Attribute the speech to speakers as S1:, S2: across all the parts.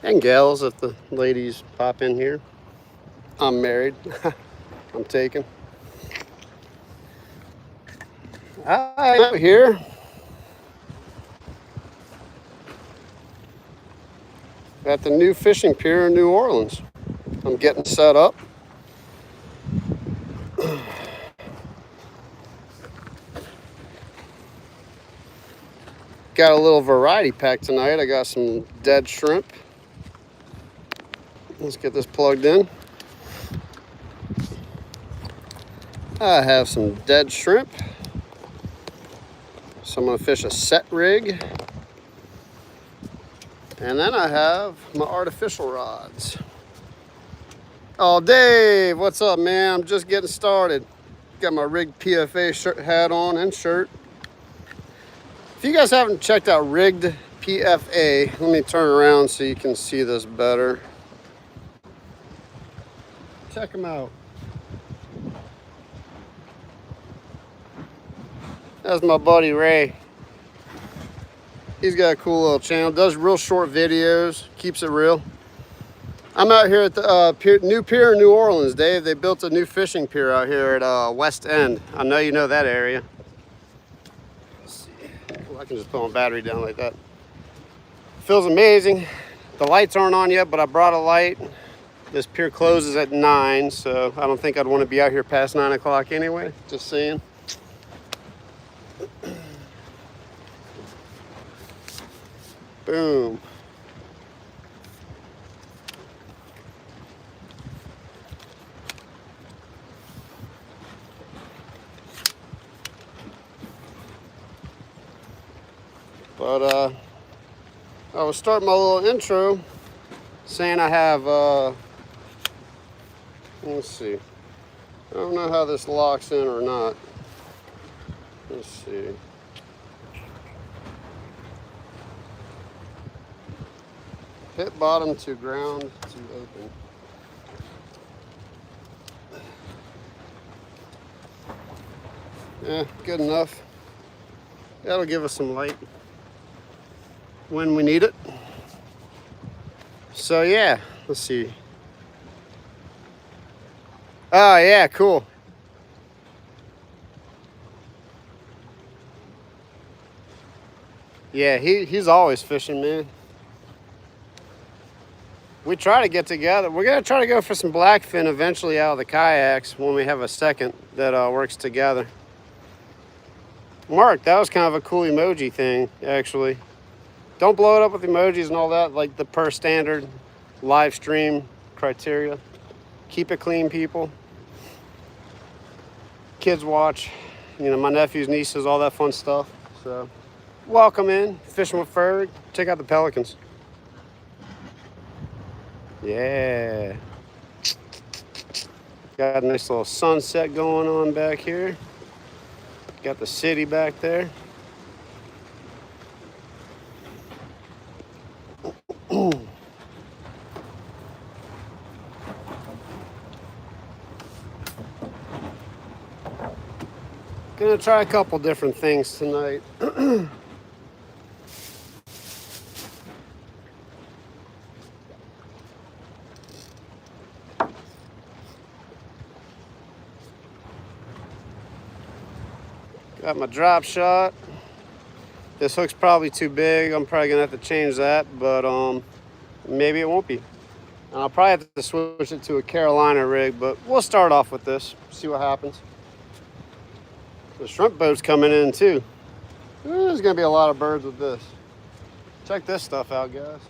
S1: and gals if the ladies pop in here. I'm married. I'm taken. I'm out here. At the new fishing pier in New Orleans. I'm getting set up. Got a little variety pack tonight. I got some dead shrimp. Let's get this plugged in. I have some dead shrimp. So I'm gonna fish a set rig. And then I have my artificial rods. Oh, Dave, what's up, man? I'm just getting started. Got my Rigged PFA hat on and shirt. If you guys haven't checked out Rigged PFA, let me turn around so you can see this better. Check them out. That's my buddy Ray. He's got a cool little channel, does real short videos, keeps it real. I'm out here at the new pier in New Orleans, Dave. They built a new fishing pier out here at West End. I know you know that area. Let's see. Well, I can just put my battery down like that. Feels amazing. The lights aren't on yet, but I brought a light. This pier closes at 9, so I don't think I'd want to be out here past 9 o'clock anyway. Just saying. Boom. But I will start my little intro saying I have, let's see. I don't know how this locks in or not. Let's see. Hit bottom to ground to open. Yeah, good enough. That'll give us some light when we need it. So yeah, let's see. Oh yeah, cool. Yeah, he's always fishing, man. We try to get together. We're gonna try to go for some blackfin eventually out of the kayaks when we have a second that works together. Mark, that was kind of a cool emoji thing, actually. Don't blow it up with emojis and all that, like the per standard live stream criteria. Keep it clean, people. Kids watch, you know, my nephews, nieces, all that fun stuff. So, welcome in, fishing with Ferg. Check out the pelicans. Yeah. Got a nice little sunset going on back here. Got the city back there. Gonna try a couple different things tonight. Got my drop shot. This hook's probably too big. I'm probably gonna have to change that, but maybe it won't be. And I'll probably have to switch it to a Carolina rig, but we'll start off with this, see what happens. The shrimp boat's coming in too. There's gonna be a lot of birds with this. Check this stuff out, guys.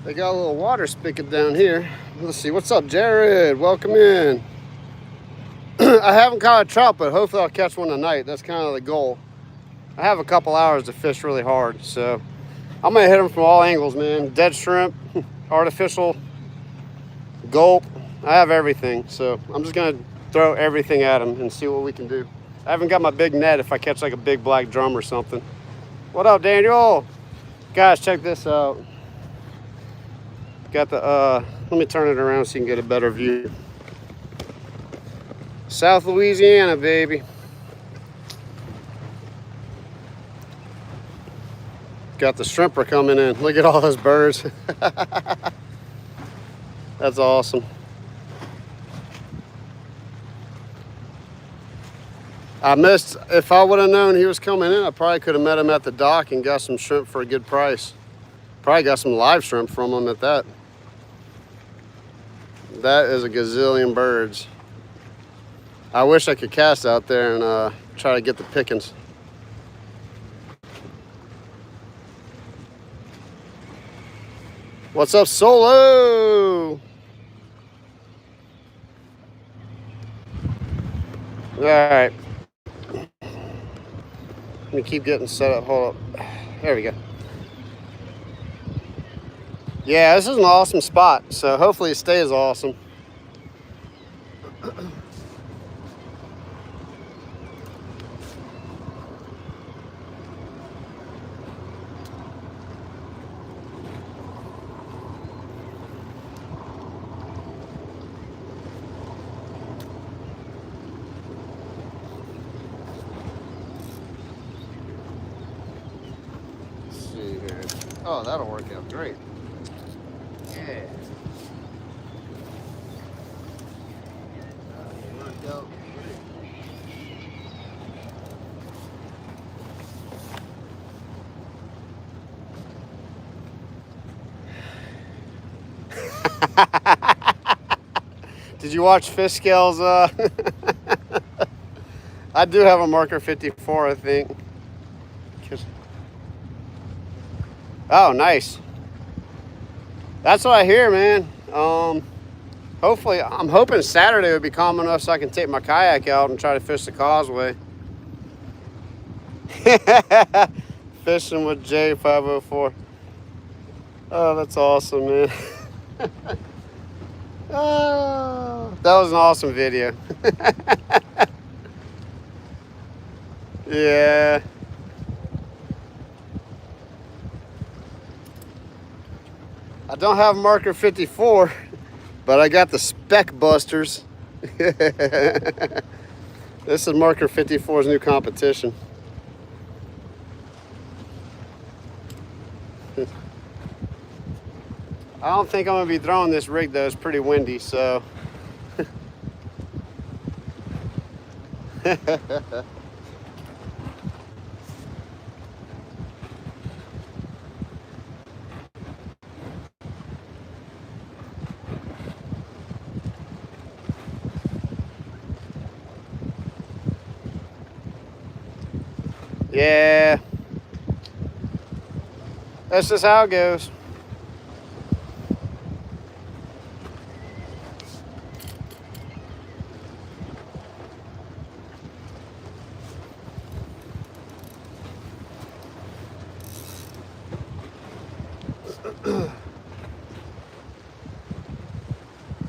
S1: They got a little water spigot down here. Let's see. What's up, Jared? Welcome in. I haven't caught a trout, but hopefully I'll catch one tonight. That's kind of the goal. I have a couple hours to fish really hard, so I'm gonna hit them from all angles, man. Dead shrimp, artificial, gulp. I have everything, so I'm just gonna throw everything at them and see what we can do. I haven't got my big net if I catch like a big black drum or something. What up, Daniel? Guys, check this out. Got the, let me turn it around so you can get a better view. South Louisiana, baby. Got the shrimper coming in. Look at all those birds. That's awesome. I missed, if I would have known he was coming in, I probably could have met him at the dock and got some shrimp for a good price. Probably got some live shrimp from him at that. That is a gazillion birds. I wish I could cast out there and try to get the pickings. What's up, Solo? All right. Let me keep getting set up. Hold up. There we go. Yeah, this is an awesome spot, so hopefully it stays awesome. Let's see here. Oh, that'll work out great. Yeah. Worked out great. Did you watch Fish Scales? I do have a marker 54, I think. Oh, nice. That's what I hear, man. Hopefully, I'm hoping Saturday would be calm enough so I can take my kayak out and try to fish the causeway. Fishing with J504. Oh, that's awesome, man. Oh, that was an awesome video. Yeah. I don't have marker 54, but I got the Spec Busters. This is marker 54's new competition. I don't think I'm gonna be throwing this rig though. It's pretty windy, so. Yeah, that's just how it goes.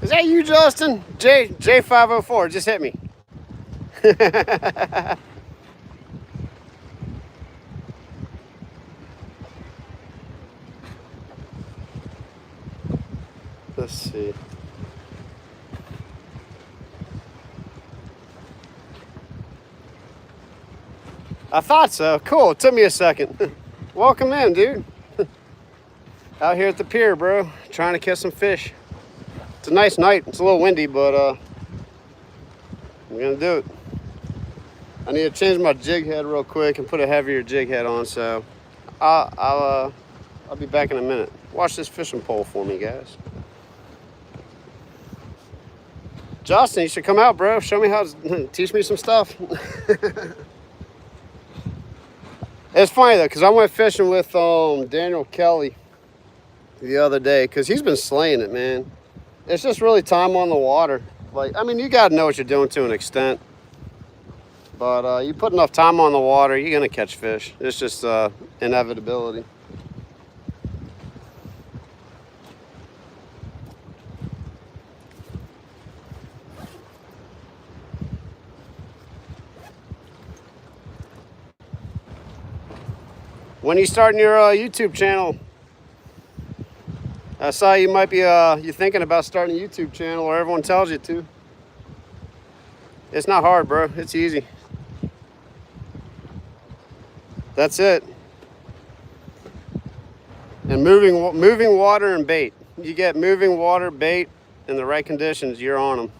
S1: Is that you, Justin? J504 just hit me. Let's see. I thought so. Cool. It took me a second. Welcome in, dude. Out here at the pier, bro. Trying to catch some fish. It's a nice night. It's a little windy, but I'm gonna do it. I need to change my jig head real quick and put a heavier jig head on, so I'll be back in a minute. Watch this fishing pole for me, guys. Justin, you should come out, bro. Show me how to teach me some stuff. It's funny though, because I went fishing with Daniel Kelly. the other day because he's been slaying it, man. It's just really time on the water. Like, I mean, you got to know what you're doing to an extent. But you put enough time on the water, you're going to catch fish. It's just inevitability. When you starting your YouTube channel? I saw you might be you thinking about starting a YouTube channel, or everyone tells you to. It's not hard, bro. It's easy. That's it. And moving water and bait. You get moving water, bait, in the right conditions, you're on them.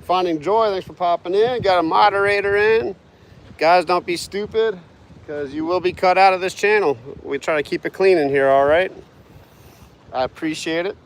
S1: Finding Joy, thanks for popping in. Got a moderator in. Guys, don't be stupid, because you will be cut out of this channel. We try to keep it clean in here, all right? I appreciate it.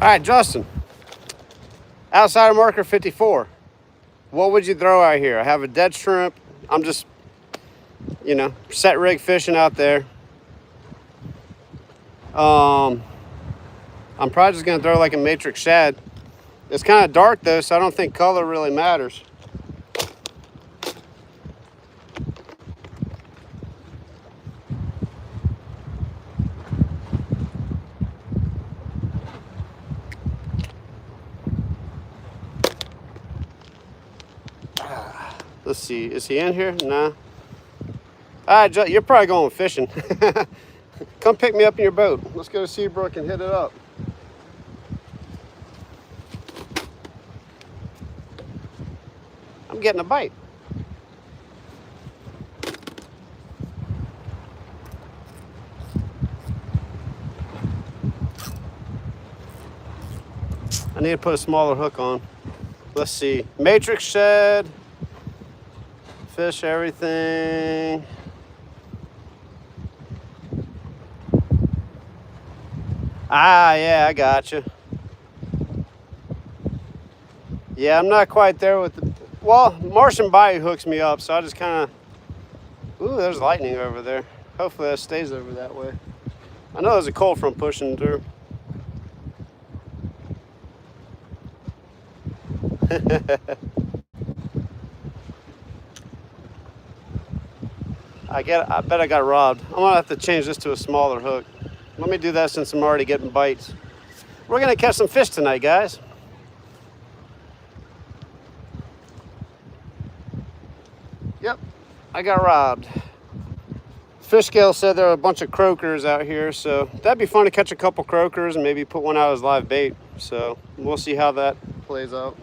S1: All right, Justin, outside of marker 54, what would you throw out here? I have a dead shrimp. I'm just, you know, set rig fishing out there. I'm probably just gonna throw like a matrix shad. It's kind of dark though, so I don't think color really matters. Let's see, is he in here? Nah. All right, you're probably going fishing. Come pick me up in your boat. Let's go to Seabrook and hit it up. I'm getting a bite. I need to put a smaller hook on. Let's see, matrix shad. Fish everything. Ah, yeah, I got you. Yeah, I'm not quite there with the. Well, Marsh and Bayou hooks me up, so I just kind of. Ooh, there's lightning over there. Hopefully that stays over that way. I know there's a cold front pushing through. I bet I got robbed. I'm gonna have to change this to a smaller hook. Let me do that since I'm already getting bites. We're gonna catch some fish tonight, guys. Yep, I got robbed. Fish scale said there are a bunch of croakers out here, so that'd be fun to catch a couple croakers and maybe put one out as live bait. So we'll see how that plays out.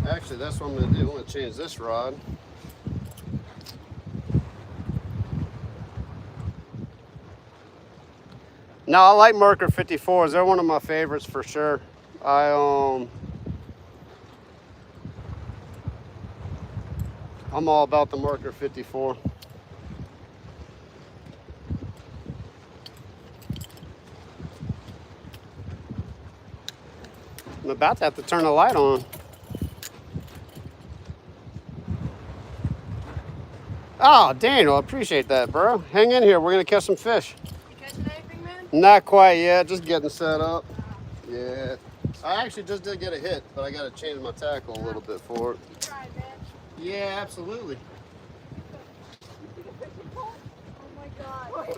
S1: Actually, that's what I'm going to do. I'm going to change this rod. No, I like marker 54s. They're one of my favorites for sure. I'm all about the marker 54. I'm about to have to turn the light on. Oh, Daniel, I appreciate that, bro. Hang in here. We're going to catch some fish.
S2: You catching anything, man?
S1: Not quite yet. Just getting set up. Yeah. I actually just did get a hit, but I got to change my tackle a little bit for it.
S2: You tried, man.
S1: Yeah, absolutely.
S2: Oh, my God.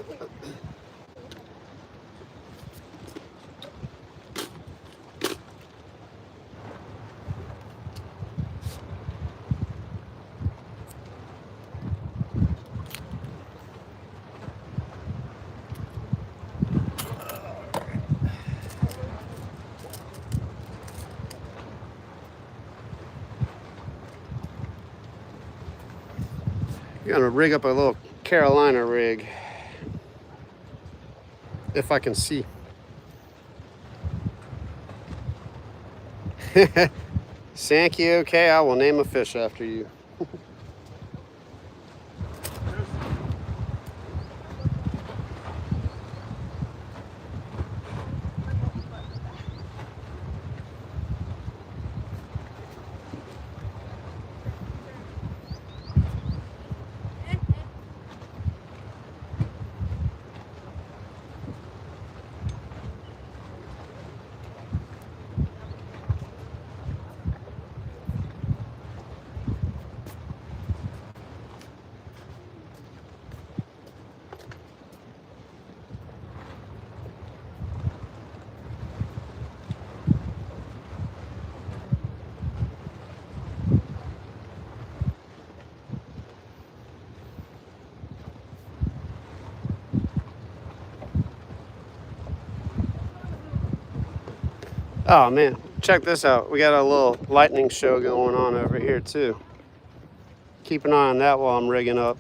S1: I'm gonna rig up a little Carolina rig. If I can see. Sankey, okay, I will name a fish after you. Oh man, check this out. We got a little lightning show going on over here too. Keep an eye on that while I'm rigging up.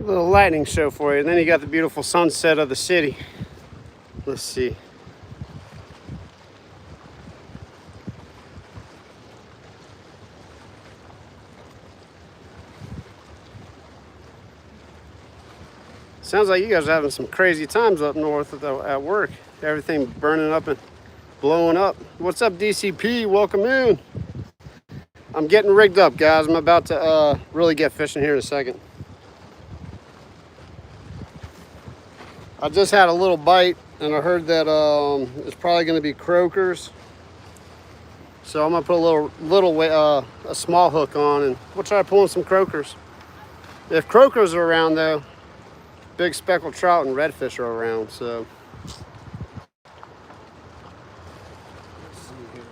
S1: A little lightning show for you. And then you got the beautiful sunset of the city. Let's see. Sounds like you guys are having some crazy times up north at work. Everything burning up and blowing up. What's up, DCP? Welcome in. I'm getting rigged up, guys. I'm about to really get fishing here in a second. I just had a little bite, and I heard that it's probably going to be croakers. So I'm gonna put a small hook on, and we'll try pulling some croakers. If croakers are around, though, big speckled trout and redfish are around. So. Let's see here.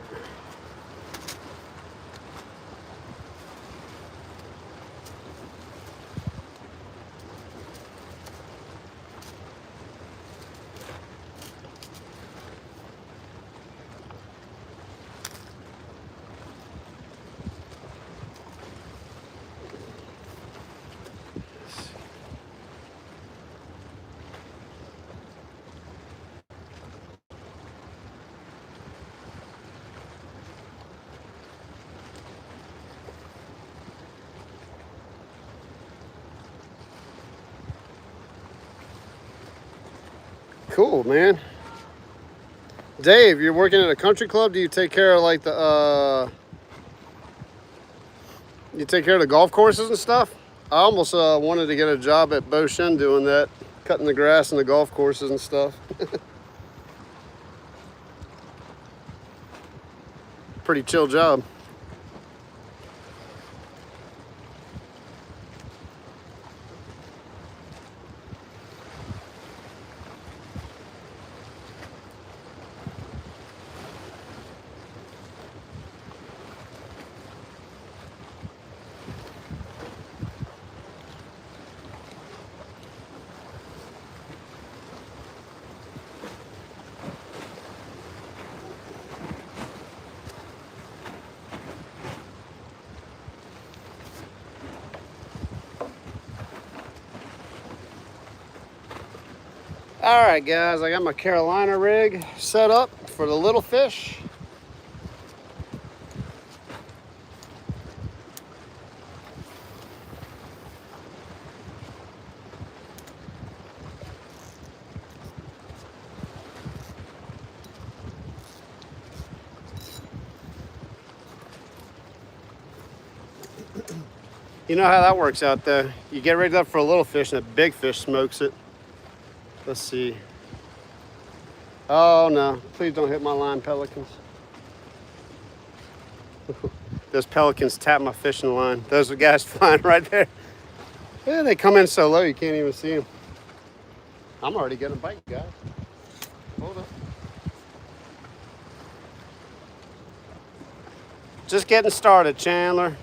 S1: Cool, man. Dave, you're working at a country club. Do you take care of like you take care of the golf courses and stuff? I almost wanted to get a job at Bayou doing that, cutting the grass and the golf courses and stuff. Pretty chill job. All right, guys, I got my Carolina rig set up for the little fish. You know how that works out there. You get rigged up for a little fish and a big fish smokes it. Let's see. Oh no, please don't hit my line, pelicans. Those pelicans tap my fishing line. Those are guys flying right there. Yeah, they come in so low you can't even see them. I'm already getting a bite, guys. Hold up. Just getting started, Chandler.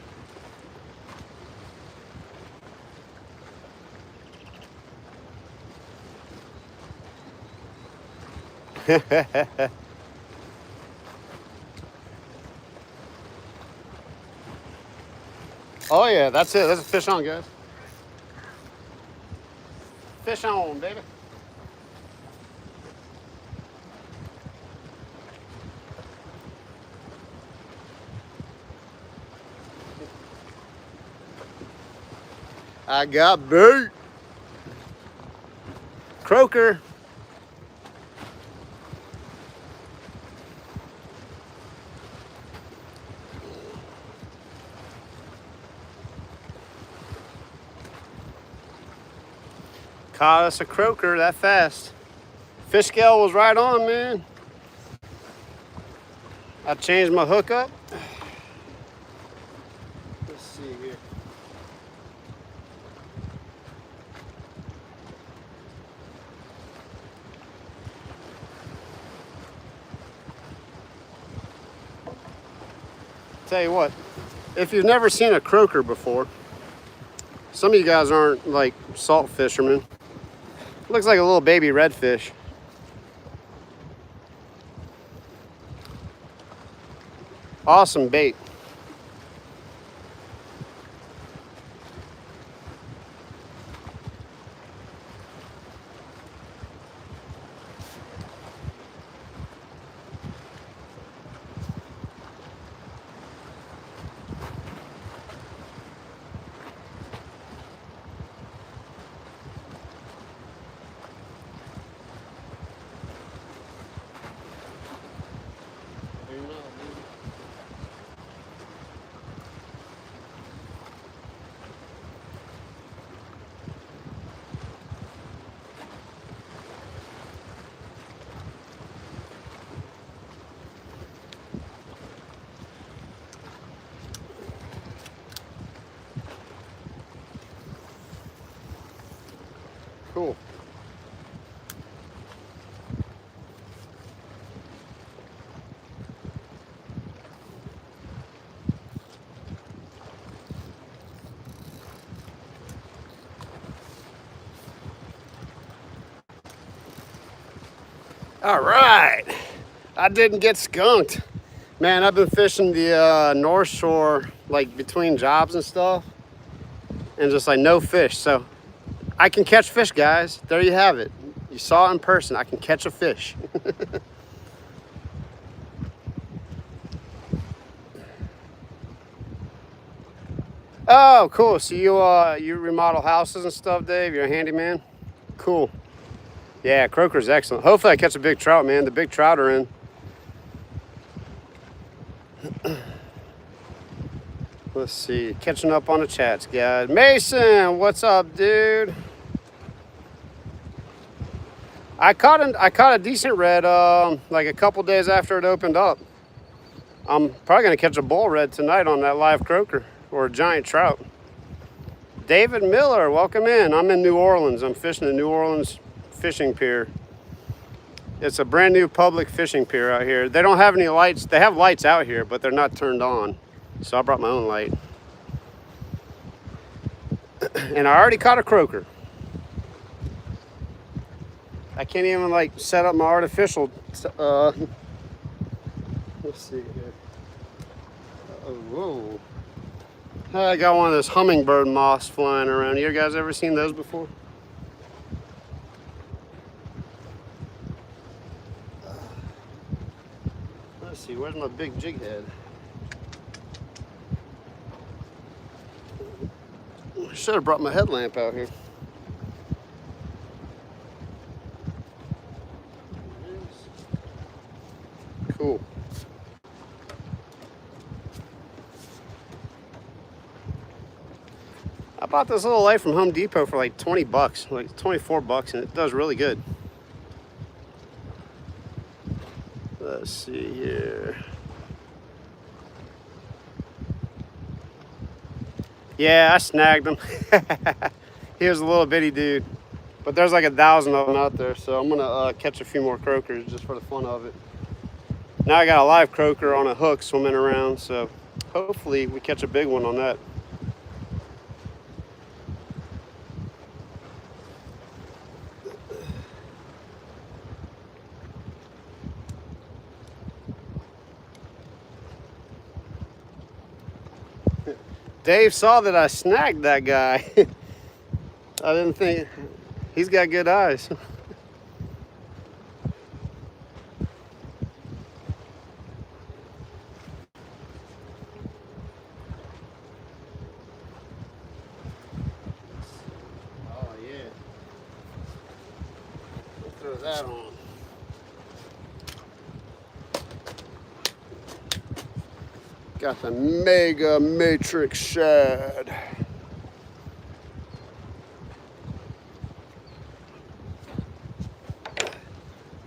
S1: Oh yeah, that's it. There's a fish on, guys. Fish on, baby. I got bait. Croaker. Caught us a croaker that fast. Fish scale was right on, man. I changed my hook up. Let's see here. Tell you what, if you've never seen a croaker before, some of you guys aren't like salt fishermen. Looks like a little baby redfish. Awesome bait. Cool. All right. I didn't get skunked. Man, I've been fishing the North Shore, like between jobs and stuff, and just like no fish. So I can catch fish, guys. There you have it. You saw it in person. I can catch a fish. Oh, cool. So you remodel houses and stuff, Dave? You're a handyman? Cool. Yeah, croaker's excellent. Hopefully I catch a big trout, man. The big trout are in. Let's see. Catching up on the chats, guys. Mason, what's up, dude? I caught a decent red like a couple days after it opened up. I'm probably gonna catch a bull red tonight on that live croaker or a giant trout. David Miller, welcome in. I'm in New Orleans. I'm fishing the New Orleans fishing pier. It's a brand new public fishing pier out here. They don't have any lights. They have lights out here, but they're not turned on. So I brought my own light. And I already caught a croaker. I can't even like set up my artificial. Let's see here. Oh, whoa. I got one of those hummingbird moths flying around. You guys ever seen those before? Where's my big jig head? I should have brought my headlamp out here. Cool. I bought this little light from Home Depot for like 20 bucks, like 24 bucks, and it does really good. Let's see here. Yeah, I snagged him. He was a little bitty dude, but there's like 1,000 of them out there, so I'm gonna catch a few more croakers just for the fun of it. Now I got a live croaker on a hook swimming around, so hopefully we catch a big one on that. Dave saw that I snagged that guy. I didn't think, he's got good eyes. Oh yeah. Let's throw that on. Got the Mega Matrix shad.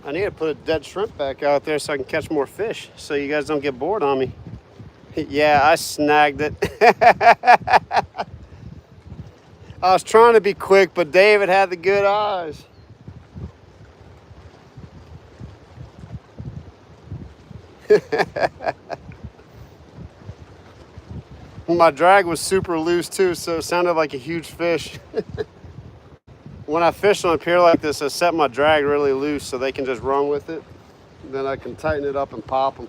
S1: I need to put a dead shrimp back out there so I can catch more fish, so you guys don't get bored on me. Yeah, I snagged it. I was trying to be quick, but David had the good eyes. My drag was super loose too, so it sounded like a huge fish. When I fish on a pier like this, I set my drag really loose so they can just run with it. Then I can tighten it up and pop them.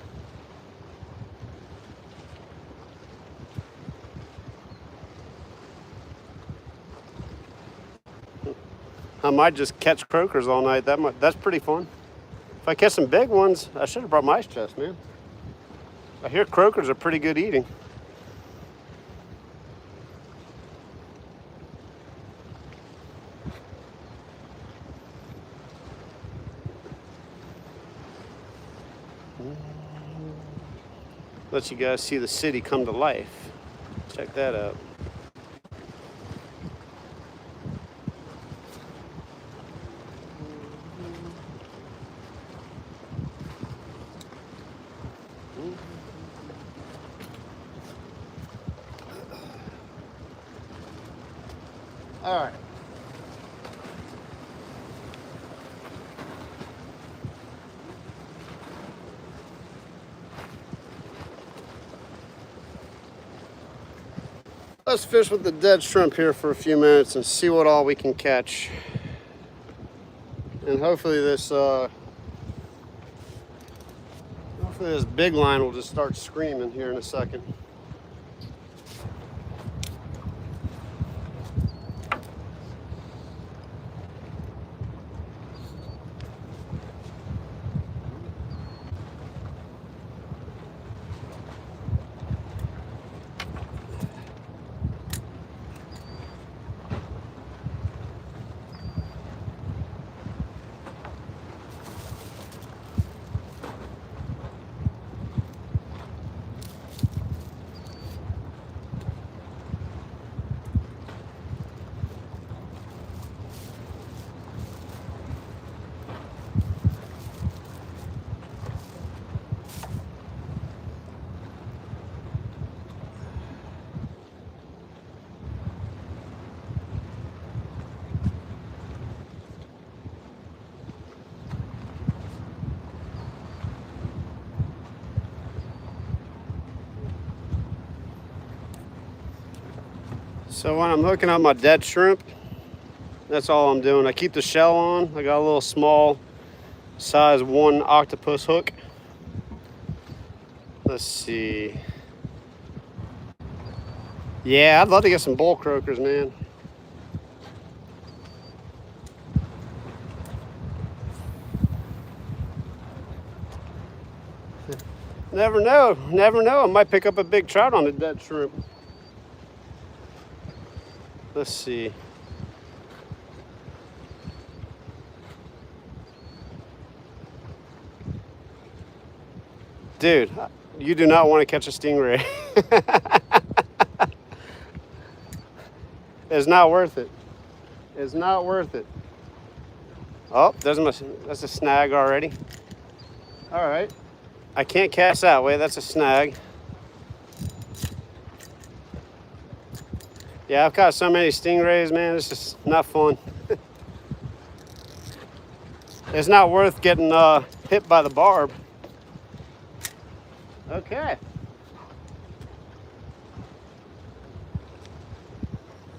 S1: I might just catch croakers all night. That's pretty fun. If I catch some big ones, I should have brought my ice chest, man. I hear croakers are pretty good eating. Let you guys see the city come to life. Check that out. All right. Let's fish with the dead shrimp here for a few minutes and see what all we can catch. And hopefully this big line will just start screaming here in a second. So when I'm hooking up my dead shrimp, that's all I'm doing. I keep the shell on. I got a little small size 1 octopus hook. Let's see. Yeah, I'd love to get some bull croakers, man. Never know. Never know. I might pick up a big trout on a dead shrimp. Let's see. Dude, you do not want to catch a stingray. It's not worth it. It's not worth it. Oh, that's a snag already. All right. I can't cast that way. That's a snag. Yeah, I've caught so many stingrays, man. It's just not fun. It's not worth getting hit by the barb. Okay.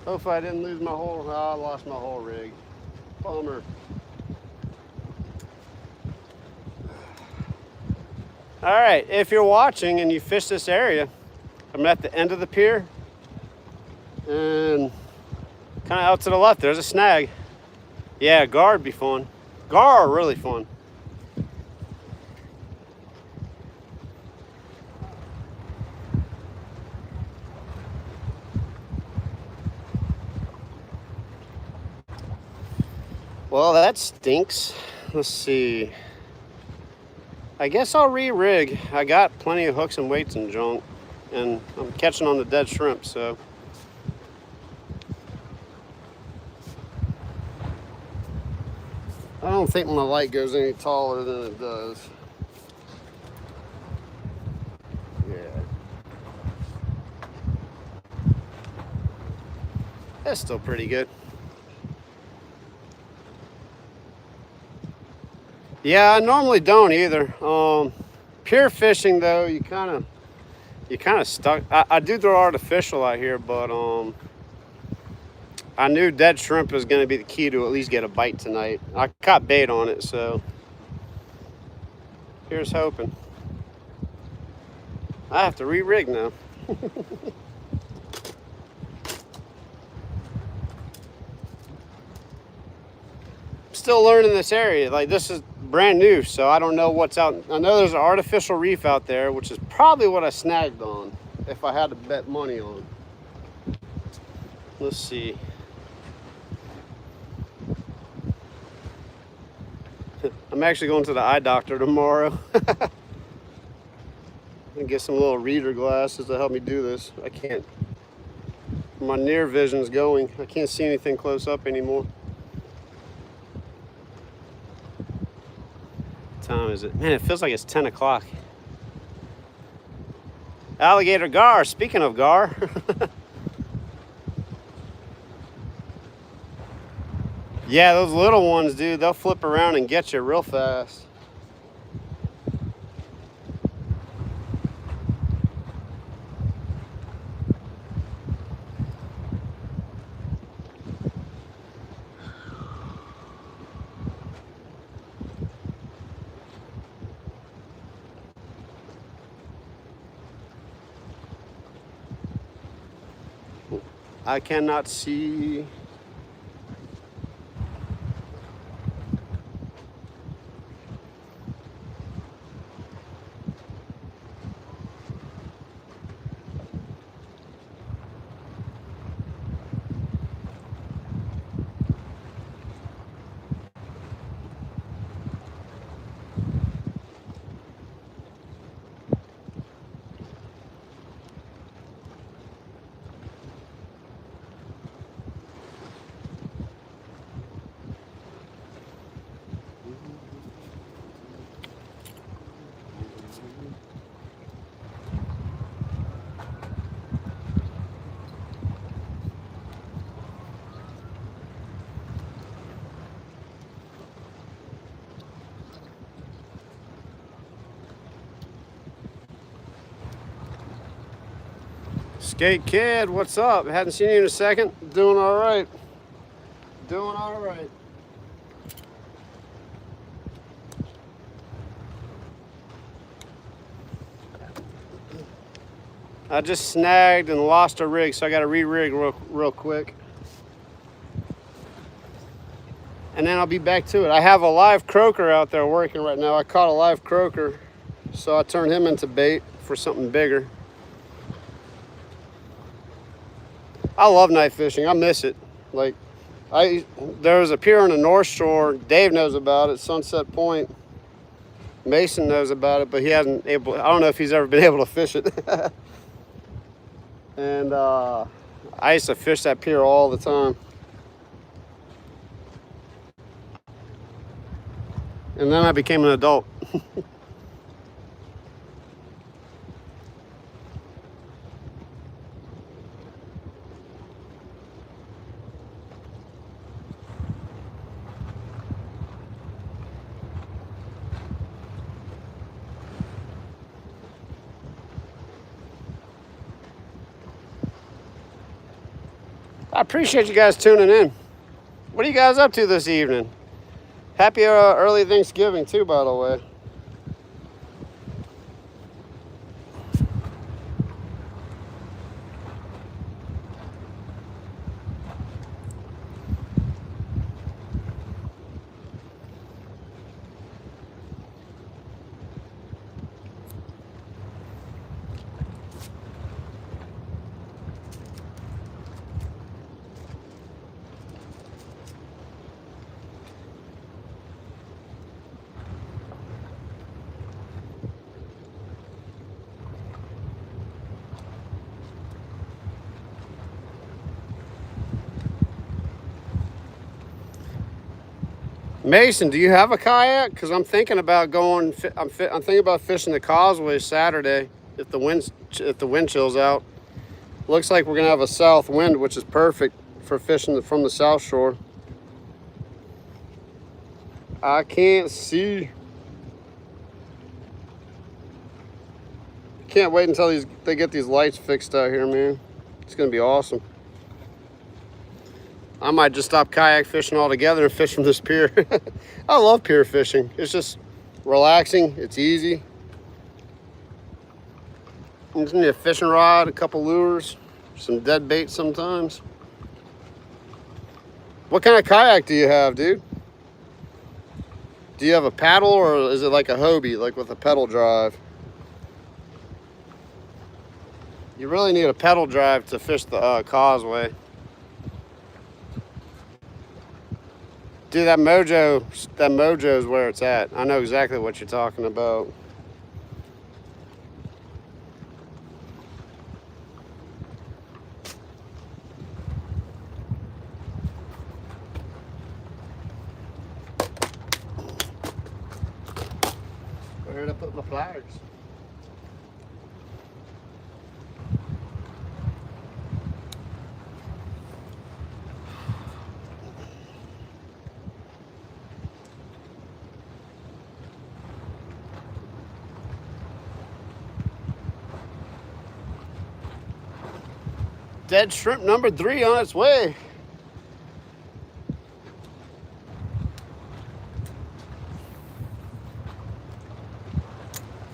S1: Hopefully I didn't lose my whole, I lost my whole rig. Bummer. All right, if you're watching and you fish this area, I'm at the end of the pier and kind of out to the left, there's a snag. Yeah, gar would be fun. Gar are really fun. Well, that stinks. Let's see. I guess I'll re-rig. I got plenty of hooks and weights and junk, and I'm catching on the dead shrimp, so. I don't think my light goes any taller than it does. Yeah. That's still pretty good. Yeah, I normally don't either. Pier fishing though, you kind of stuck. I do throw artificial out here, but I knew dead shrimp was going to be the key to at least get a bite tonight. I caught bait on it, so here's hoping. I have to re-rig now. Still learning this area. Like, this is brand new, so I don't know what's out. I know there's an artificial reef out there, which is probably what I snagged on if I had to bet money on. Let's see. I'm actually going to the eye doctor tomorrow. And get some little reader glasses to help me do this. I can't. My near vision's going. I can't see anything close up anymore. Time is it? Man, it feels like it's 10 o'clock. Alligator gar. Speaking of gar. Yeah, those little ones, dude, they'll flip around and get you real fast. I cannot see. Skate Kid, what's up? Hadn't seen you in a second. Doing all right. Doing all right. I just snagged and lost a rig, so I got to re-rig real quick. And then I'll be back to it. I have a live croaker out there working right now. I caught a live croaker So I turned him into bait for something bigger. I love night fishing. I miss it. Like, there was a pier on the North Shore. Dave knows about it, Sunset Point. Mason knows about it, but he hasn't able. I don't know if he's ever been able to fish it. And I used to fish that pier all the time. And then I became an adult. I appreciate you guys tuning in. What are you guys up to this evening? Happy early Thanksgiving too, by the way. Mason, do you have a kayak? Because I'm thinking about going. I'm thinking about fishing the Causeway Saturday if the wind chills out. Looks like we're gonna have a south wind, which is perfect for fishing from the South Shore. I can't see. Can't wait until they get these lights fixed out here, man. It's gonna be awesome. I might just stop kayak fishing altogether and fish from this pier. I love pier fishing. It's just relaxing. It's easy. You just need a fishing rod, a couple lures, some dead bait sometimes. What kind of kayak do you have, dude? Do you have a paddle or is it like a Hobie, like with a pedal drive? You really need a pedal drive to fish the Causeway. Dude, that mojo is where it's at. I know exactly what you're talking about. Where did I put my pliers? Dead shrimp number 3 on its way.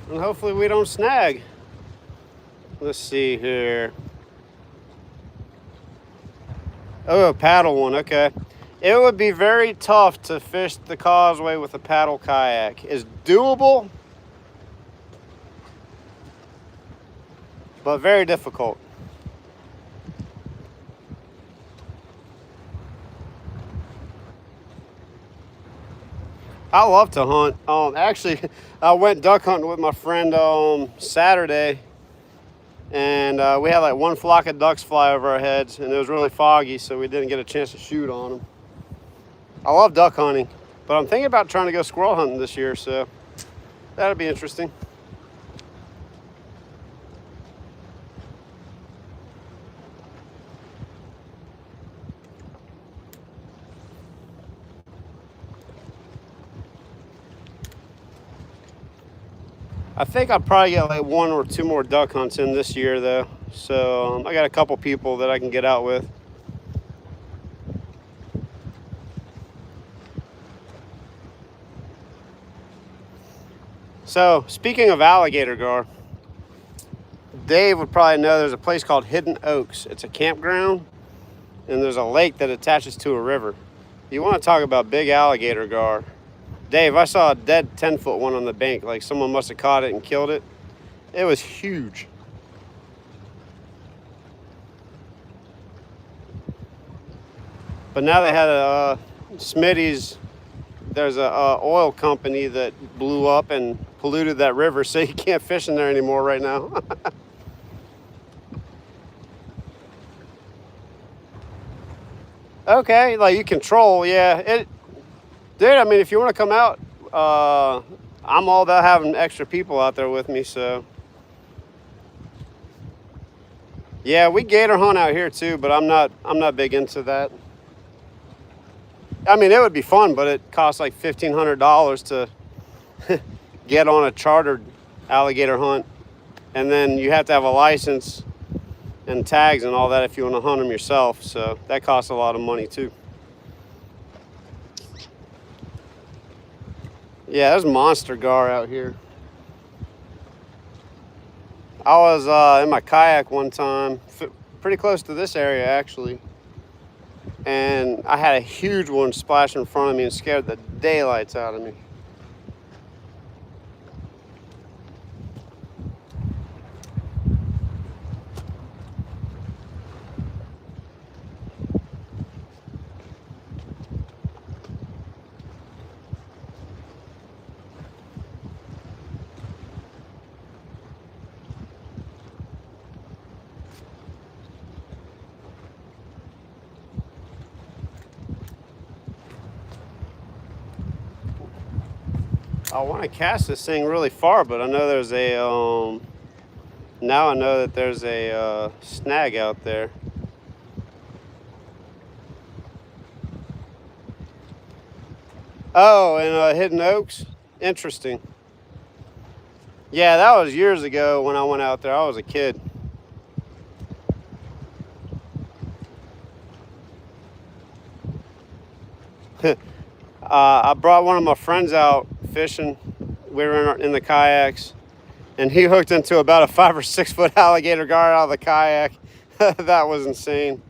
S1: And hopefully we don't snag. Let's see here. Oh, a paddle one, okay. It would be very tough to fish the Causeway with a paddle kayak. It's doable, but very difficult. I love to hunt. Actually, I went duck hunting with my friend Saturday, and we had like one flock of ducks fly over our heads, and it was really foggy, so we didn't get a chance to shoot on them. I love duck hunting, but I'm thinking about trying to go squirrel hunting this year, so that'll be interesting. I think I'll probably get like 1 or 2 more duck hunts in this year though. So I got a couple people that I can get out with. So speaking of alligator gar, Dave would probably know there's a place called Hidden Oaks. It's a campground and there's a lake that attaches to a river. You want to talk about big alligator gar. Dave, I saw a dead 10-foot one on the bank. Like someone must have caught it and killed it. It was huge. But now they had a Smitty's. There's a oil company that blew up and polluted that river, so you can't fish in there anymore right now. Okay, like you control, yeah. Dude, I mean, if you want to come out, I'm all about having extra people out there with me, so. Yeah, we gator hunt out here too, but I'm not big into that. I mean, it would be fun, but it costs like $1,500 to get on a chartered alligator hunt, and then you have to have a license and tags and all that if you want to hunt them yourself. So that costs a lot of money too. Yeah, there's monster gar out here. I was in my kayak one time, pretty close to this area actually, and I had a huge one splash in front of me and scared the daylights out of me. I want to cast this thing really far, but I know there's a now I know that there's a snag out there. Oh, and Hidden Oaks. Interesting. Yeah, that was years ago when I went out there. I was a kid. I brought one of my friends out fishing. We were in the kayaks, and he hooked into about a 5 or 6 foot alligator gar out of the kayak. That was insane.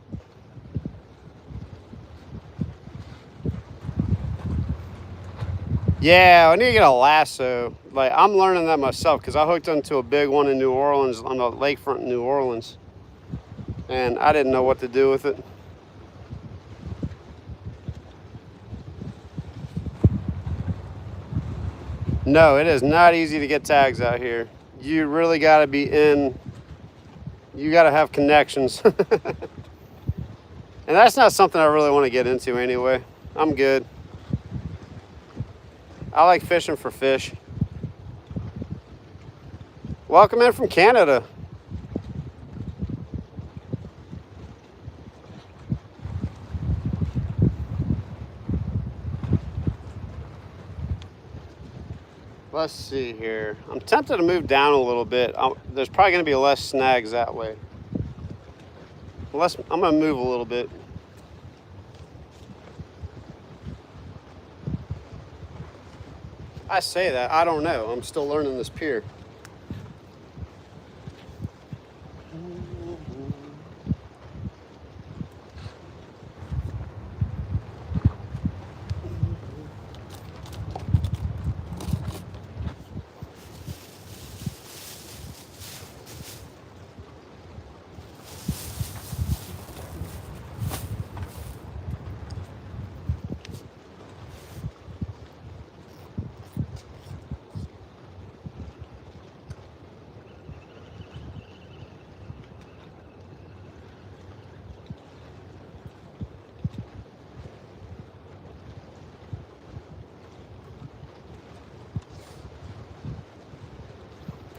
S1: Yeah, I need to get a lasso. Like, I'm learning that myself because I hooked into a big one in New Orleans, on the lakefront in New Orleans, and I didn't know what to do with it. No, it is not easy to get tags out here. You really got to be in, you got to have connections. And that's not something I really want to get into anyway. I'm good. I like fishing for fish. Welcome in from Canada. Let's see here. I'm tempted to move down a little bit. There's probably going to be less snags that way. I'm going to move a little bit. I say that, I don't know. I'm still learning this pier.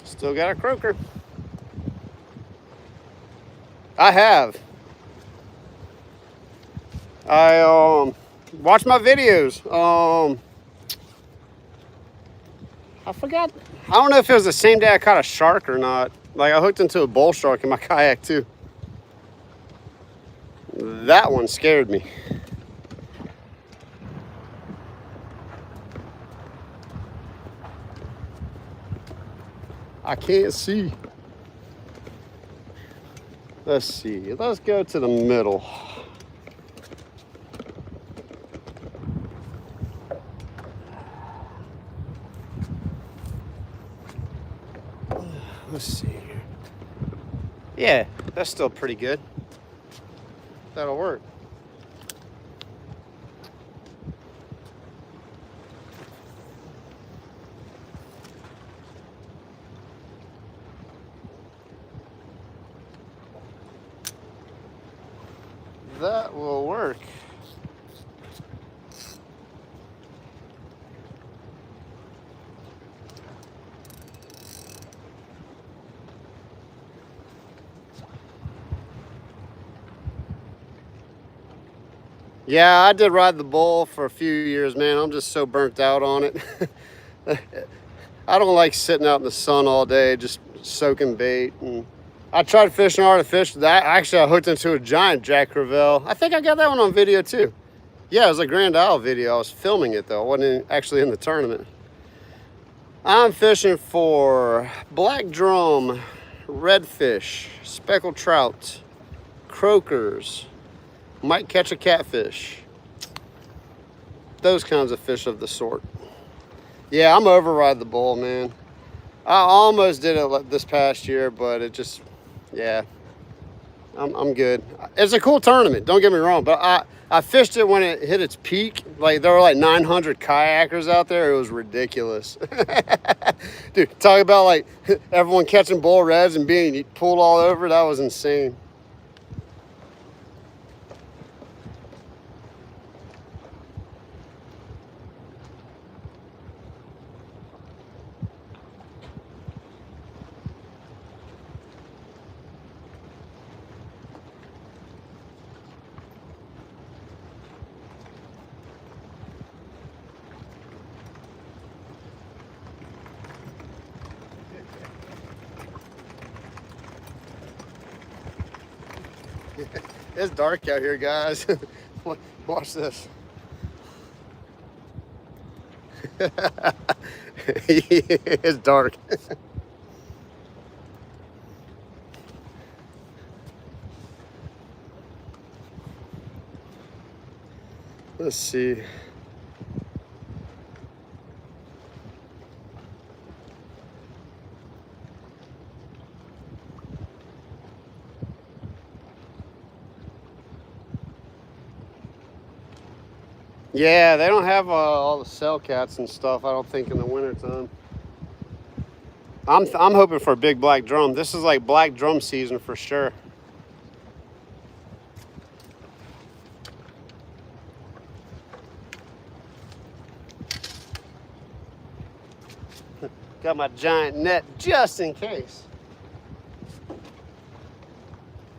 S1: Still got a croaker. I have. I watch my videos. I forgot. I don't know if it was the same day I caught a shark or not. Like, I hooked into a bull shark in my kayak too. That one scared me. I can't see. Let's see. Let's go to the middle. Let's see here. Yeah, that's still pretty good. That'll work. That will work. Yeah, I did ride the bull for a few years, man. I'm just so burnt out on it. I don't like sitting out in the sun all day, just soaking bait. And I tried fishing artificial. Actually, I hooked into a giant Jack Crevalle. I think I got that one on video too. Yeah, it was a Grand Isle video. I was filming it though. I wasn't actually in the tournament. I'm fishing for black drum, redfish, speckled trout, croakers. Might catch a catfish. Those kinds of fish of the sort. Yeah, I'm override the bull, man. I almost did it this past year, but it just, yeah, I'm good. It's a cool tournament, don't get me wrong, but I fished it when it hit its peak. Like, there were like 900 kayakers out there. It was ridiculous. Dude, talk about like everyone catching bull reds and being pulled all over. That was insane. It's dark out here, guys. Watch this. It's dark. Let's see. Yeah, they don't have all the cell cats and stuff, I don't think, in the wintertime. I'm hoping for a big black drum. This is like black drum season for sure. Got my giant net just in case.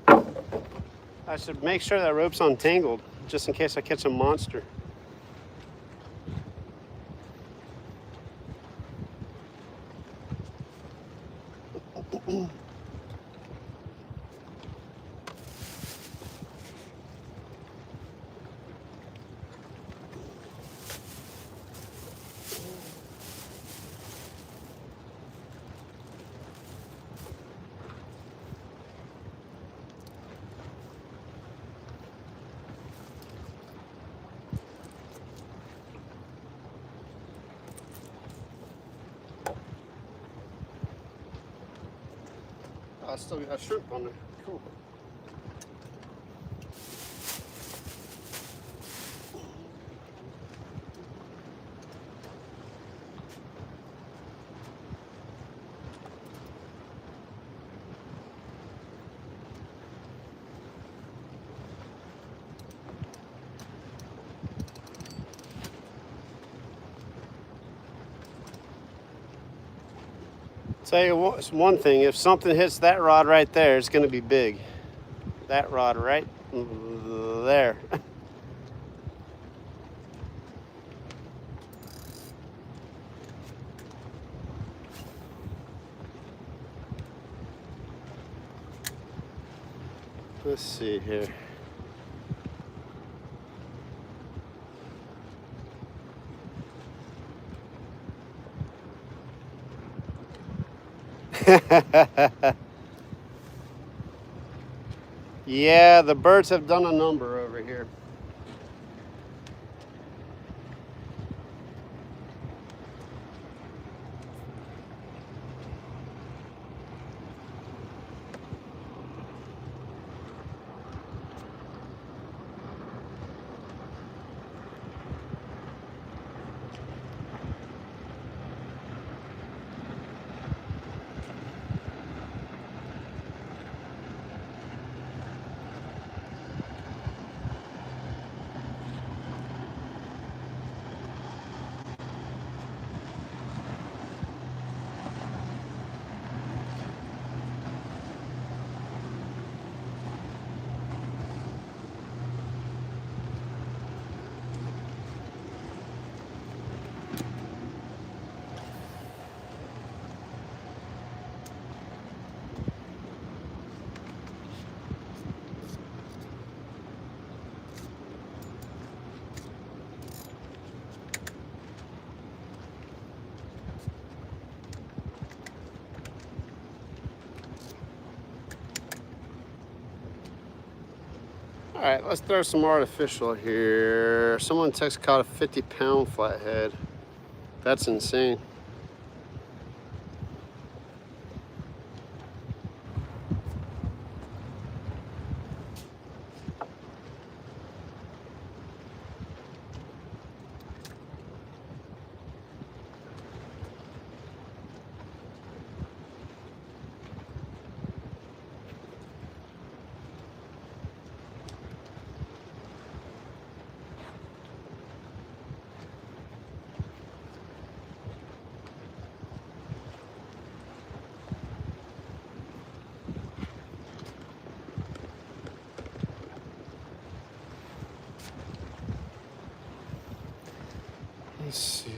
S1: I should make sure that rope's untangled just in case I catch a monster. I still got shrimp on there. Cool. Tell you what, one thing, if something hits that rod right there, it's going to be big. That rod right there. Let's see here. Yeah, the birds have done a number over here. All right, let's throw some artificial here. Someone text caught a 50-pound flathead. That's insane. Let's see.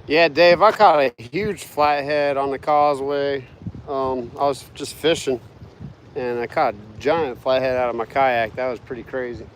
S1: Yeah, Dave, I caught a huge flathead on the causeway. I was just fishing, and I caught a giant flathead out of my kayak. That was pretty crazy.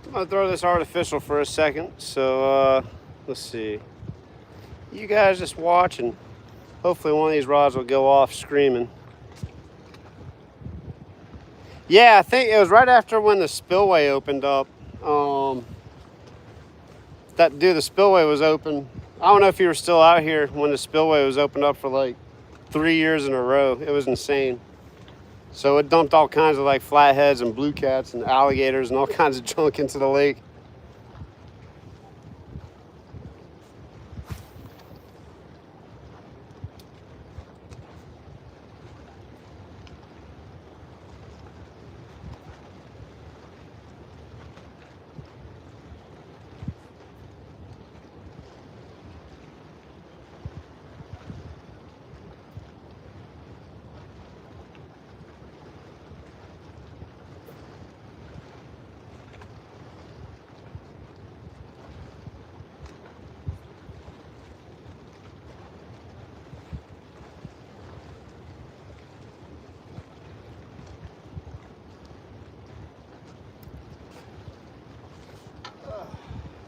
S1: I'm gonna throw this artificial for a second. So let's see. You guys just watch, and hopefully one of these rods will go off screaming. Yeah, I think it was right after when the spillway opened up. The spillway was open. I don't know if you were still out here when the spillway was opened up for like 3 years in a row. It was insane. So it dumped all kinds of like flatheads and blue cats and alligators and all kinds of junk into the lake.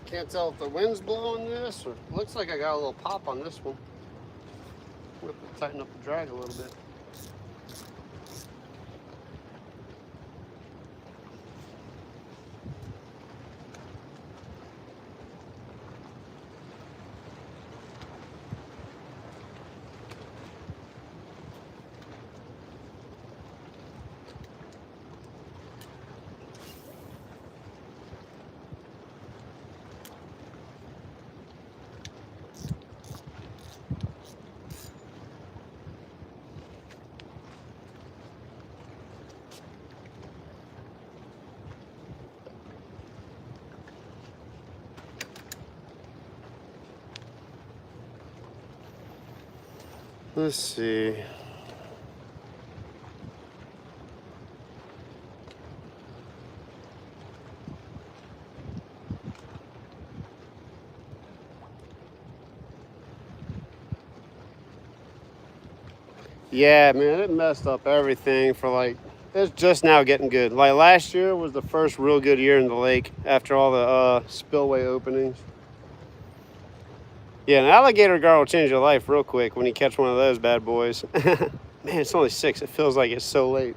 S1: Can't tell if the wind's blowing this, or looks like I got a little pop on this one. We'll have to tighten up the drag a little bit. Let's see. Yeah, man, it messed up everything for like, it's just now getting good. Like last year was the first real good year in the lake after all the spillway openings. Yeah, an alligator gar will change your life real quick when you catch one of those bad boys. Man, it's only 6. It feels like it's so late.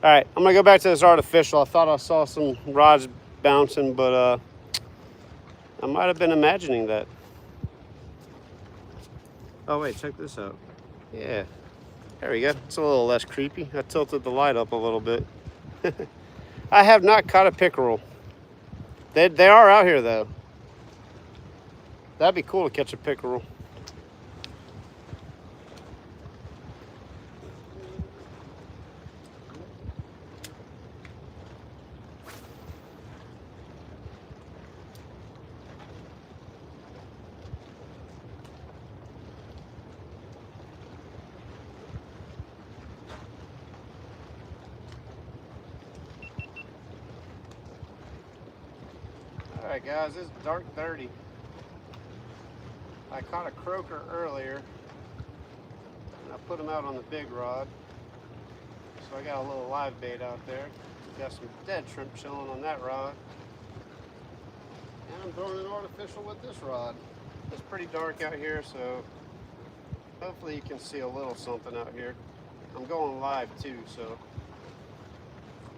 S1: All right, I'm gonna go back to this artificial. I thought I saw some rods bouncing, but I might have been imagining that. Oh wait, check this out. Yeah, there we go. It's a little less creepy. I tilted the light up a little bit. I have not caught a pickerel. They are out here though. That'd be cool to catch a pickerel. All right, guys, it's dark 30. I caught a croaker earlier, and I put him out on the big rod. So I got a little live bait out there. Got some dead shrimp chilling on that rod. And I'm throwing an artificial with this rod. It's pretty dark out here, so hopefully you can see a little something out here. I'm going live too, so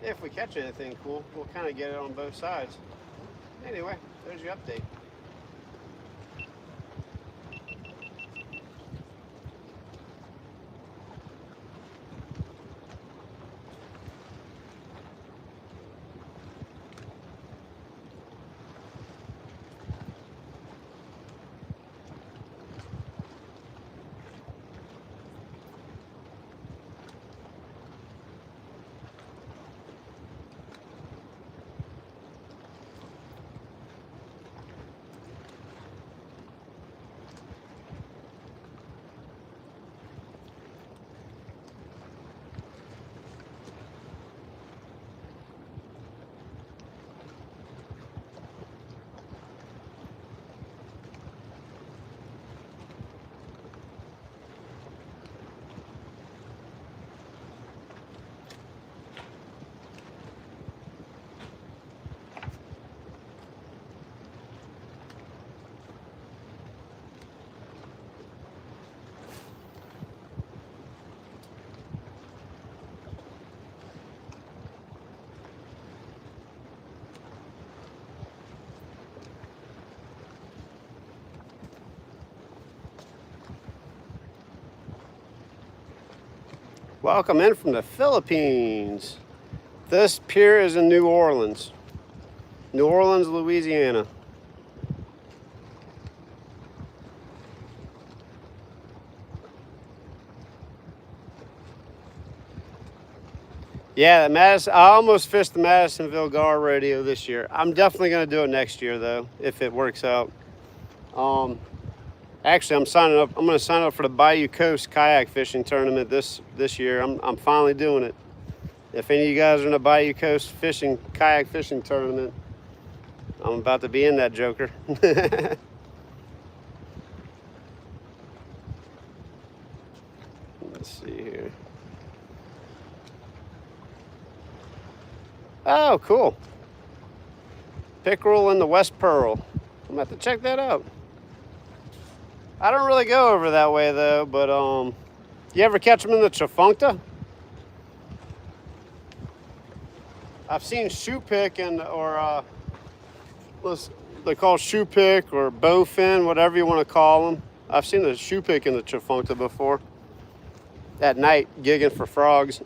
S1: if we catch anything cool, we'll kind of get it on both sides. Anyway, there's your update. Welcome in from the Philippines. This pier is in New Orleans, Louisiana. Yeah, I almost fished the Madisonville Gar rodeo this year. I'm definitely going to do it next year though, if it works out. Actually, I'm going to sign up for the Bayou Coast kayak fishing tournament this year. I'm finally doing it. If any of you guys are in a Bayou Coast kayak fishing tournament, I'm about to be in that joker. Let's see here. Oh, cool. Pickerel in the West Pearl. I'm about to check that out. I don't really go over that way though, but you ever catch them in the Tchefuncte? I've seen shoe pick or they call shoe pick or bowfin, whatever you want to call them. I've seen the shoe pick in the Tchefuncte before. At night, gigging for frogs.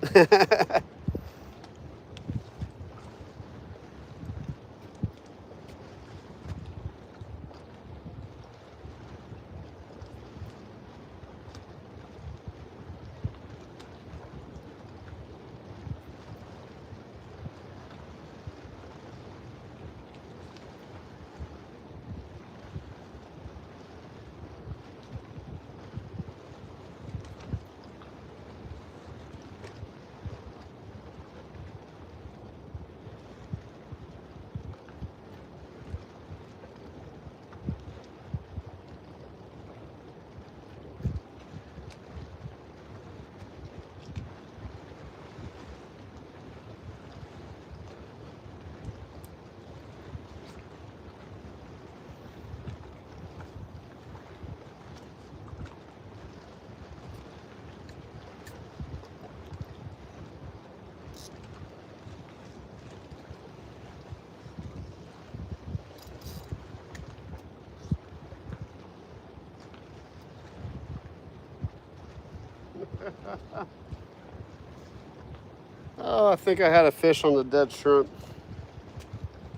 S1: Oh, I think I had a fish on the dead shrimp.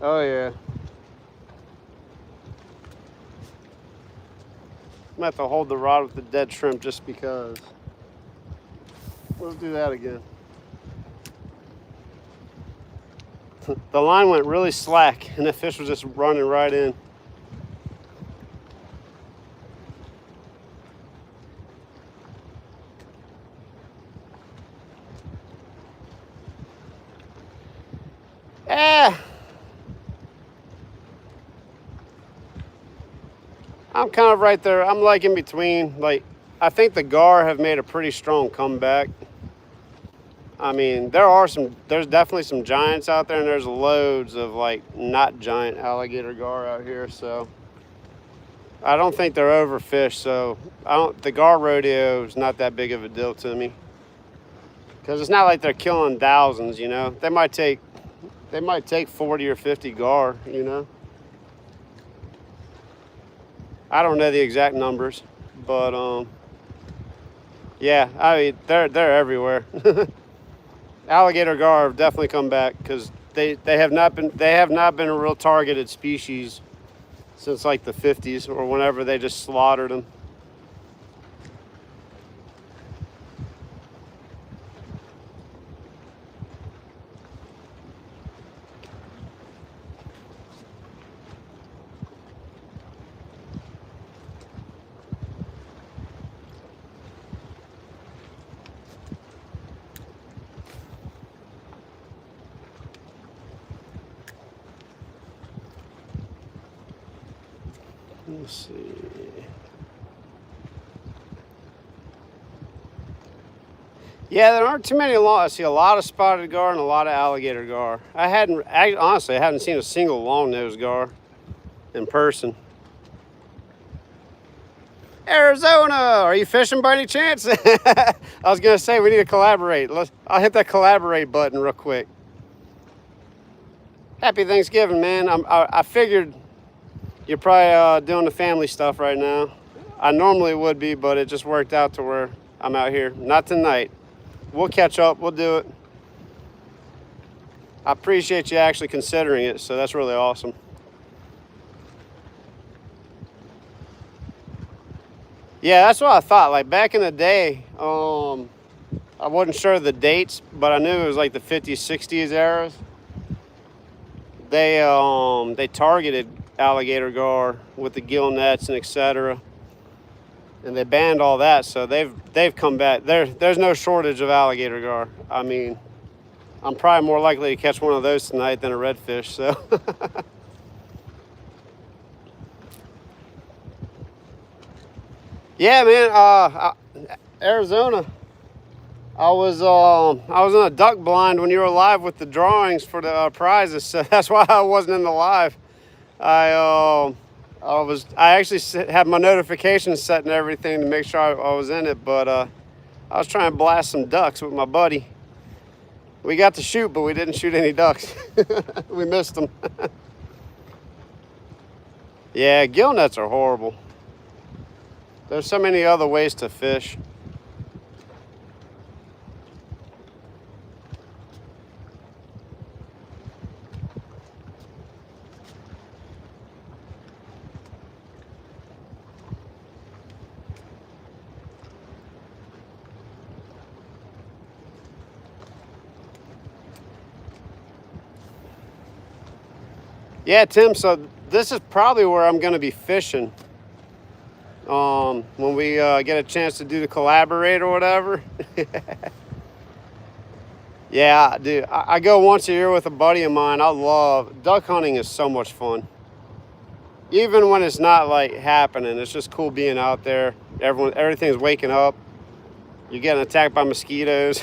S1: Oh yeah. I'm gonna have to hold the rod with the dead shrimp just because. Let's do that again. The line went really slack and the fish was just running right in. I'm kind of right there. I'm like in between. Like, I think the gar have made a pretty strong comeback. I mean, there's definitely some giants out there, and there's loads of like not giant alligator gar out here. So I don't think they're overfished. So the gar rodeo is not that big of a deal to me, because it's not like they're killing thousands. You know, they might take 40 or 50 gar. You know, I don't know the exact numbers, but yeah, I mean they're everywhere. Alligator gar have definitely come back because they have not been a real targeted species since like the 50s or whenever they just slaughtered them. Let's see. Yeah, there aren't too many I see a lot of spotted gar and a lot of alligator gar. Honestly, I haven't seen a single long-nosed gar in person. Arizona, are you fishing by any chance? I was gonna say we need to collaborate. I'll hit that collaborate button real quick. Happy Thanksgiving, man. I figured you're probably doing the family stuff right now. I normally would be, but it just worked out to where I'm out here. Not tonight. We'll catch up. We'll do it. I appreciate you actually considering it, so that's really awesome. Yeah, that's what I thought. Like back in the day, I wasn't sure of the dates, but I knew it was like the 50s, 60s eras. They targeted alligator gar with the gill nets and etc. And they banned all that, so they've come back. There's no shortage of alligator gar. I mean, I'm probably more likely to catch one of those tonight than a redfish. So. Yeah, man. Arizona. I was in a duck blind when you were live with the drawings for the prizes, so that's why I wasn't in the live. I actually had my notifications set and everything to make sure I was in it, but I was trying to blast some ducks with my buddy. We got to shoot, but we didn't shoot any ducks. We missed them. Yeah, gill nets are horrible. There's so many other ways to fish. Yeah, Tim, so this is probably where I'm going to be fishing when we get a chance to do the collaborate or whatever. Yeah, dude, I go once a year with a buddy of mine. I love duck hunting. Is so much fun. Even when it's not like happening, it's just cool being out there. Everything's waking up. You're getting attacked by mosquitoes.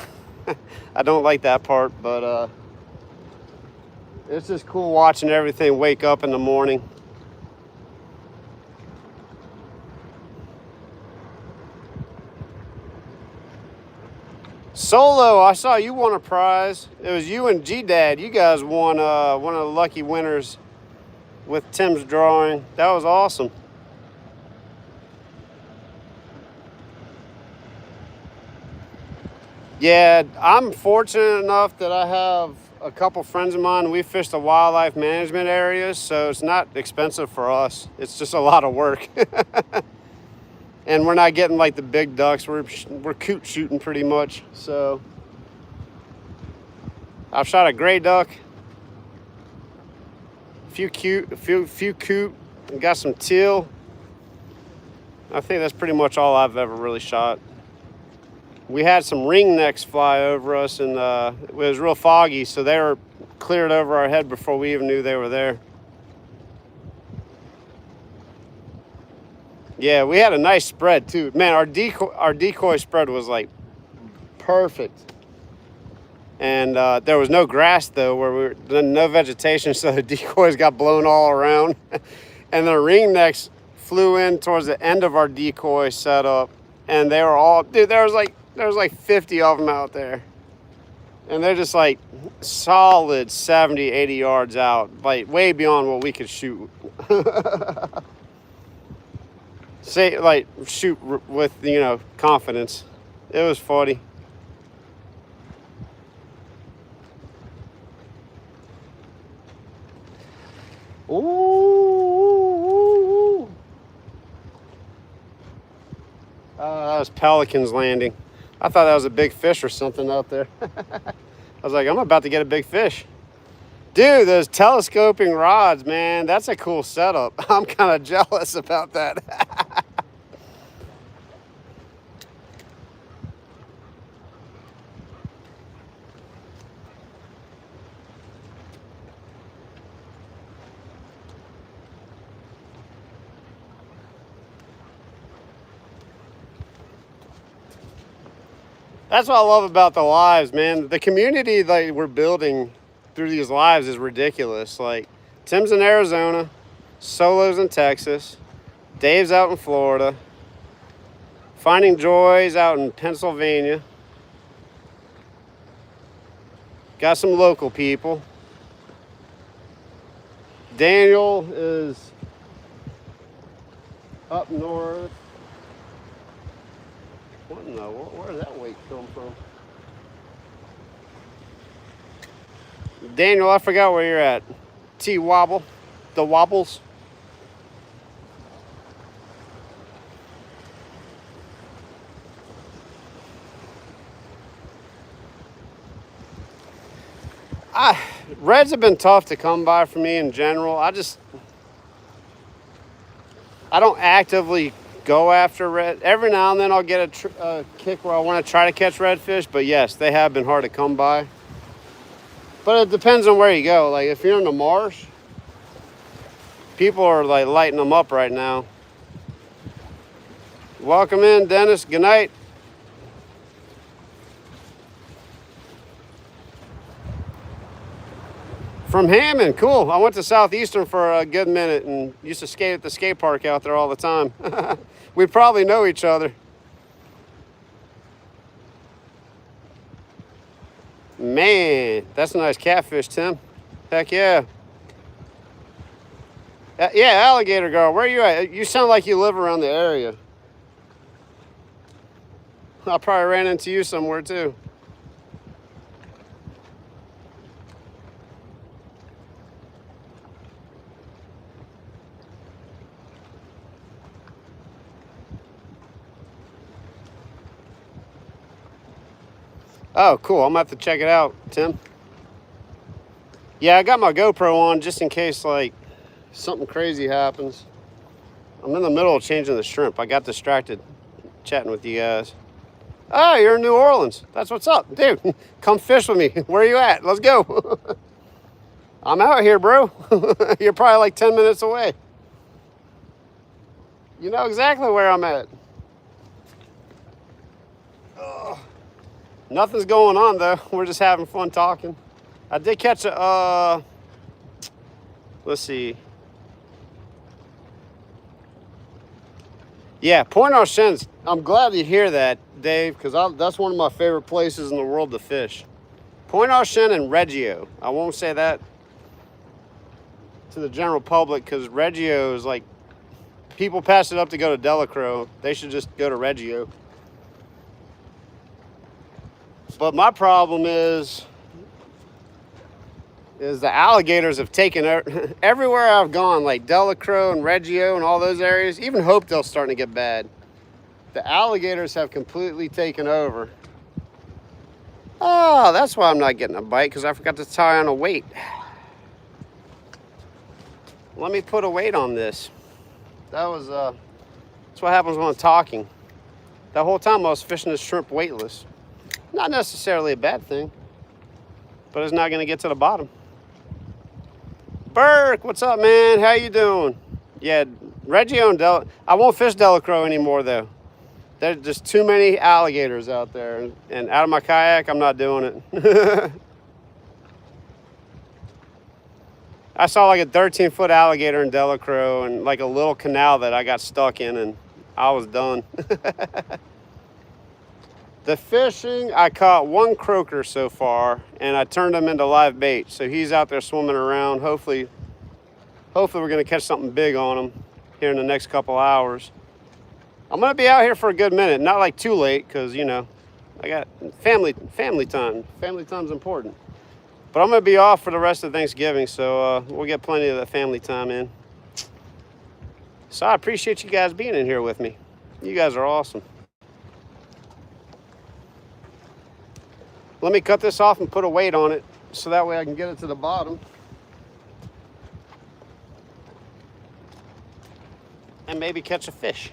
S1: I don't like that part, but it's just cool watching everything wake up in the morning. Solo, I saw you won a prize. It was you and G-Dad. You guys won one of the lucky winners with Tim's drawing. That was awesome. Yeah, I'm fortunate enough that I have a couple friends of mine. We fish the wildlife management areas, so it's not expensive for us. It's just a lot of work. And we're not getting like the big ducks. We're coot shooting pretty much. So I've shot a gray duck, a few coot, and got some teal. I think that's pretty much all I've ever really shot. We had some ringnecks fly over us, and it was real foggy, so they were cleared over our head before we even knew they were there. Yeah, we had a nice spread too. Man, our decoy spread was like perfect. And there was no grass though, where no vegetation, so the decoys got blown all around. And the ringnecks flew in towards the end of our decoy setup, and they were all, dude, there was like 50 of them out there. And they're just like solid 70, 80 yards out, like way beyond what we could shoot. Say, like, shoot with, you know, confidence. It was funny. Ooh. That was pelicans landing. I thought that was a big fish or something out there. I was like, I'm about to get a big fish. Dude, those telescoping rods, man, that's a cool setup. I'm kind of jealous about that. That's what I love about the lives, man. The community that we're building through these lives is ridiculous. Like, Tim's in Arizona, Solo's in Texas, Dave's out in Florida, Finding Joy's out in Pennsylvania. Got some local people. Daniel is up north. What in the world? Where did that weight come from? Daniel, I forgot where you're at. T-Wobble. The Wobbles. Reds have been tough to come by for me in general. I don't actively go after red. Every now and then I'll get a kick where I want to try to catch redfish, but yes, they have been hard to come by. But it depends on where you go. Like, if you're in the marsh, people are like lighting them up right now. Welcome in, Dennis. Good night. From Hammond, cool. I went to Southeastern for a good minute and used to skate at the skate park out there all the time. We probably know each other. Man, that's a nice catfish, Tim. Heck yeah. Yeah, alligator girl, where are you at? You sound like you live around the area. I probably ran into you somewhere too. Oh, cool. I'm going to have to check it out, Tim. Yeah, I got my GoPro on just in case, like, something crazy happens. I'm in the middle of changing the shrimp. I got distracted chatting with you guys. Oh, you're in New Orleans. That's what's up. Dude, come fish with me. Where are you at? Let's go. I'm out here, bro. You're probably like 10 minutes away. You know exactly where I'm at. Nothing's going on though. We're just having fun talking. I did catch a, let's see. Yeah, Point Auchen's, I'm glad to hear that, Dave, because that's one of my favorite places in the world to fish. Point Auchen and Reggio. I won't say that to the general public because Reggio is like, people pass it up to go to Delacroix. They should just go to Reggio. But my problem is the alligators have taken everywhere I've gone, like Delacroix and Reggio and all those areas. Even Hopedale's starting to get bad. The alligators have completely taken over. Oh, that's why I'm not getting a bite, because I forgot to tie on a weight. Let me put a weight on this. That's what happens when I'm talking. The whole time I was fishing this shrimp weightless. Not necessarily a bad thing, but it's not going to get to the bottom. Burke, what's up, man? How you doing? Yeah, Reggio and I won't fish Delacroix anymore, though. There's just too many alligators out there. And out of my kayak, I'm not doing it. I saw like a 13-foot alligator in Delacroix and like a little canal that I got stuck in, and I was done. The fishing, I caught one croaker so far, and I turned him into live bait. So he's out there swimming around. Hopefully we're going to catch something big on him here in the next couple hours. I'm going to be out here for a good minute. Not like too late, because, you know, I got family time. Family time's important. But I'm going to be off for the rest of Thanksgiving, so we'll get plenty of that family time in. So I appreciate you guys being in here with me. You guys are awesome. Let me cut this off and put a weight on it so that way I can get it to the bottom. And maybe catch a fish.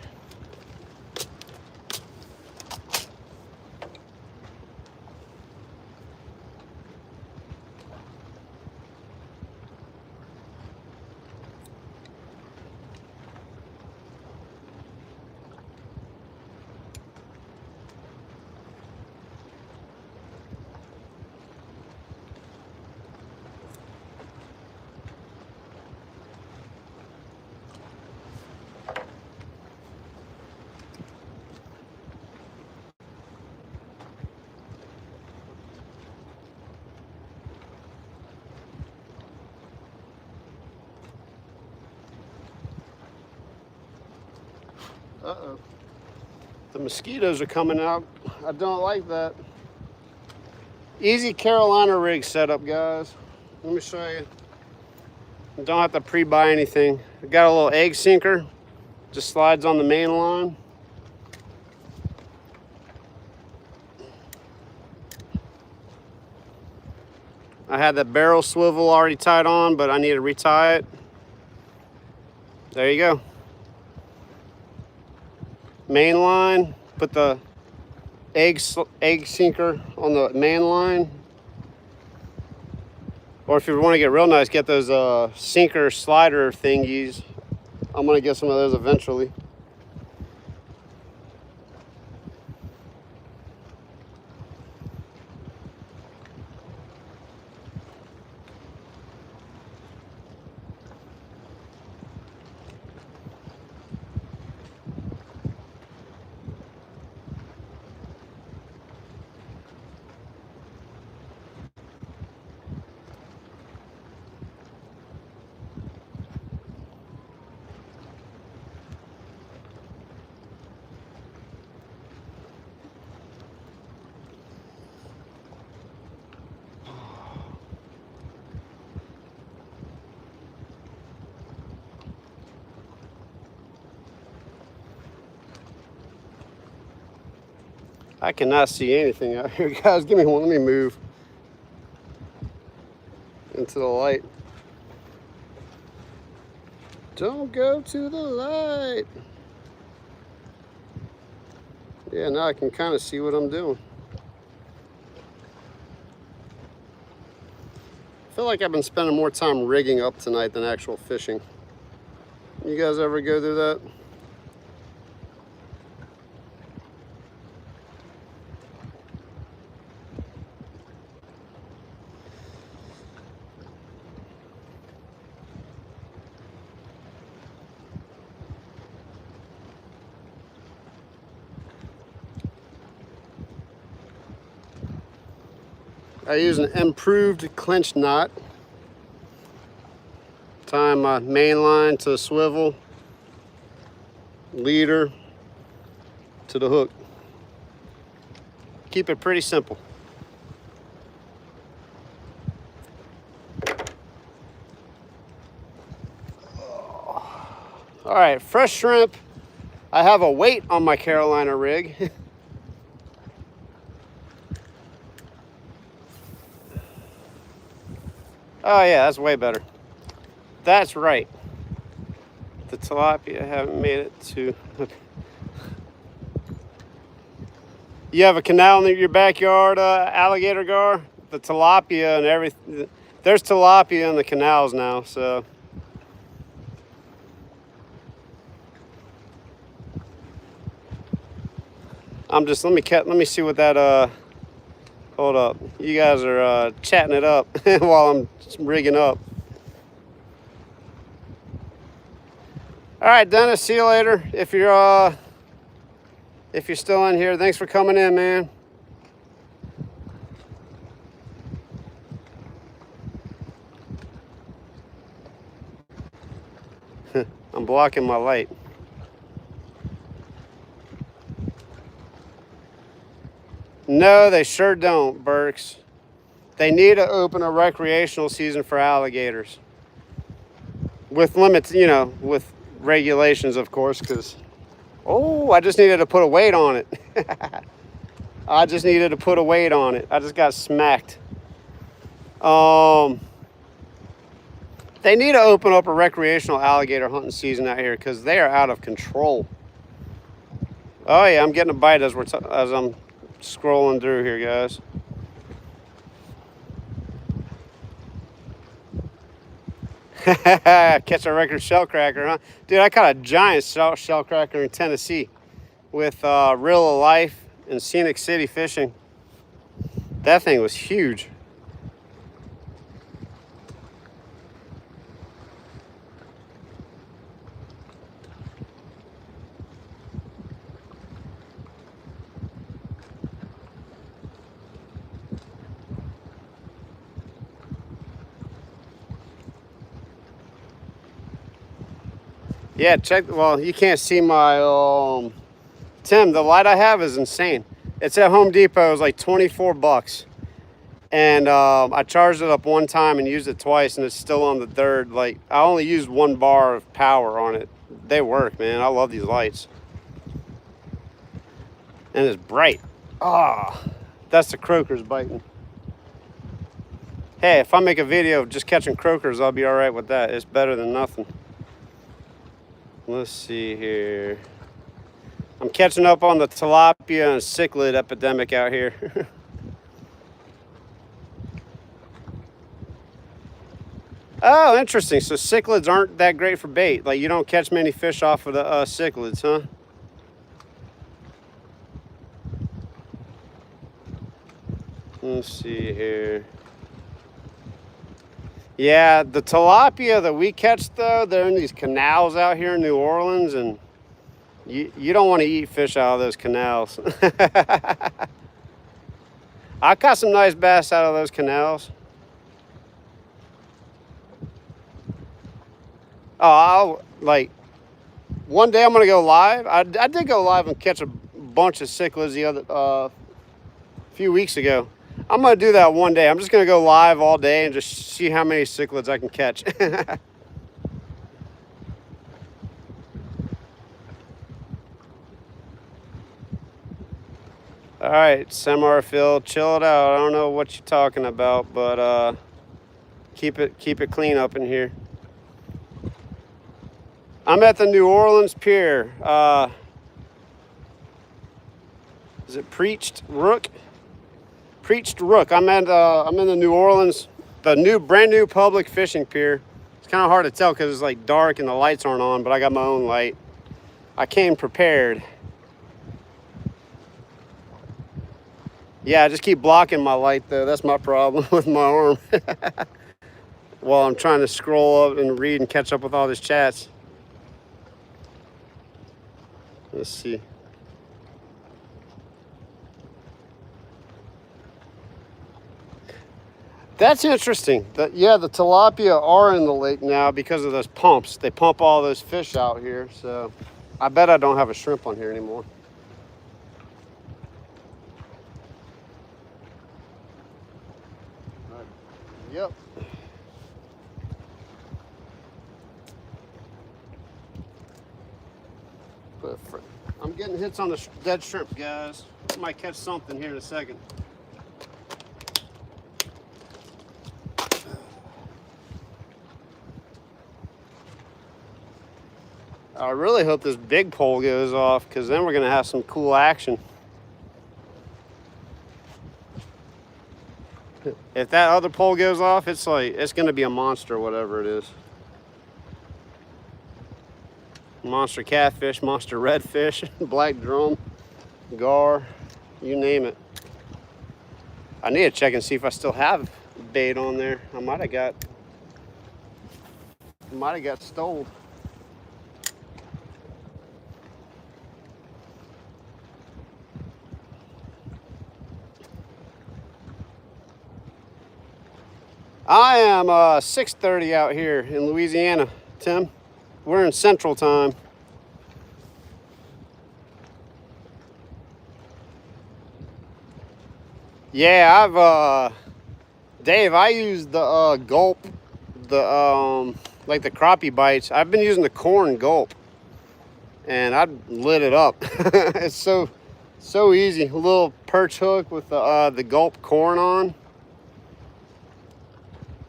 S1: Uh-oh. The mosquitoes are coming out. I don't like that. Easy Carolina rig setup, guys. Let me show you. You don't have to pre-buy anything. I got a little egg sinker. Just slides on the main line. I had that barrel swivel already tied on, but I need to retie it. There you go. Main line, put the egg sinker on the main line. Or if you want to get real nice, get those sinker slider thingies. I'm going to get some of those eventually. I cannot see anything out here, guys. Give me one. Let me move into the light. Don't go to the light. Yeah, now I can kind of see what I'm doing. I feel like I've been spending more time rigging up tonight than actual fishing. You guys ever go through that? I use an improved clinch knot. Tie my main line to the swivel, leader to the hook. Keep it pretty simple. All right, fresh shrimp. I have a weight on my Carolina rig. Oh yeah, that's way better. That's right. The tilapia haven't made it to. You have a canal in your backyard, alligator gar? The tilapia and everything. There's tilapia in the canals now, so. I'm just, let me see what that, hold up. You guys are chatting it up while I'm rigging up. All right, Dennis, see you later. If you're still in here, thanks for coming in, man. I'm blocking my light. No, they sure don't, Burks. They need to open a recreational season for alligators. With limits, you know, with regulations, of course, because, oh, I just needed to put a weight on it. I just needed to put a weight on it. I just got smacked. They need to open up a recreational alligator hunting season out here because they are out of control. Oh yeah, I'm getting a bite as I'm scrolling through here, guys. Catch a record shell cracker, huh? Dude, I caught a giant shell cracker in Tennessee with Real of Life and Scenic City fishing. That thing was huge. Yeah, check. Well, you can't see my Tim. The light I have is insane. It's at Home Depot. It was like 24 bucks, and I charged it up one time and used it twice, and it's still on the third. Like I only used 1 bar of power on it. They work, man. I love these lights, and it's bright. Ah, that's the croakers biting. Hey, if I make a video of just catching croakers, I'll be all right with that. It's better than nothing. Let's see here. I'm catching up on the tilapia and cichlid epidemic out here. Oh, interesting. So cichlids aren't that great for bait. Like you don't catch many fish off of the cichlids, huh? Let's see here. Yeah, the tilapia that we catch though, they're in these canals out here in New Orleans, and you don't want to eat fish out of those canals. I caught some nice bass out of those canals. Oh, one day I'm gonna go live. I did go live and catch a bunch of cichlids the other few weeks ago. I'm gonna do that one day. I'm just gonna go live all day and just see how many cichlids I can catch. All right, Semi-Phil, chill it out. I don't know what you're talking about, but keep it clean up in here. I'm at the New Orleans pier. Is it Preached Rook? Preached Rook. I'm in the New Orleans, the brand new public fishing pier. It's kind of hard to tell because it's like dark and the lights aren't on, but I got my own light. I came prepared. Yeah, I just keep blocking my light though. That's my problem with my arm. While I'm trying to scroll up and read and catch up with all these chats. Let's see. That's interesting. The tilapia are in the lake now because of those pumps. They pump all those fish out here, so I bet I don't have a shrimp on here anymore. Yep. But I'm getting hits on the dead shrimp, guys. I might catch something here in a second. I really hope this big pole goes off, because then we're going to have some cool action. If that other pole goes off, it's going to be a monster, whatever it is. Monster catfish, monster redfish, black drum, gar, you name it. I need to check and see if I still have bait on there. I might have got stole. I am 6:30 out here in Louisiana, Tim. We're in Central Time. Yeah, Dave, I use the gulp, like the crappie bites. I've been using the corn gulp, and I lit it up. It's so easy. A little perch hook with the gulp corn on.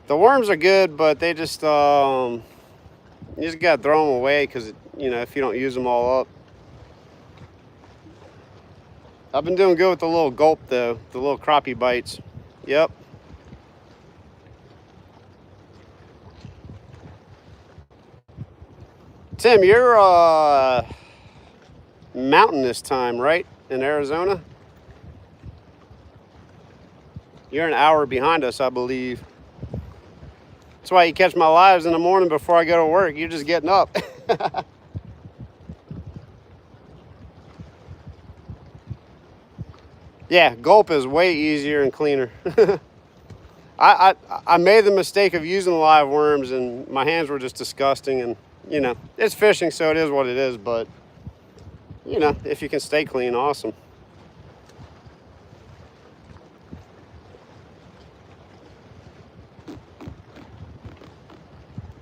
S1: The worms are good, but they just you just gotta throw them away, because if you don't use them all up. I've been doing good with the little gulp though, the little crappie bites. Yep. Tim, you're mountain this time, right? In Arizona? You're an hour behind us, I believe. That's why you catch my lives in the morning before I go to work. You're just getting up. Yeah, gulp is way easier and cleaner. I made the mistake of using live worms, and my hands were just disgusting. And it's fishing, so it is what it is. But if you can stay clean, awesome.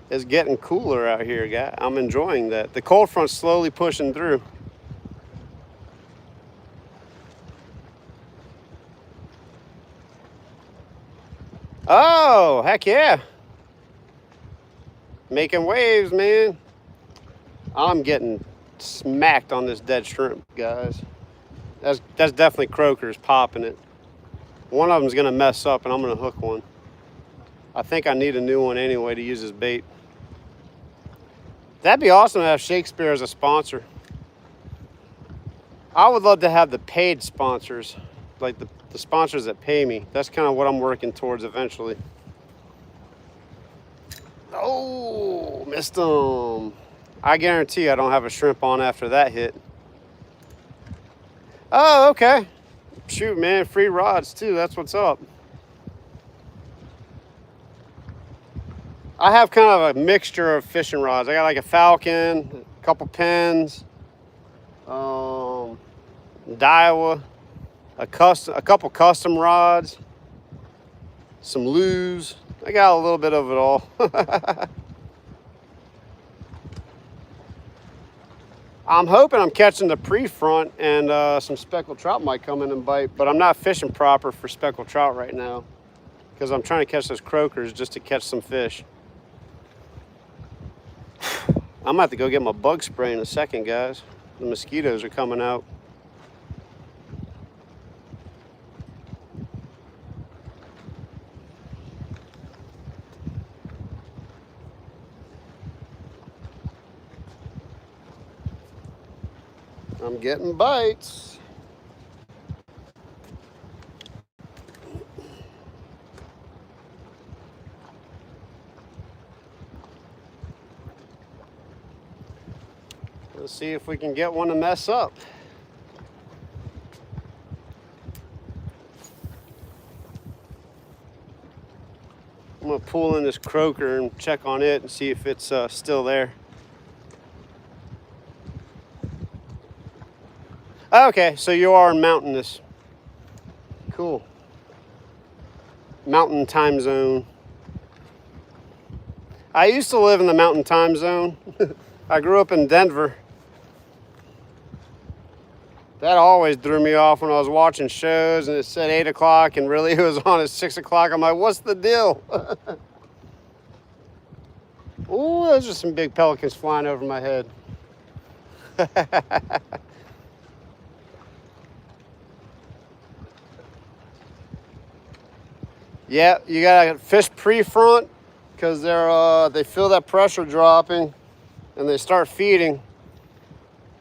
S1: It's getting cooler out here, guy. I'm enjoying that. The cold front's slowly pushing through. Oh, heck yeah. Making waves, man. I'm getting smacked on this dead shrimp, guys. That's definitely croakers popping it. One of them's gonna mess up, and I'm gonna hook one. I think I need a new one anyway to use as bait. That'd be awesome to have Shakespeare as a sponsor. I would love to have the paid sponsors, like the sponsors that pay me. That's kind of what I'm working towards eventually. Oh, missed them. I guarantee I don't have a shrimp on after that hit. Oh, okay. Shoot, man, free rods too. That's what's up. I have kind of a mixture of fishing rods. I got like a Falcon, a couple pins, Daiwa, a couple custom rods, some lues. I got a little bit of it all. I'm hoping I'm catching the pre-front, and some speckled trout might come in and bite, but I'm not fishing proper for speckled trout right now, because I'm trying to catch those croakers just to catch some fish. I'm gonna have to go get my bug spray in a second, guys. The mosquitoes are coming out. I'm getting bites. Let's see if we can get one to mess up. I'm gonna pull in this croaker and check on it and see if it's still there. Okay, so you are in mountainous. Cool. Mountain time zone. I used to live in the mountain time zone. I grew up in Denver. That always threw me off when I was watching shows and it said 8 o'clock and really it was on at 6 o'clock. I'm like, what's the deal? Ooh, those are some big pelicans flying over my head. Yeah, you gotta fish pre-front because they feel that pressure dropping and they start feeding.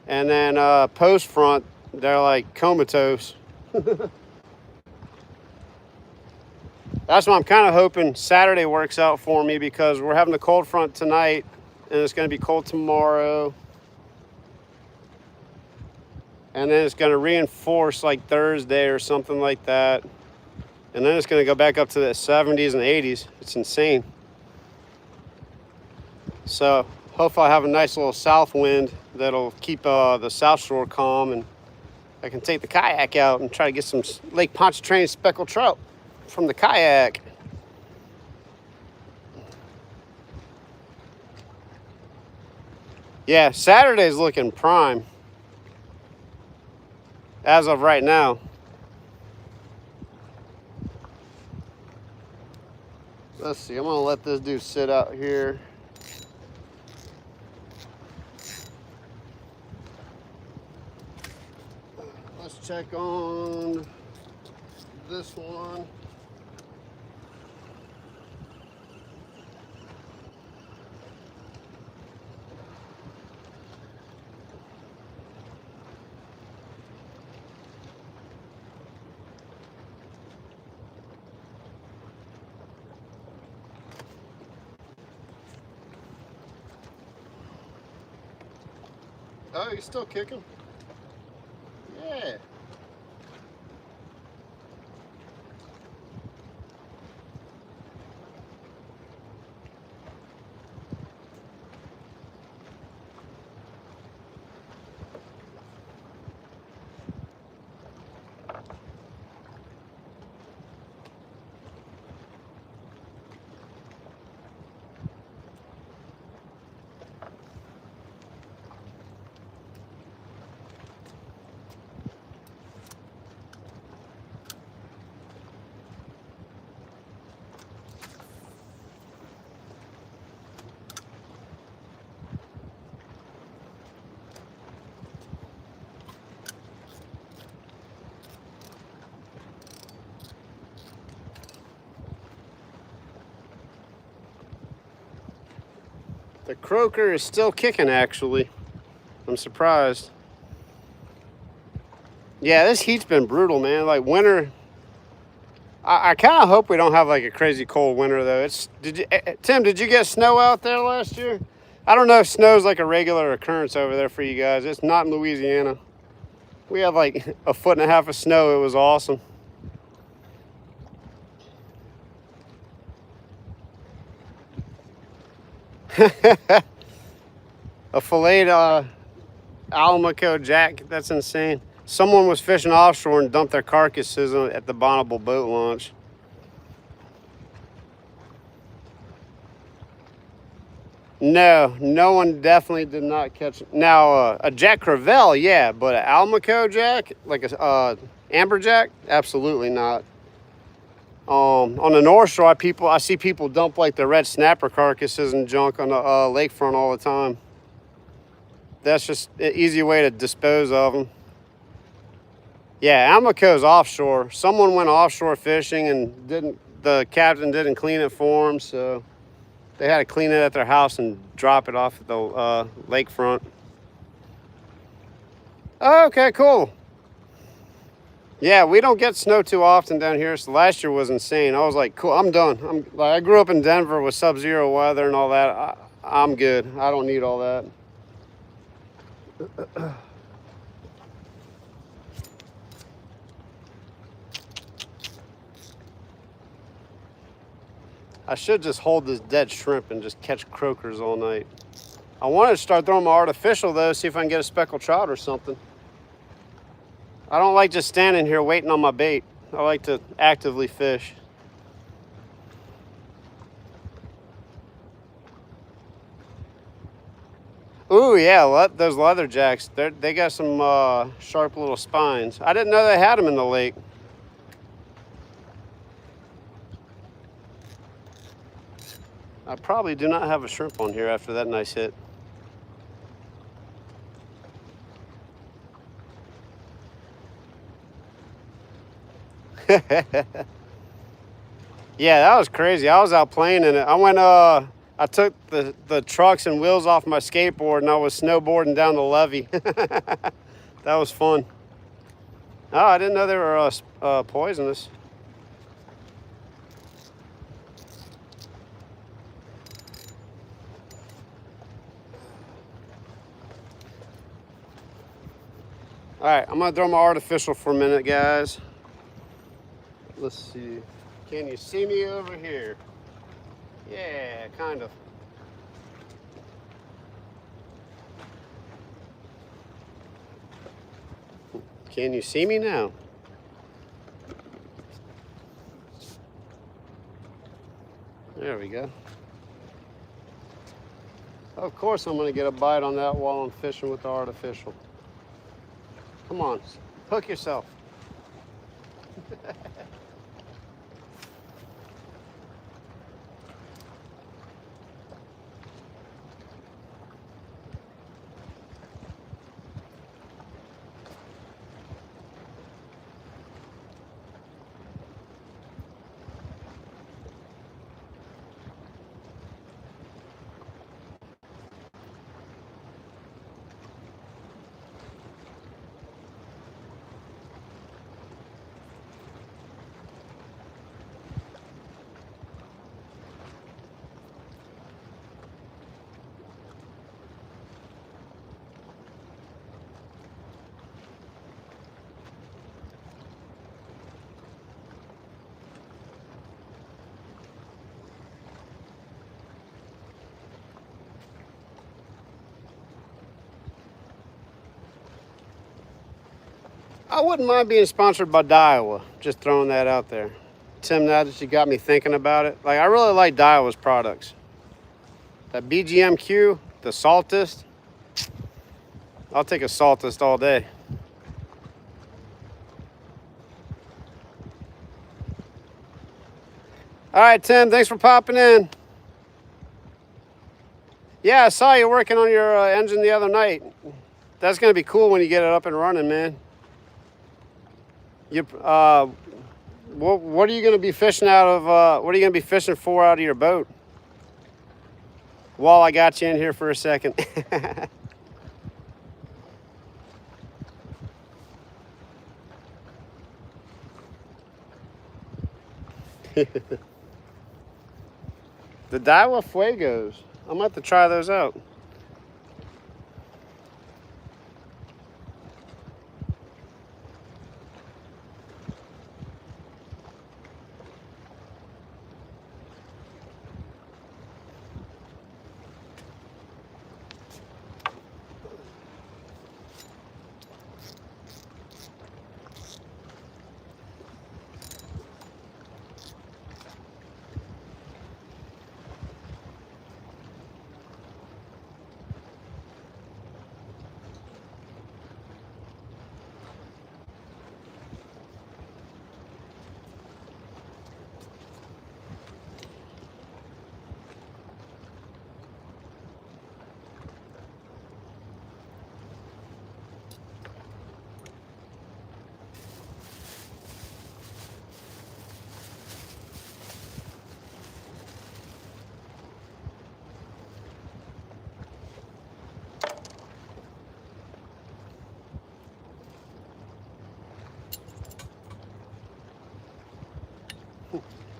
S1: And then post-front, they're like comatose. That's why I'm kind of hoping Saturday works out for me because we're having the cold front tonight and it's going to be cold tomorrow. And then it's going to reinforce like Thursday or something like that. And then it's going to go back up to the 70s and 80s. It's insane. So hopefully I'll have a nice little south wind that'll keep the South Shore calm and I can take the kayak out and try to get some Lake Pontchartrain speckled trout from the kayak. Yeah, Saturday's looking prime as of right now. Let's see, I'm gonna let this dude sit out here. Let's check on this one. Oh, he's still kicking? Yeah. The croaker is still kicking, actually. I'm surprised. Yeah, this heat's been brutal, man. Like winter, I kind of hope we don't have like a crazy cold winter though. Tim, did you get snow out there last year? I don't know if snow's like a regular occurrence over there for you guys. It's not in Louisiana. We had like 1.5 feet of snow. It was awesome. A filleted Almaco jack. That's insane. Someone was fishing offshore and dumped their carcasses at the Bonneville boat launch. No, no one definitely did not catch it. Now, a Jack Crevalle, yeah, but an Almaco jack, like a amberjack, absolutely not. On the North Shore, I see people dump like the red snapper carcasses and junk on the lakefront all the time. That's just an easy way to dispose of them. Yeah, Almaco's offshore. Someone went offshore fishing and the captain didn't clean it for them, so they had to clean it at their house and drop it off at the lakefront. Oh, okay, cool. Yeah, we don't get snow too often down here, so last year was insane. I was like, cool, I'm done. I grew up in Denver with sub-zero weather and all that. I'm good. I don't need all that. I should just hold this dead shrimp and just catch croakers all night. I wanted to start throwing my artificial though, see if I can get a speckled trout or something. I don't like just standing here waiting on my bait. I like to actively fish. Ooh, yeah, those leather jacks. They got some sharp little spines. I didn't know they had them in the lake. I probably do not have a shrimp on here after that nice hit. Yeah, that was crazy. I was out playing in it. I took the trucks and wheels off my skateboard and I was snowboarding down the levee. That was fun. Oh, I didn't know they were poisonous. All right, I'm gonna throw my artificial for a minute, guys. Let's see. Can you see me over here? Yeah, kind of. Can you see me now? There we go. Of course I'm gonna get a bite on that while I'm fishing with the artificial. Come on, hook yourself. I wouldn't mind being sponsored by Bayou. Just throwing that out there. Tim, now that you got me thinking about it, like I really like Bayou's products. That BGMQ, the saltist. I'll take a saltist all day. All right, Tim, thanks for popping in. Yeah, I saw you working on your engine the other night. That's gonna be cool when you get it up and running, man. What are you gonna be fishing out of? What are you gonna be fishing for out of your boat? While I got you in here for a second. The Daiwa Fuegos. I'm about to try those out.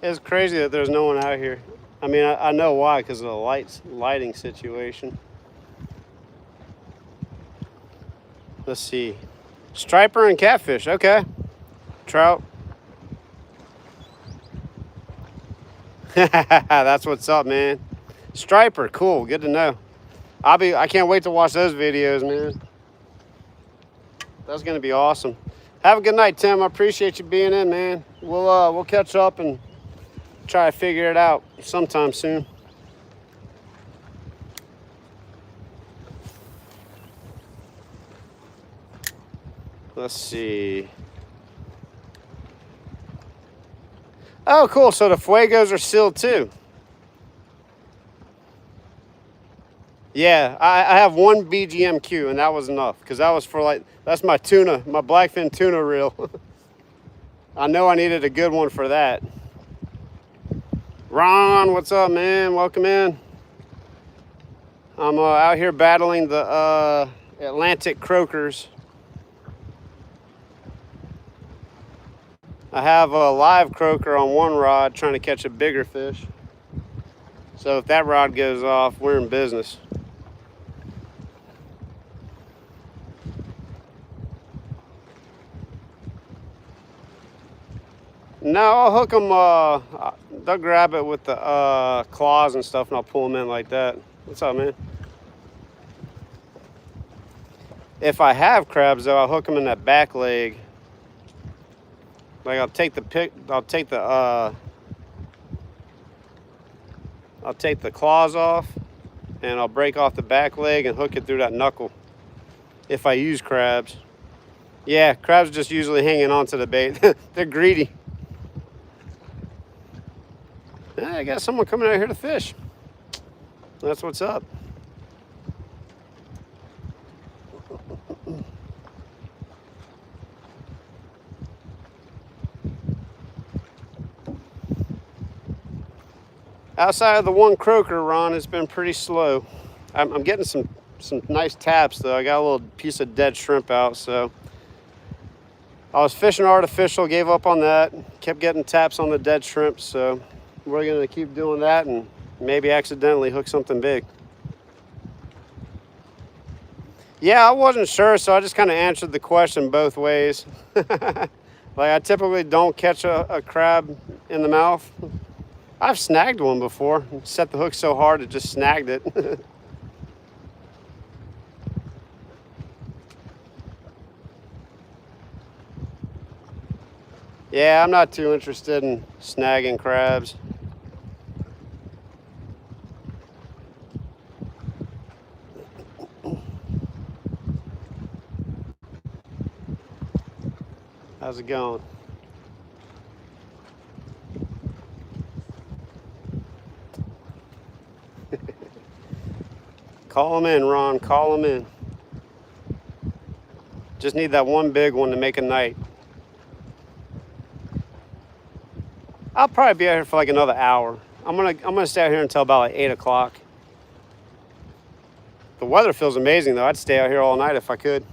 S1: It's crazy that there's no one out here. I mean, I know why, because of the lighting situation. Let's see. Striper and catfish, okay. Trout. That's what's up, man. Striper, cool, good to know. I can't wait to watch those videos, man. That's gonna be awesome. Have a good night, Tim. I appreciate you being in, man. We'll catch up and try to figure it out sometime soon. Let's see. Oh, cool. So the Fuegos are sealed too. Yeah, I have one BGMQ, and that was enough because that was for like, that's my tuna, my blackfin tuna reel. I know I needed a good one for that. Ron, what's up, man? Welcome in. I'm out here battling the Atlantic croakers. I have a live croaker on one rod trying to catch a bigger fish. So if that rod goes off, we're in business. No, I'll hook them, they'll grab it with the claws and stuff, and I'll pull them in like that. What's up, man? If I have crabs, though, I'll hook them in that back leg. Like I'll take the claws off, and I'll break off the back leg and hook it through that knuckle. If I use crabs. Yeah, crabs just usually hanging onto the bait. They're greedy. Yeah, I got someone coming out here to fish. That's what's up. Outside of the one croaker, Ron, it's been pretty slow. I'm getting some nice taps, though. I got a little piece of dead shrimp out, so I was fishing artificial, gave up on that, kept getting taps on the dead shrimp, so we're gonna keep doing that and maybe accidentally hook something big. Yeah, I wasn't sure, so I just kind of answered the question both ways. Like, I typically don't catch a crab in the mouth. I've snagged one before. Set the hook so hard it just snagged it. Yeah, I'm not too interested in snagging crabs. How's it going? Call them in, Ron. Call them in. Just need that one big one to make a night. I'll probably be out here for like another hour. I'm gonna stay out here until about like 8 o'clock. The weather feels amazing though. I'd stay out here all night if I could.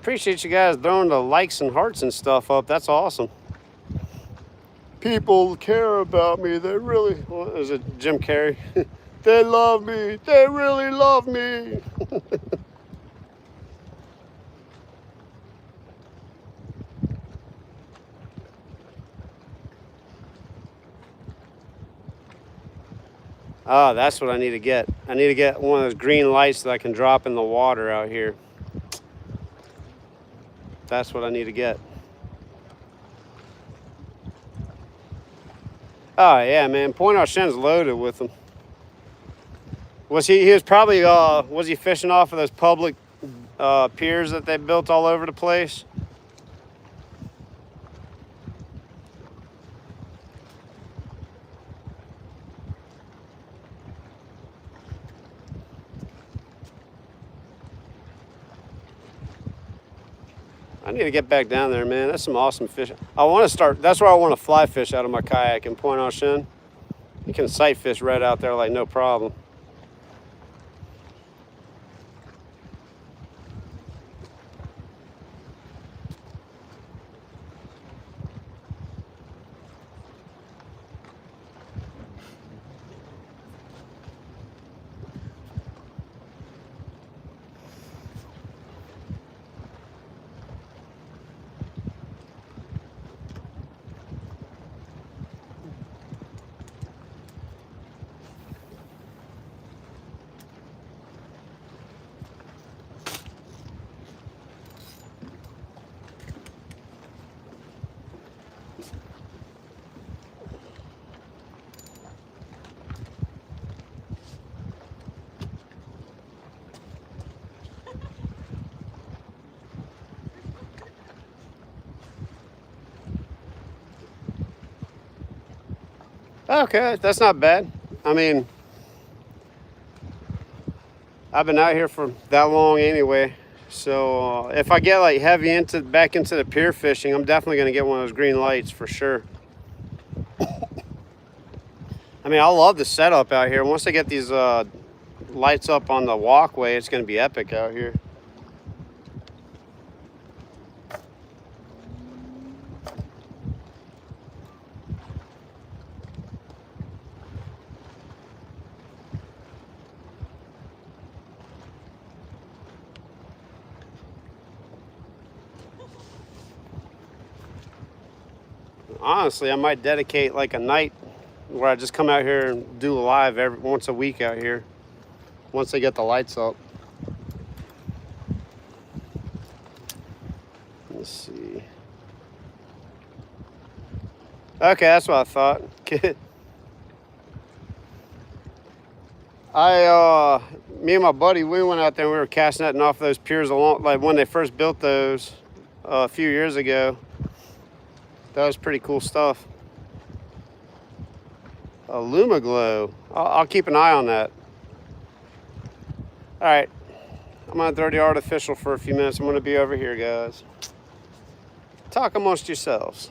S1: Appreciate you guys throwing the likes and hearts and stuff up. That's awesome. People care about me. They really, what is it, Jim Carrey? They love me. They really love me. Oh, that's what I need to get. I need to get one of those green lights that I can drop in the water out here. That's what I need to get. Oh yeah, man. Point Out Shen's loaded with them. Was he was probably, was he fishing off of those public piers that they built all over the place? I need to get back down there, man. That's some awesome fish. I want to start, that's where I want to fly fish out of my kayak in Point Au Shen. You can sight fish right out there like no problem. Okay, that's not bad. I mean, I've been out here for that long anyway. So if I get like heavy back into the pier fishing, I'm definitely gonna get one of those green lights for sure. I mean, I love the setup out here. Once I get these lights up on the walkway, it's gonna be epic out here. Honestly, I might dedicate like a night where I just come out here and do a live once a week out here. Once they get the lights up. Let's see. Okay, that's what I thought. Me and my buddy, we went out there and we were casting netting off those piers along, like when they first built those a few years ago. That was pretty cool stuff. A Lumaglow. I'll keep an eye on that. All right, I'm gonna throw the artificial for a few minutes. I'm gonna be over here, guys. Talk amongst yourselves.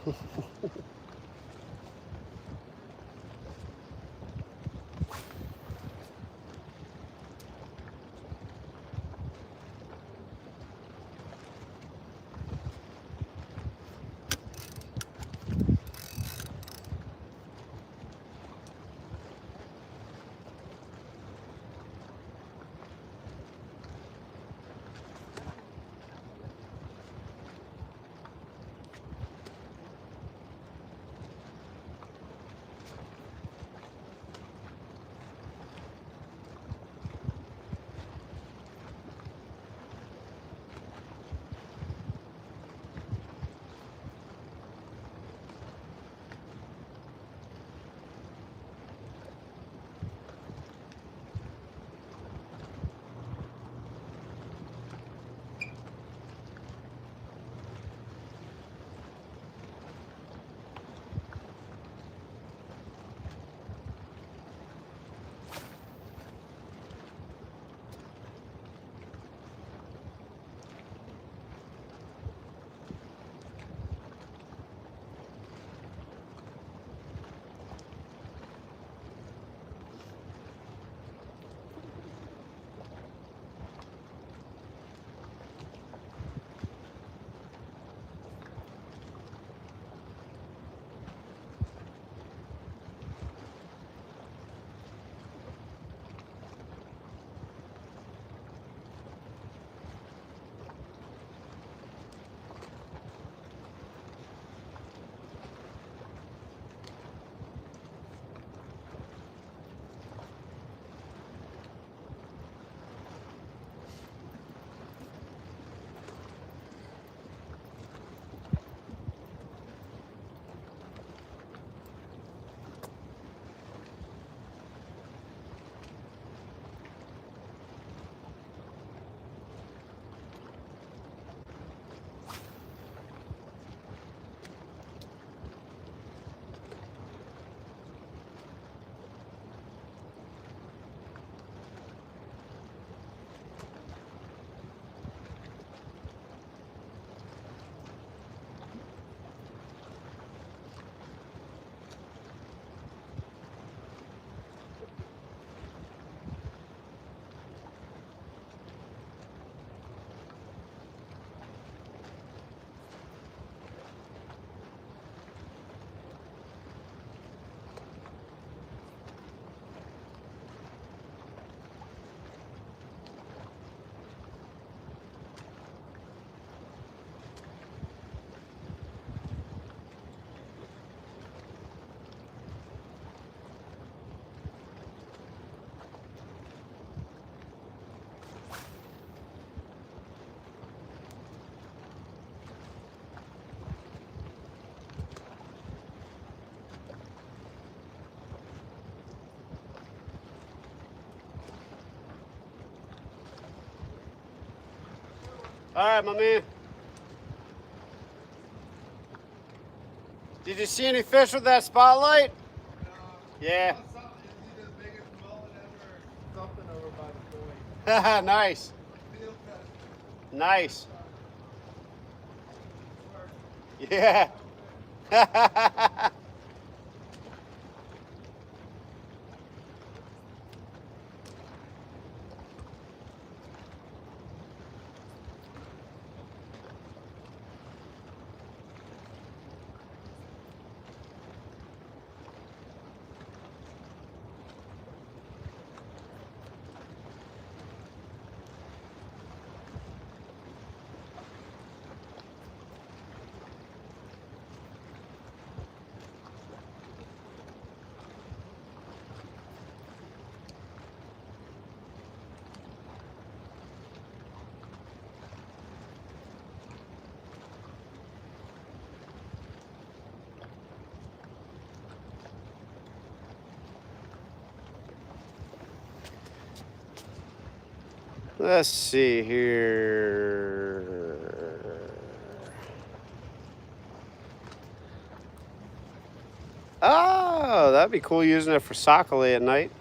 S1: All right, my man. Did you see any fish with that spotlight? Yeah.
S3: Something over by the point.
S1: Nice. Nice. Yeah. Let's see here. Oh, that'd be cool using it for sockeye at night.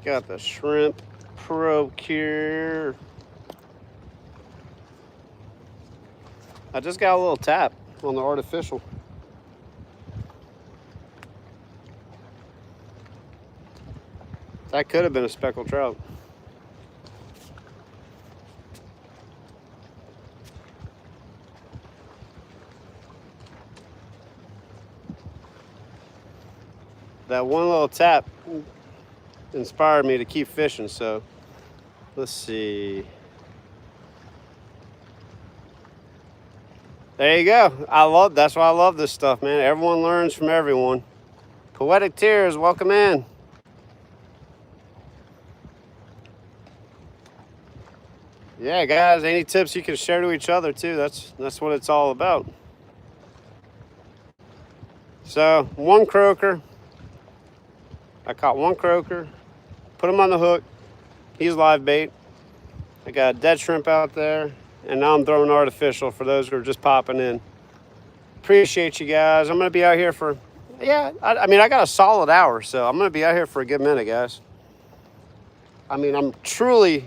S1: Got the shrimp procure. I just got a little tap on the artificial. That could have been a speckled trout. That one little tap inspired me to keep fishing, so let's see. There you go. That's why I love this stuff, man. Everyone learns from everyone. Poetic Tears, welcome in. Yeah, guys, any tips you can share to each other too. That's what it's all about. So, one croaker. I caught one croaker, put him on the hook. He's live bait. I got a dead shrimp out there, and now I'm throwing artificial for those who are just popping in. Appreciate you guys. I'm gonna be out here for, I mean, I got a solid hour, so I'm gonna be out here for a good minute, guys. I mean, I'm truly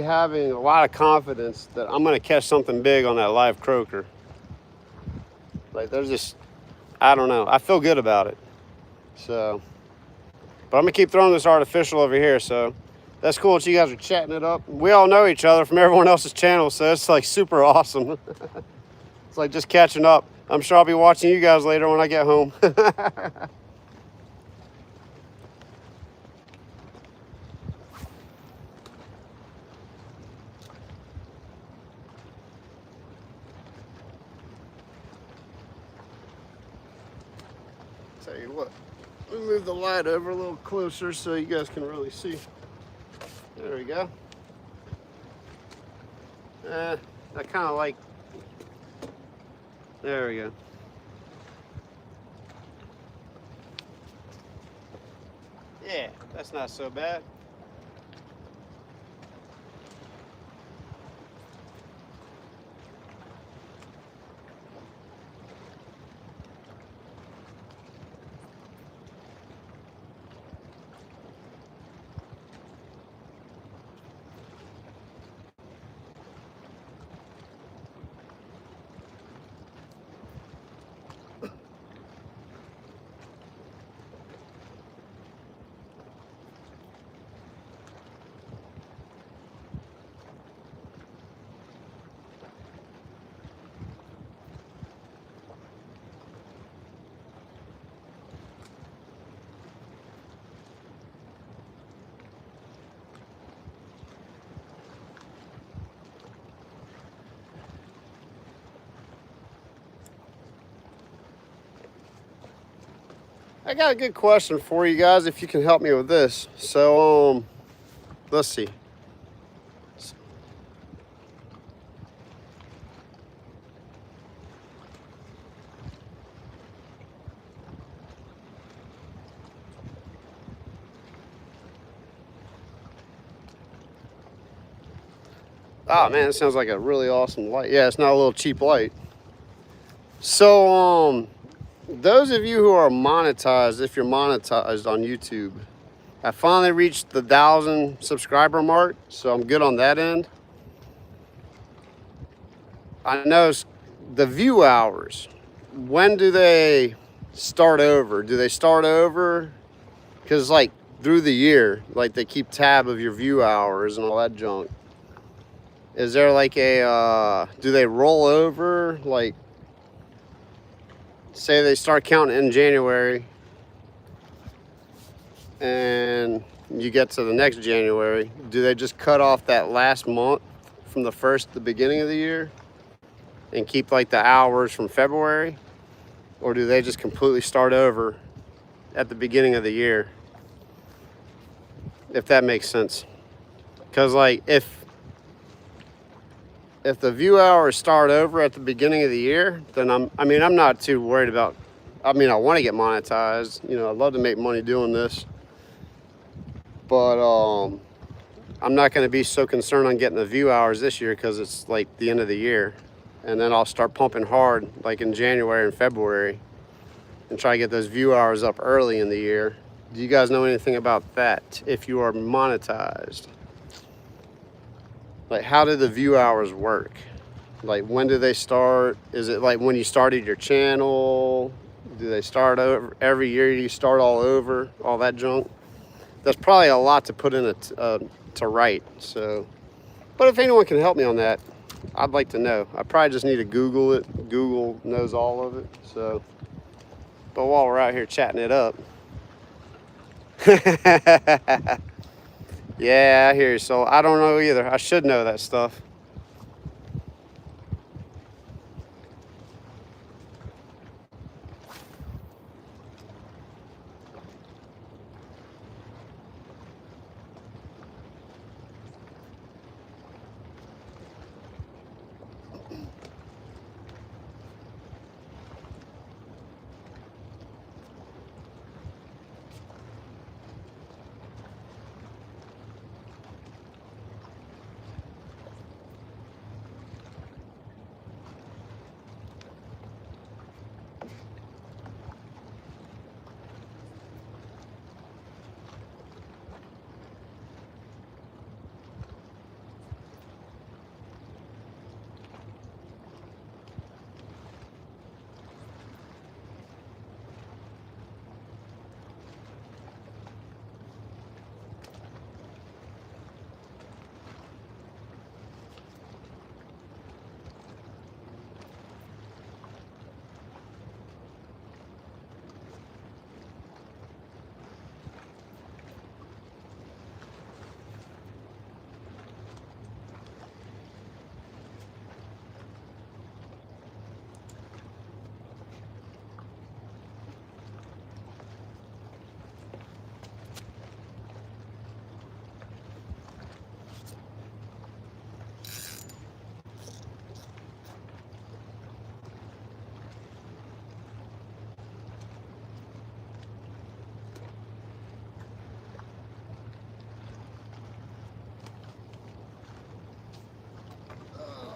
S1: having a lot of confidence that I'm gonna catch something big on that live croaker. Like, there's just, I don't know. I feel good about it. So, but I'm gonna keep throwing this artificial over here. So that's cool that you guys are chatting it up. We all know each other from everyone else's channel, so it's like super awesome. It's like just catching up. I'm sure I'll be watching you guys later when I get home. Tell you what, let me move the light over a little closer so you guys can really see. There we go. I kind of like, there we go. Yeah, that's not so bad. I got a good question for you guys if you can help me with this. So, let's see. Oh man, it sounds like a really awesome light. Yeah, it's not a little cheap light. So those of you who are monetized, if you're monetized on YouTube, I finally reached the 1,000 subscriber mark, so I'm good on that end. I know the view hours, when do they start over? Do they start over? Because like through the year, like they keep tab of your view hours and all that junk. Is there like a, do they roll over? Like, say they start counting in January and you get to the next January, do they just cut off that last month from the beginning of the year and keep like the hours from February? Or do they just completely start over at the beginning of the year? If that makes sense. Because like if the view hours start over at the beginning of the year, then I'm not too worried about, I want to get monetized. You know, I'd love to make money doing this. But I'm not going to be so concerned on getting the view hours this year because it's like the end of the year. And then I'll start pumping hard like in January and February and try to get those view hours up early in the year. Do you guys know anything about that if you are monetized? Like, how do the view hours work? Like, when do they start? Is it like when you started your channel? Do they start over every year? You start all over, all that junk? That's probably a lot to put in it to write. So, but if anyone can help me on that, I'd like to know. I probably just need to Google it. Google knows all of it. So, but while we're out here chatting it up. Yeah, I hear you. So I don't know either. I should know that stuff.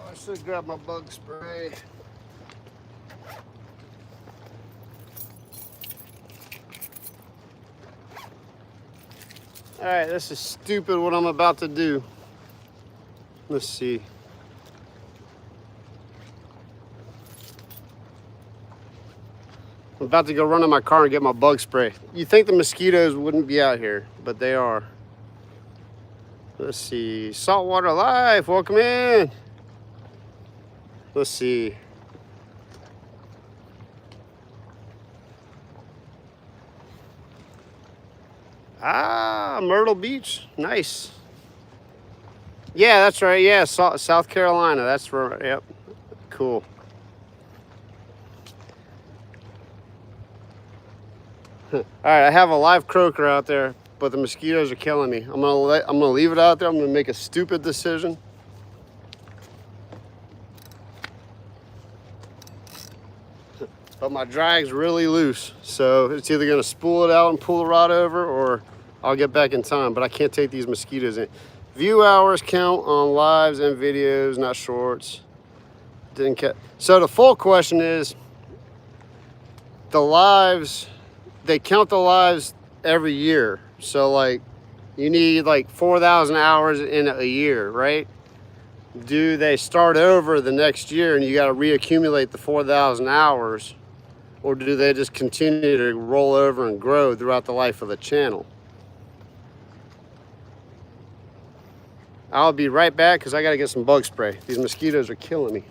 S1: I should grab my bug spray. All right, this is stupid what I'm about to do. Let's see. I'm about to go run in my car and get my bug spray. You think the mosquitoes wouldn't be out here, but they are. Let's see. Saltwater Life, welcome in. Let's see. Ah, Myrtle Beach, nice. Yeah, that's right. Yeah, South Carolina. That's right. Yep, cool. All right, I have a live croaker out there, but the mosquitoes are killing me. I'm gonna leave it out there. I'm gonna make a stupid decision. But my drag's really loose, so it's either gonna spool it out and pull the rod over, or I'll get back in time. But I can't take these mosquitoes in. View hours count on lives and videos, not shorts. Didn't catch. So the full question is, the lives, they count the lives every year. So like, you need like 4,000 hours in a year, right? Do they start over the next year and you got to reaccumulate the 4,000 hours? Or do they just continue to roll over and grow throughout the life of the channel? I'll be right back because I got to get some bug spray. These mosquitoes are killing me.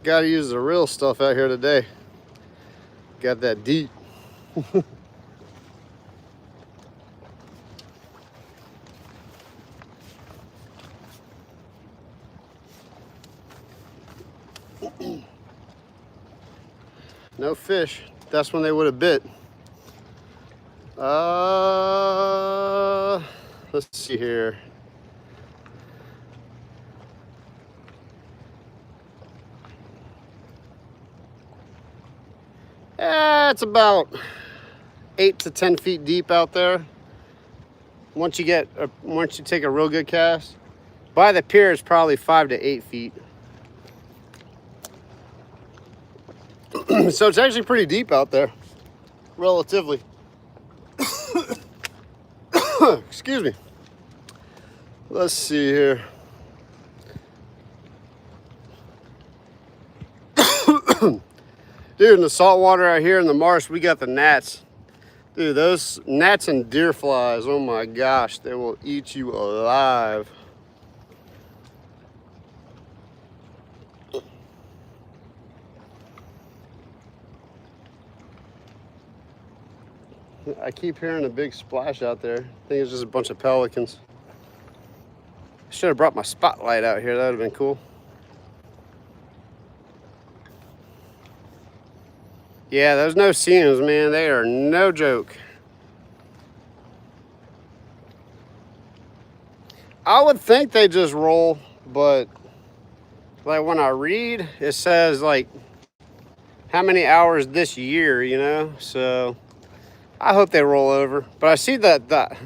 S1: Got to use the real stuff out here today. Got that deep. No fish. That's when they would have bit. Let's see here. It's about 8 to 10 feet deep out there. Once you take a real good cast, by the pier it's probably 5 to 8 feet. So it's actually pretty deep out there, relatively. Excuse me. Let's see here. Dude, in the saltwater out here in the marsh, we got the gnats. Dude, those gnats and deer flies, oh my gosh, they will eat you alive. I keep hearing a big splash out there. I think it's just a bunch of pelicans. I should have brought my spotlight out here, that would have been cool. Yeah, those no seams, man, they are no joke. I would think they just roll, but like when I read, it says like how many hours this year, you know? So I hope they roll over. But I see that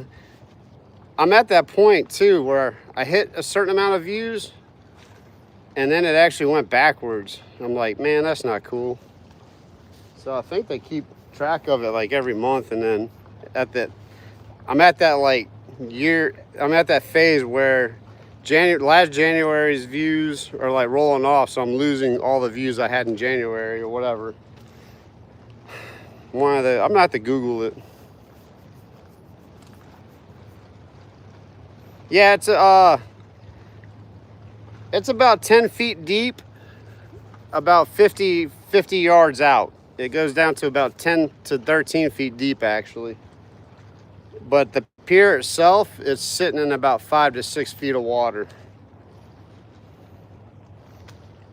S1: I'm at that point too where I hit a certain amount of views and then it actually went backwards. I'm like, man, that's not cool. So I think they keep track of it like every month, and then I'm at that phase where last January's views are like rolling off, so I'm losing all the views I had in January or whatever. I'm gonna have to Google it. Yeah, it's about 10 feet deep, about 50 yards out. It goes down to about 10 to 13 feet deep, actually. But the pier itself is sitting in about 5 to 6 feet of water.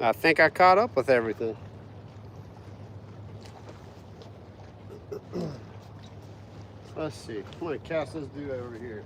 S1: I think I caught up with everything. Let's see. I'm gonna cast this dude over here.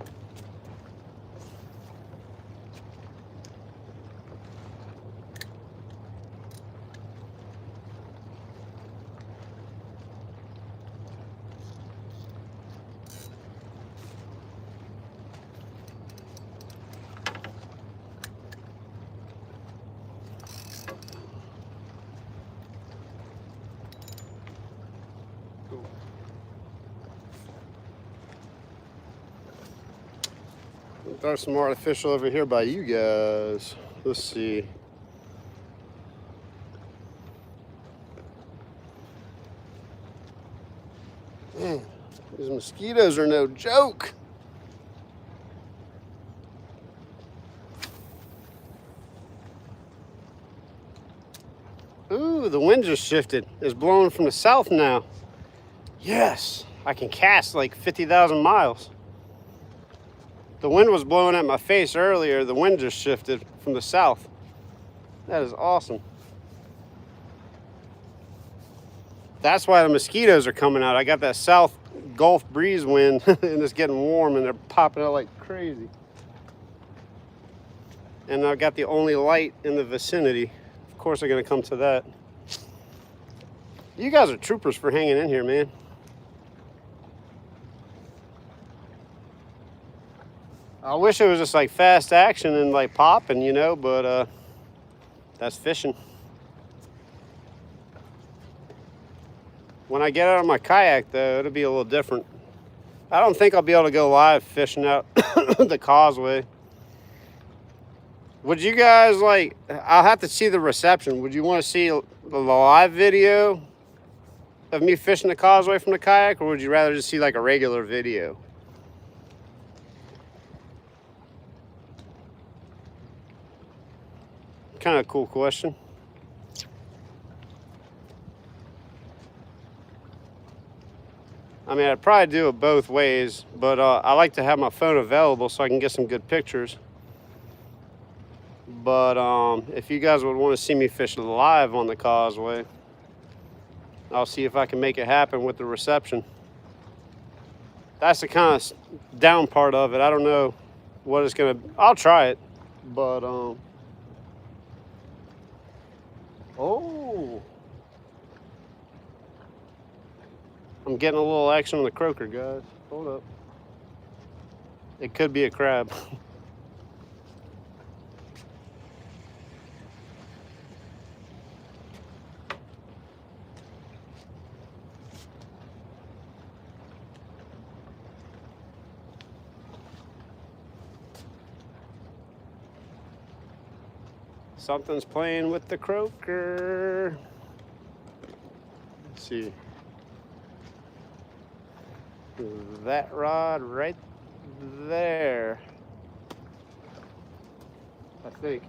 S1: Throw some artificial over here by you guys. Let's see. Man, these mosquitoes are no joke. Ooh, the wind just shifted. It's blowing from the south now. Yes, I can cast like 50,000 miles. The wind was blowing at my face earlier. The wind just shifted from the south. That is awesome. That's why the mosquitoes are coming out. I got that south Gulf breeze wind and it's getting warm and they're popping out like crazy. And I got the only light in the vicinity. Of course, they're gonna come to that. You guys are troopers for hanging in here, man. I wish it was just like fast action and like popping, you know, but that's fishing. When I get out of my kayak, though, it'll be a little different. I don't think I'll be able to go live fishing out the causeway. Would you guys like, I'll have to see the reception. Would you want to see the live video of me fishing the causeway from the kayak, or would you rather just see like a regular video? Kind of a cool question. I mean, I'd probably do it both ways, but I like to have my phone available so I can get some good pictures. But if you guys would want to see me fish live on the causeway, I'll see if I can make it happen with the reception. That's the kind of down part of it. I don't know what it's gonna, I'll try it, but oh, I'm getting a little action on the croaker, guys. Hold up. It could be a crab. Something's playing with the croaker. Let's see. That rod right there, I think.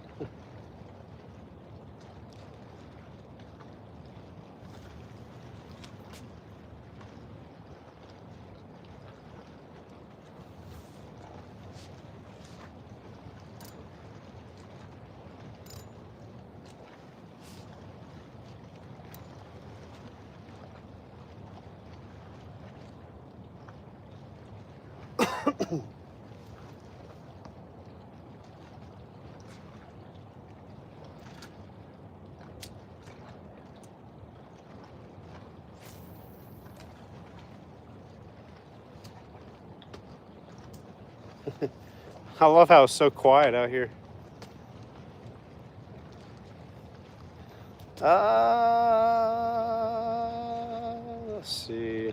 S1: I love how it's so quiet out here. Let's see.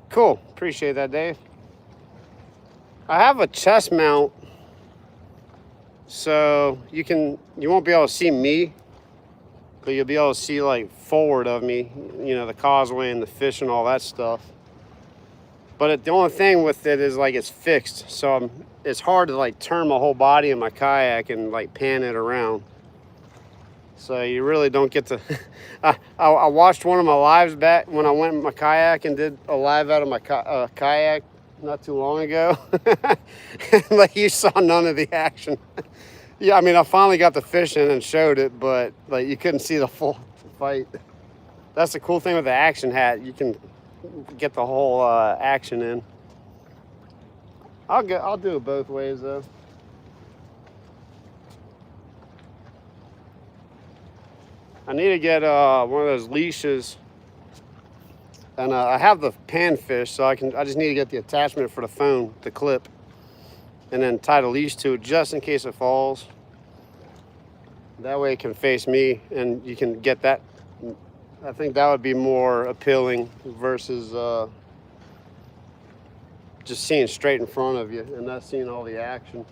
S1: Cool. Appreciate that, Dave. I have a chest mount, so you won't be able to see me, but you'll be able to see like forward of me, you know, the causeway and the fish and all that stuff. But the only thing with it is like it's fixed, so it's hard to like turn my whole body in my kayak and like pan it around. So you really don't get to. I watched one of my lives back when I went in my kayak and did a live out of my kayak not too long ago. Like you saw none of the action. Yeah, I mean I finally got the fish in and showed it, but like you couldn't see the full fight. That's the cool thing with the action hat. You can get the whole action in. I'll do it both ways though. I need to get one of those leashes, and I have the panfish, so I just need to get the attachment for the phone, the clip, and then tie the leash to it just in case it falls. That way it can face me, and you can get that. I think that would be more appealing versus just seeing straight in front of you and not seeing all the action.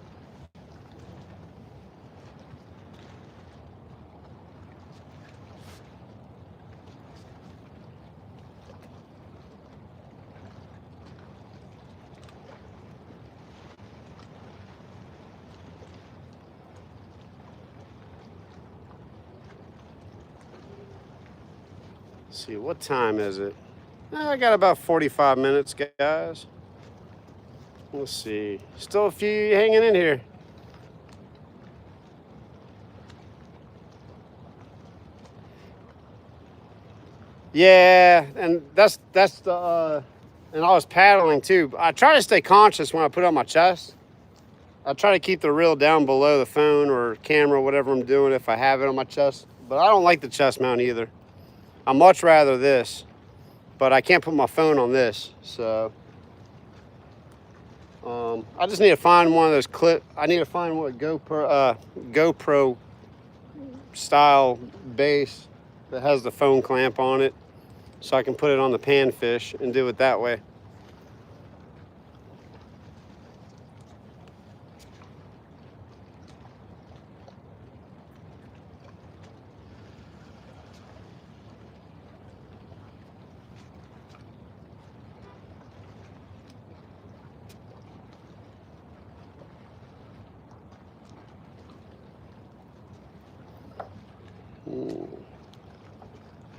S1: Let's see, what time is it? I got about 45 minutes, guys. Let's see. Still a few hanging in here. Yeah, and that's the and I was paddling too. I try to stay conscious when I put it on my chest. I try to keep the reel down below the phone or camera, whatever I'm doing, if I have it on my chest. But I don't like the chest mount either. I much rather this, but I can't put my phone on this, so I just need to find one of those I need to find what GoPro style base that has the phone clamp on it, so I can put it on the panfish and do it that way.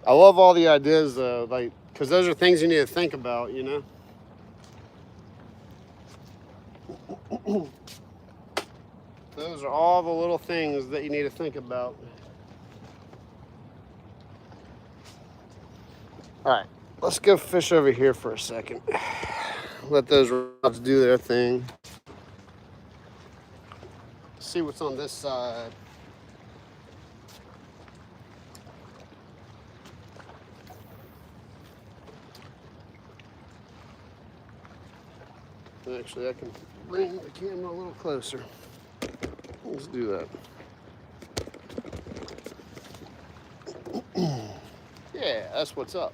S1: I love all the ideas though, like, because those are things you need to think about, you know? Those are all the little things that you need to think about. All right, let's go fish over here for a second. Let those rods do their thing. See what's on this side. Actually, I can bring the camera a little closer. Let's do that. Yeah, that's what's up.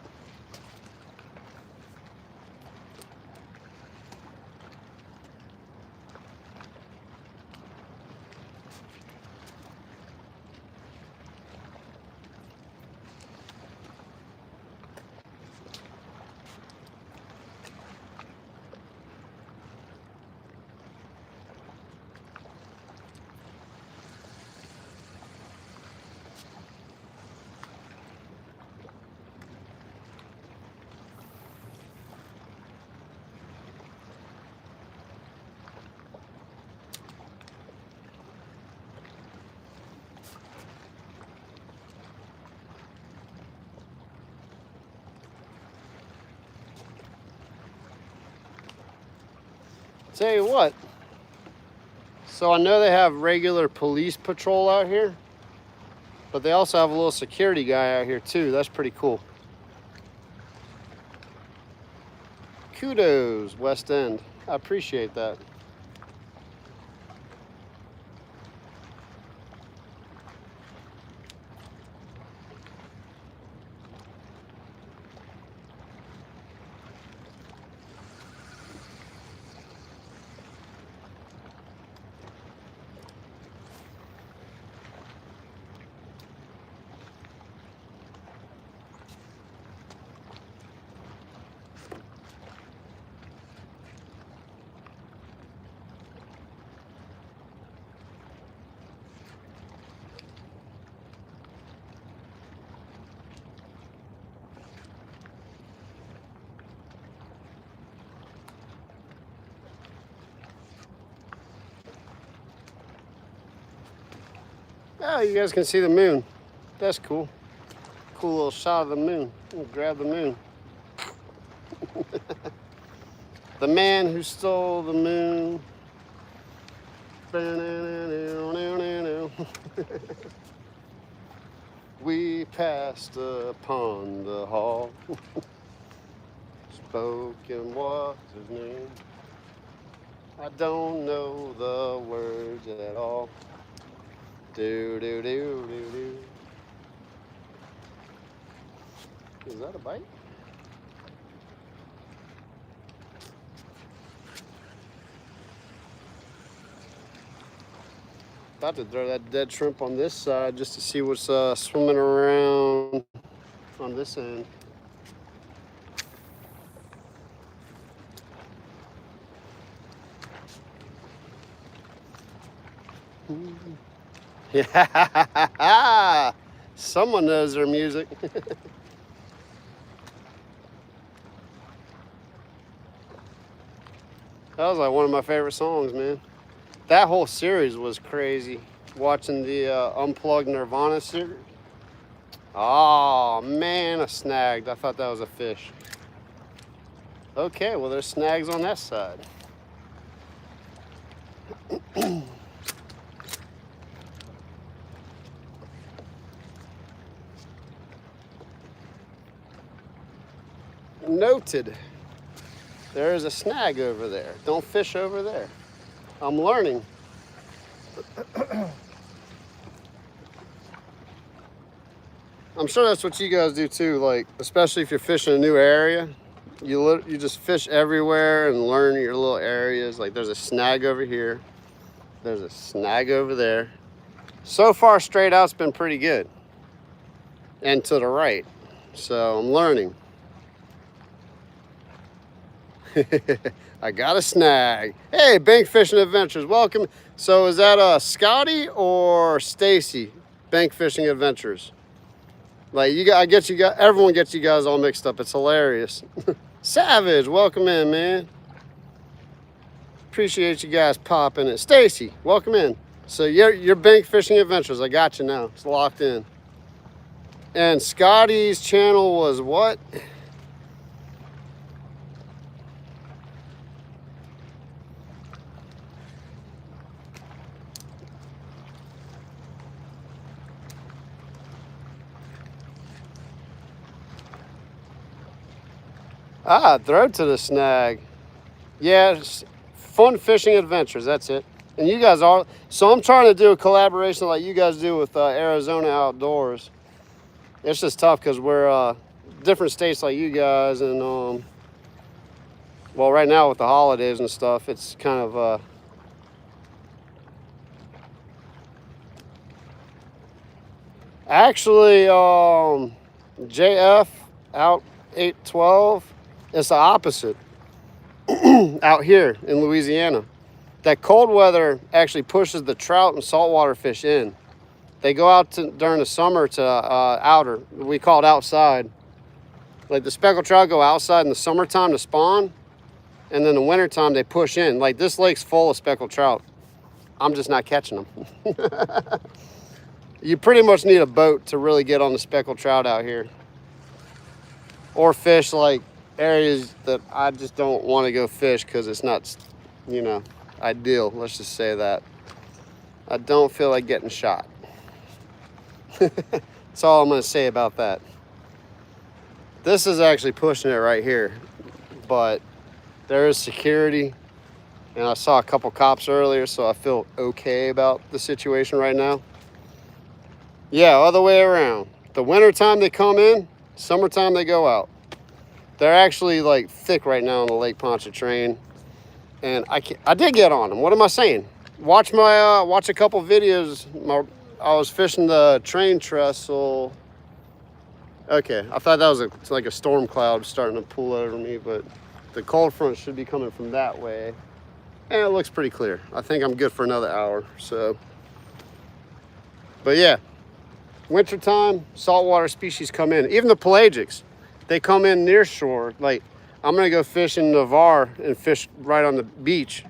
S1: Tell you what, so I know they have regular police patrol out here, but they also have a little security guy out here too. That's pretty cool. Kudos, West End. I appreciate that. Oh, you guys can see the moon. That's cool. Cool little shot of the moon. We'll grab the moon. The man who stole the moon. We passed upon the hall. Spoken, what's his name? I don't know the words at all. Do do do do do. Is that a bite? About to throw that dead shrimp on this side just to see what's swimming around on this end. Yeah, someone knows their music. That was like one of my favorite songs, man. That whole series was crazy. Watching the Unplugged Nirvana series. Oh man, I snagged. I thought that was a fish. Okay, well there's snags on that side. Noted. There is a snag over there. Don't fish over there. I'm learning. I'm sure that's what you guys do too, like especially if you're fishing a new area. You just fish everywhere and learn your little areas. Like there's a snag over here. There's a snag over there. So far straight out's been pretty good. And to the right. So I'm learning. I got a snag. Hey, Bank Fishing Adventures, welcome. So is that Scotty or Stacy? Bank Fishing Adventures. Like everyone gets you guys all mixed up. It's hilarious. Savage, welcome in, man. Appreciate you guys popping it. Stacy, welcome in. So you're Bank Fishing Adventures. I got you now. It's locked in. And Scotty's channel was what? Ah, throw to the snag. Yeah, Fun Fishing Adventures, that's it. And you guys are, so I'm trying to do a collaboration like you guys do with Arizona Outdoors. It's just tough because we're different states like you guys, and well, right now with the holidays and stuff, it's kind of actually JF out 812. It's the opposite out here in Louisiana. That cold weather actually pushes the trout and saltwater fish in. They go out during the summer to outer. We call it outside. Like the speckled trout go outside in the summertime to spawn, and then the wintertime they push in. Like this lake's full of speckled trout. I'm just not catching them. You pretty much need a boat to really get on the speckled trout out here. Or fish like areas that I just don't want to go fish because it's not, you know, ideal. Let's just say that. I don't feel like getting shot. That's all I'm going to say about that. This is actually pushing it right here, but There is security, and I saw a couple cops earlier, so I feel okay about the situation right now. Yeah, other way around. The wintertime they come in, summertime they go out. They're actually like thick right now on the Lake Pontchartrain, and I did get on them. What am I saying? Watch a couple videos. I was fishing the train trestle. Okay, I thought that was like a storm cloud starting to pull over me, but the cold front should be coming from that way, and it looks pretty clear. I think I'm good for another hour. So, but yeah, wintertime, saltwater species come in. Even the pelagics, they come in near shore. Like, I'm gonna go fish in Navarre and fish right on the beach.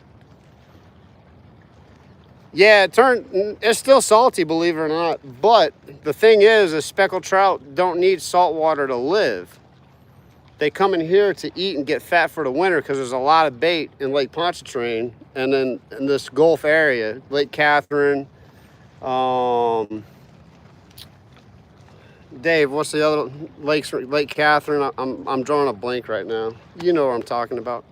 S1: Yeah, it's still salty, believe it or not. But the thing is speckled trout don't need salt water to live. They come in here to eat and get fat for the winter because there's a lot of bait in Lake Pontchartrain and then in this Gulf area, Lake Catherine. Dave, what's the other lakes? Lake Catherine. I'm drawing a blank right now. You know what I'm talking about.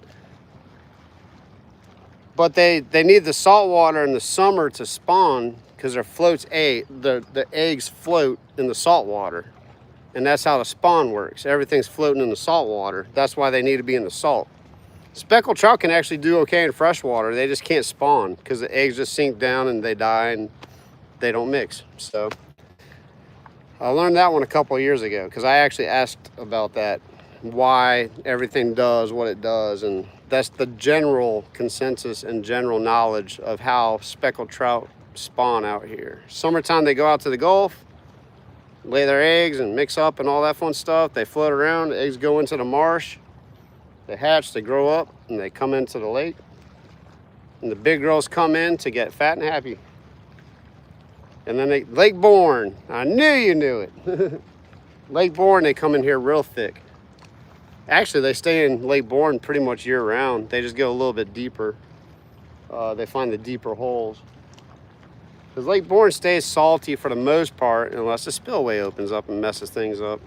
S1: But they need the salt water in the summer to spawn because the eggs float in the salt water. And that's how the spawn works. Everything's floating in the salt water. That's why they need to be in the salt. Speckled trout can actually do okay in fresh water. They just can't spawn because the eggs just sink down and they die and they don't mix. So I learned that one a couple of years ago because I actually asked about that, why everything does what it does, and that's the general consensus and general knowledge of how speckled trout spawn out here. Summertime they go out to the Gulf, lay their eggs and mix up and all that fun stuff. They float around, the eggs go into the marsh, they hatch, they grow up, and they come into the lake. And the big girls come in to get fat and happy. And then Lake Bourne, I knew you knew it. Lake Bourne, they come in here real thick. Actually, they stay in Lake Bourne pretty much year round. They just go a little bit deeper. They find the deeper holes. Because Lake Bourne stays salty for the most part unless the spillway opens up and messes things up.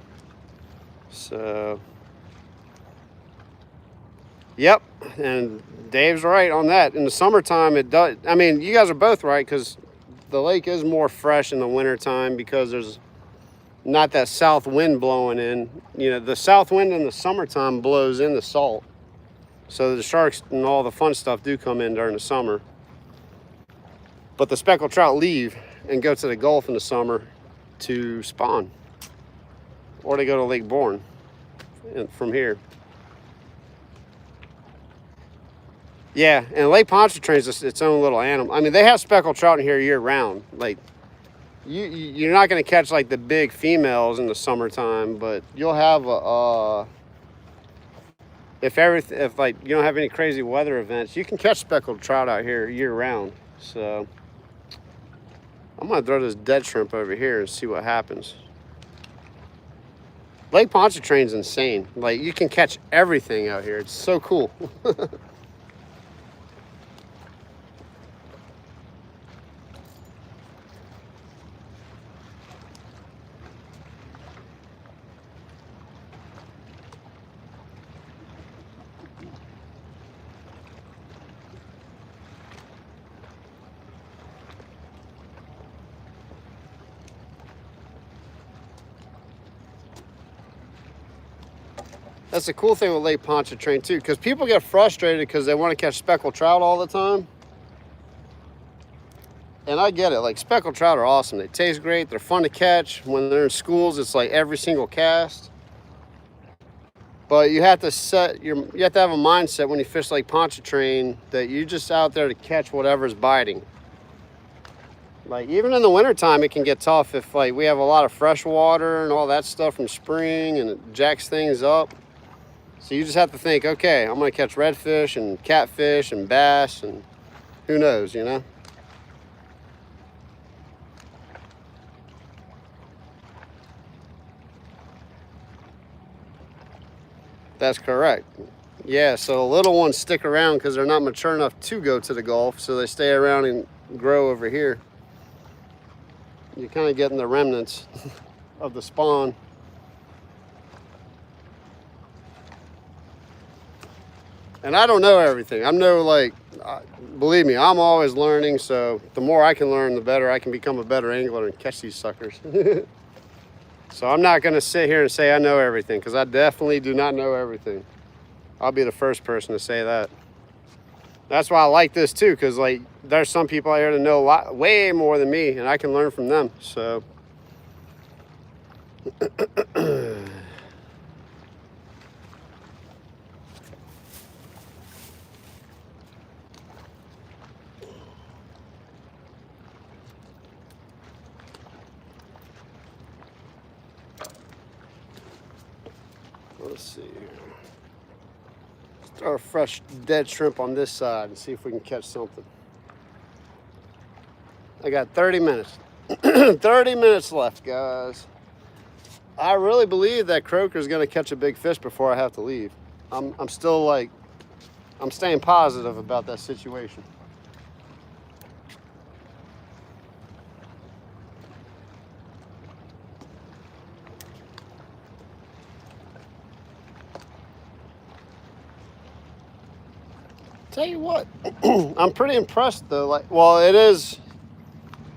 S1: So, yep, and Dave's right on that. In the summertime, it does. I mean, you guys are both right because the lake is more fresh in the wintertime because there's not that south wind blowing in. You know, the south wind in the summertime blows in the salt. So the sharks and all the fun stuff do come in during the summer. But the speckled trout leave and go to the Gulf in the summer to spawn. Or they go to Lake Bourne from here. Yeah, and Lake Pontchartrain is its own little animal. I mean, they have speckled trout in here year round. Like, you're not going to catch like the big females in the summertime, but you'll have if like you don't have any crazy weather events, you can catch speckled trout out here year round. So I'm gonna throw this dead shrimp over here and see what happens. Lake Pontchartrain's insane. Like, you can catch everything out here. It's so cool. That's the cool thing with Lake Pontchartrain too, because people get frustrated because they want to catch speckled trout all the time. And I get it, like speckled trout are awesome. They taste great, they're fun to catch. When they're in schools, it's like every single cast. But you have to have a mindset when you fish Lake Pontchartrain that you're just out there to catch whatever's biting. Like, even in the wintertime, it can get tough if like we have a lot of fresh water and all that stuff from spring and it jacks things up. So you just have to think, okay, I'm gonna catch redfish and catfish and bass and who knows, you know? That's correct. Yeah, so the little ones stick around because they're not mature enough to go to the Gulf, so they stay around and grow over here. You're kind of getting the remnants of the spawn. And I don't know everything. I'm no like, believe me, I'm always learning. So the more I can learn, the better I can become a better angler and catch these suckers. So I'm not going to sit here and say I know everything, because I definitely do not know everything. I'll be the first person to say that. That's why I like this too, because like there's some people out here that know a lot, way more than me, and I can learn from them. So let's see here. Throw a fresh dead shrimp on this side and see if we can catch something. I got 30 minutes. 30 minutes left, guys. I really believe that croaker is going to catch a big fish before I have to leave. I'm still like, I'm staying positive about that situation. Tell you what, I'm pretty impressed though. Like, well, it is,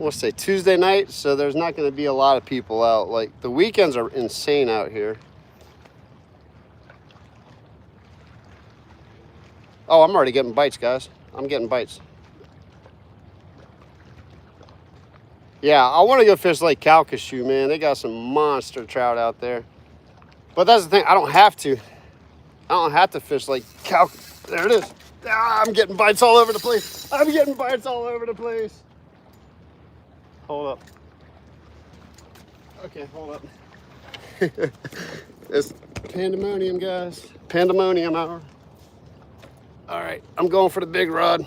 S1: let's say Tuesday night, so there's not going to be a lot of people out. Like the weekends are insane out here. Oh, I'm already getting bites, guys. I'm getting bites. Yeah, I want to go fish Lake Calcasieu, man. They got some monster trout out there. But that's the thing, I don't have to. I don't have to fish Lake Cal. There it is. Ah, I'm getting bites all over the place. I'm getting bites all over the place. Hold up. Okay, hold up. It's pandemonium, guys. Pandemonium hour. All right, I'm going for the big rod.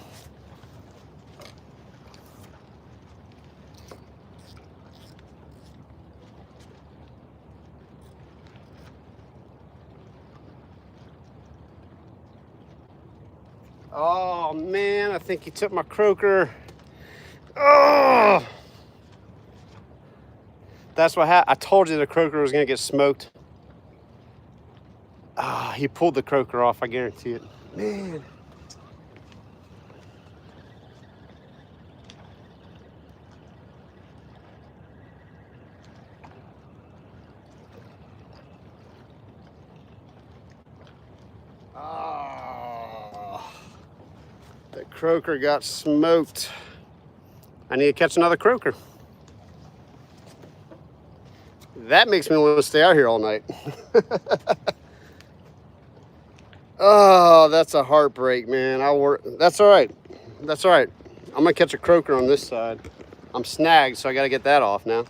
S1: Oh man, I think he took my croaker. Oh, that's what happened. I told you the croaker was gonna get smoked. Ah, he pulled the croaker off, I guarantee it. Man. Ah, the croaker got smoked. I need to catch another croaker. That makes me want to stay out here all night. Oh, that's a heartbreak, man. That's all right. That's all right. I'm gonna catch a croaker on this side. I'm snagged, so I gotta get that off now.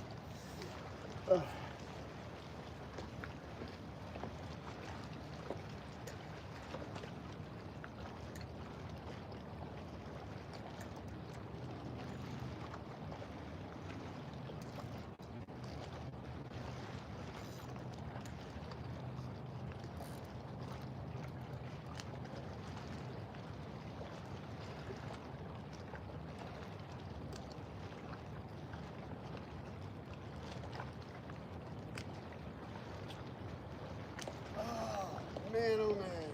S1: Man, oh man.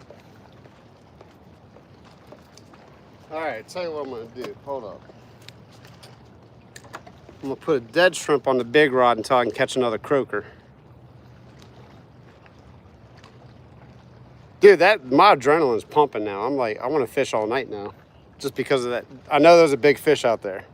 S1: All right, tell you what I'm gonna do. Hold up. I'm gonna put a dead shrimp on the big rod until I can catch another croaker. Dude, my adrenaline's pumping now. I'm like, I want to fish all night now, just because of that. I know there's a big fish out there.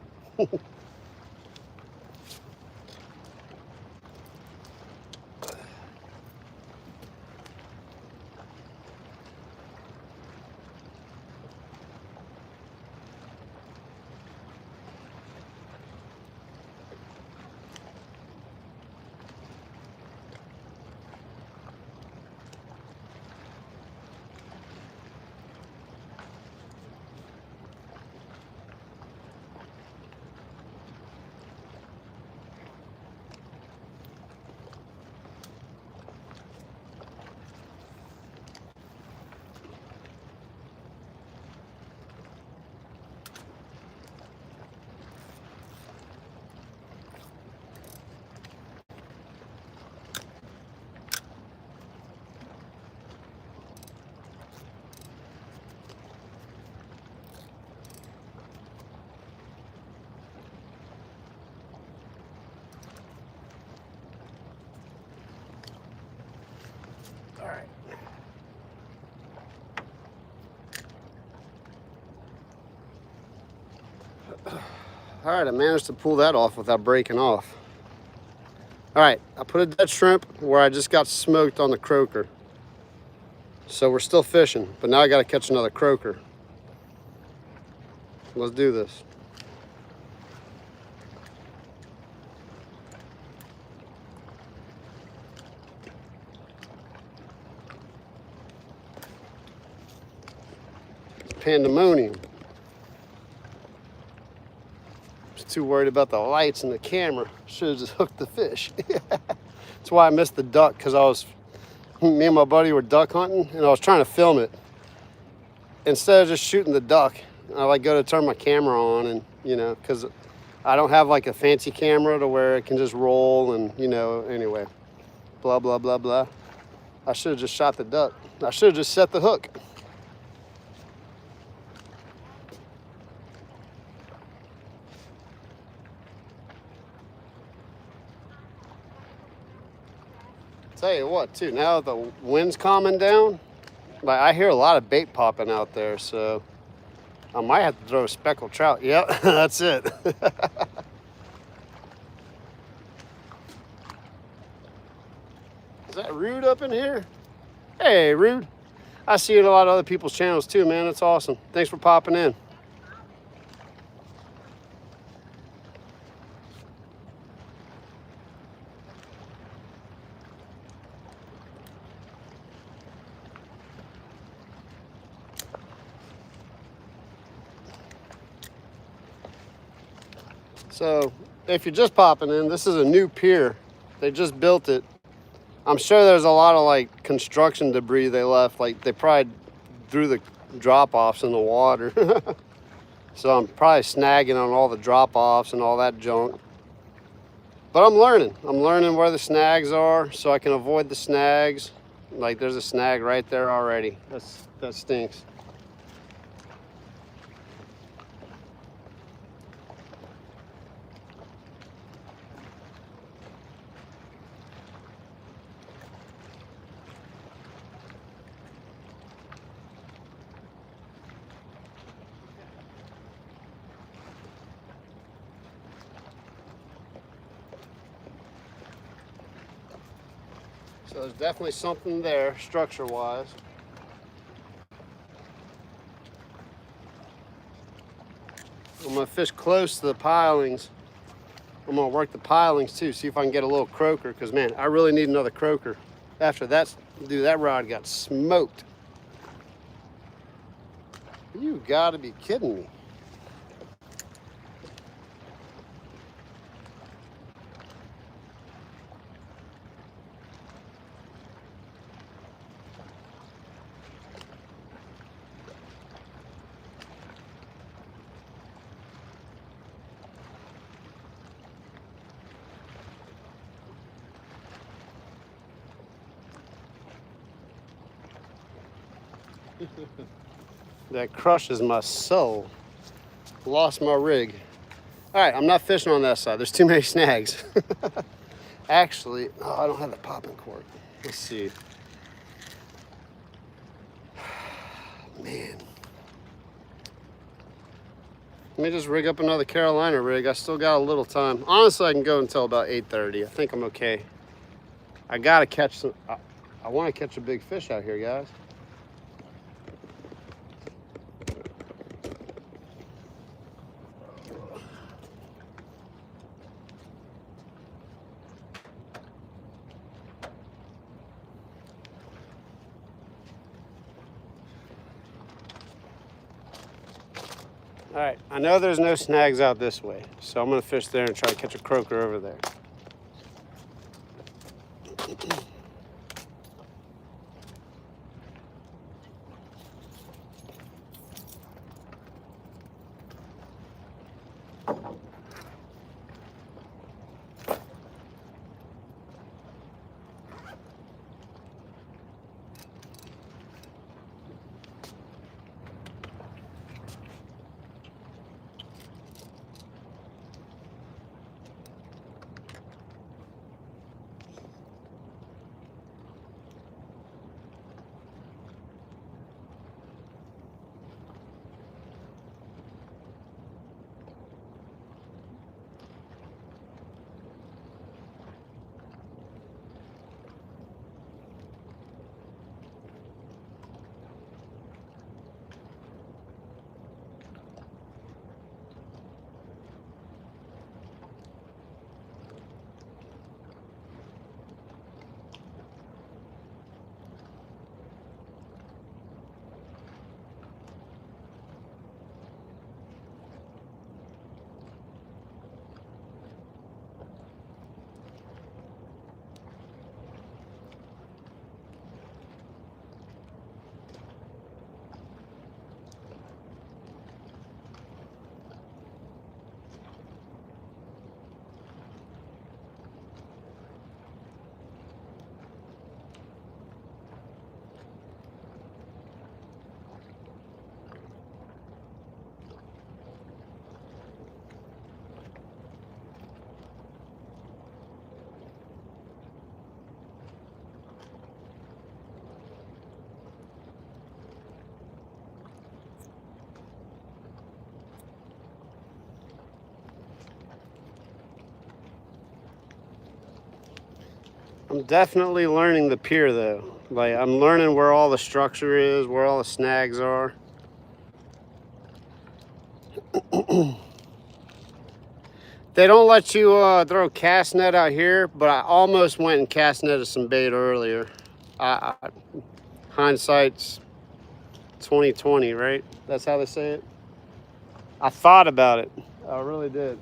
S1: All right, I managed to pull that off without breaking off. All right, I put a dead shrimp where I just got smoked on the croaker. So we're still fishing, but now I got to catch another croaker. Let's do this. It's pandemonium. Too worried about the lights and the camera. Should have just hooked the fish. That's why I missed the duck, because me and my buddy were duck hunting and I was trying to film it. Instead of just shooting the duck, I like go to turn my camera on, and you know, because I don't have like a fancy camera to where it can just roll, and you know, anyway, blah blah blah blah. I should have just shot the duck. I should have just set the hook. Tell you what, too, now that the wind's calming down, like I hear a lot of bait popping out there, so I might have to throw a speckled trout. Yep, that's it. Is that Rude up in here? Hey, Rude. I see you in a lot of other people's channels too, man. That's awesome. Thanks for popping in. So if you're just popping in, this is a new pier. They just built it. I'm sure there's a lot of like construction debris they left. Like they probably threw the drop-offs in the water. So I'm probably snagging on all the drop-offs and all that junk. But I'm learning. I'm learning where the snags are so I can avoid the snags. Like there's a snag right there already. That stinks. So there's definitely something there, structure-wise. I'm gonna fish close to the pilings. I'm gonna work the pilings too, see if I can get a little croaker, because man, I really need another croaker. After that, dude, that rod got smoked. You gotta be kidding me. That crushes my soul. Lost my rig. All right, I'm not fishing on that side. There's too many snags. Actually, oh, I don't have the popping cork. Let's see. Man. Let me just rig up another Carolina rig. I still got a little time. Honestly, I can go until about 8:30. I think I'm okay. I gotta catch some. I want to catch a big fish out here, guys. All right, I know there's no snags out this way, so I'm gonna fish there and try to catch a croaker over there. I'm definitely learning the pier though. Like I'm learning where all the structure is, where all the snags are. They don't let you throw cast net out here, but I almost went and cast netted some bait earlier. Hindsight's 2020, right? That's how they say it. I thought about it. I really did.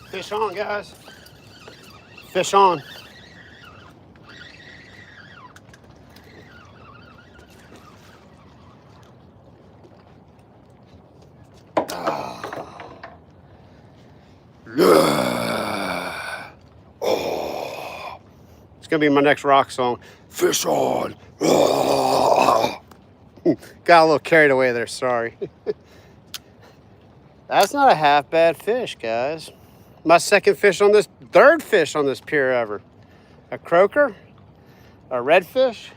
S1: Fish on, guys. Fish on. Oh. It's gonna be my next rock song. Fish on. Got a little carried away there, sorry. That's not a half bad fish, guys. My third fish on this pier ever. A croaker, a redfish.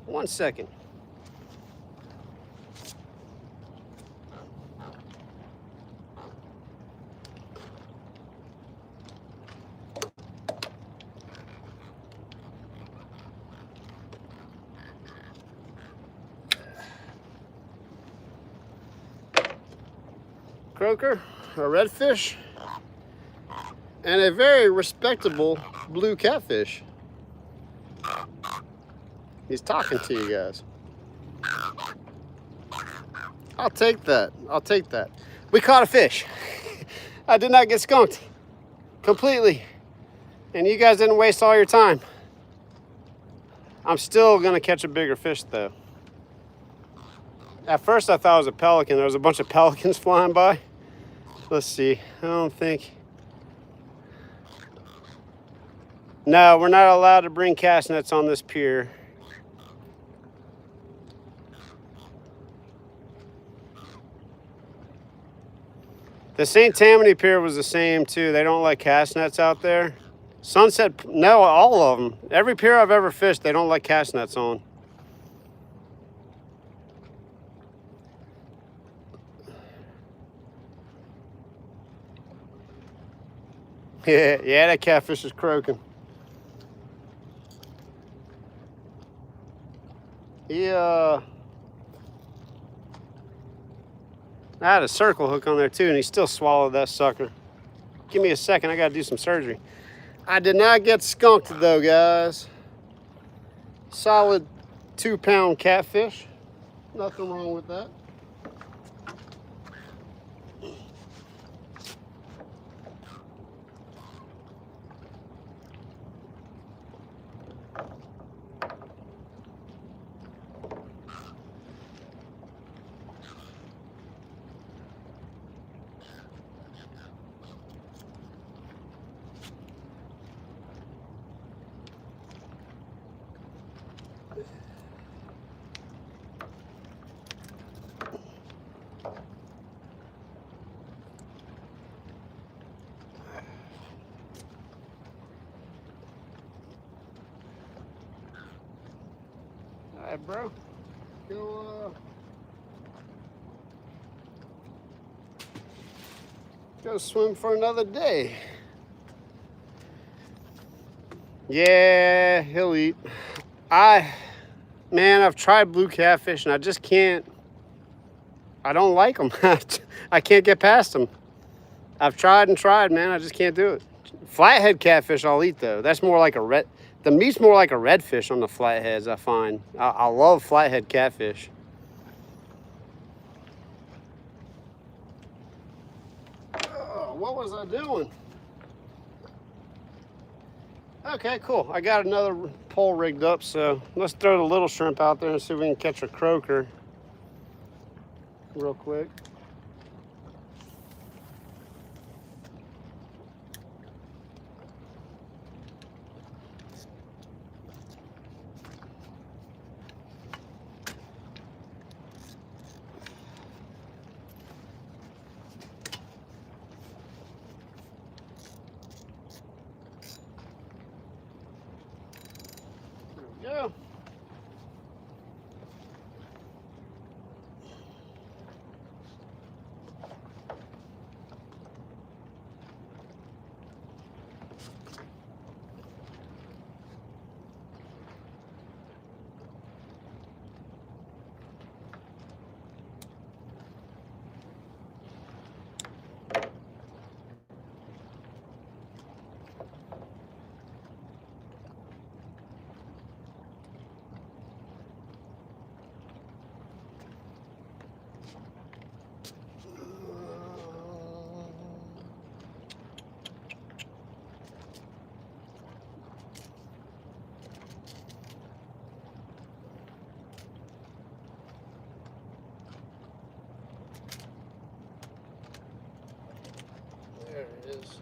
S1: 1 second. Croaker, a redfish, and a very respectable blue catfish. He's talking to you guys. I'll take that. I'll take that. We caught a fish. I did not get skunked completely. And you guys didn't waste all your time. I'm still gonna catch a bigger fish though. At first I thought it was a pelican. There was a bunch of pelicans flying by. Let's see, I don't think. No, we're not allowed to bring cast nets on this pier. The St. Tammany Pier was the same too. They don't let cast nets out there. Sunset, no, all of them. Every pier I've ever fished, they don't let cast nets on. Yeah, that catfish is croaking. I had a circle hook on there too, and he still swallowed that sucker. Give me a second, I gotta do some surgery. I did not get skunked though, guys. Solid 2-pound catfish. Nothing wrong with that. All right, bro. Go swim for another day. Yeah, he'll eat. Man, I've tried blue catfish and I just can't. I don't like them. I can't get past them. I've tried and tried, man. I just can't do it. Flathead catfish I'll eat though. That's more like a red. The meat's more like a redfish on the flatheads, I find. I love flathead catfish. Oh, what was I doing? Okay, cool. I got another pole rigged up, so let's throw the little shrimp out there and see if we can catch a croaker real quick. There we go. There it is.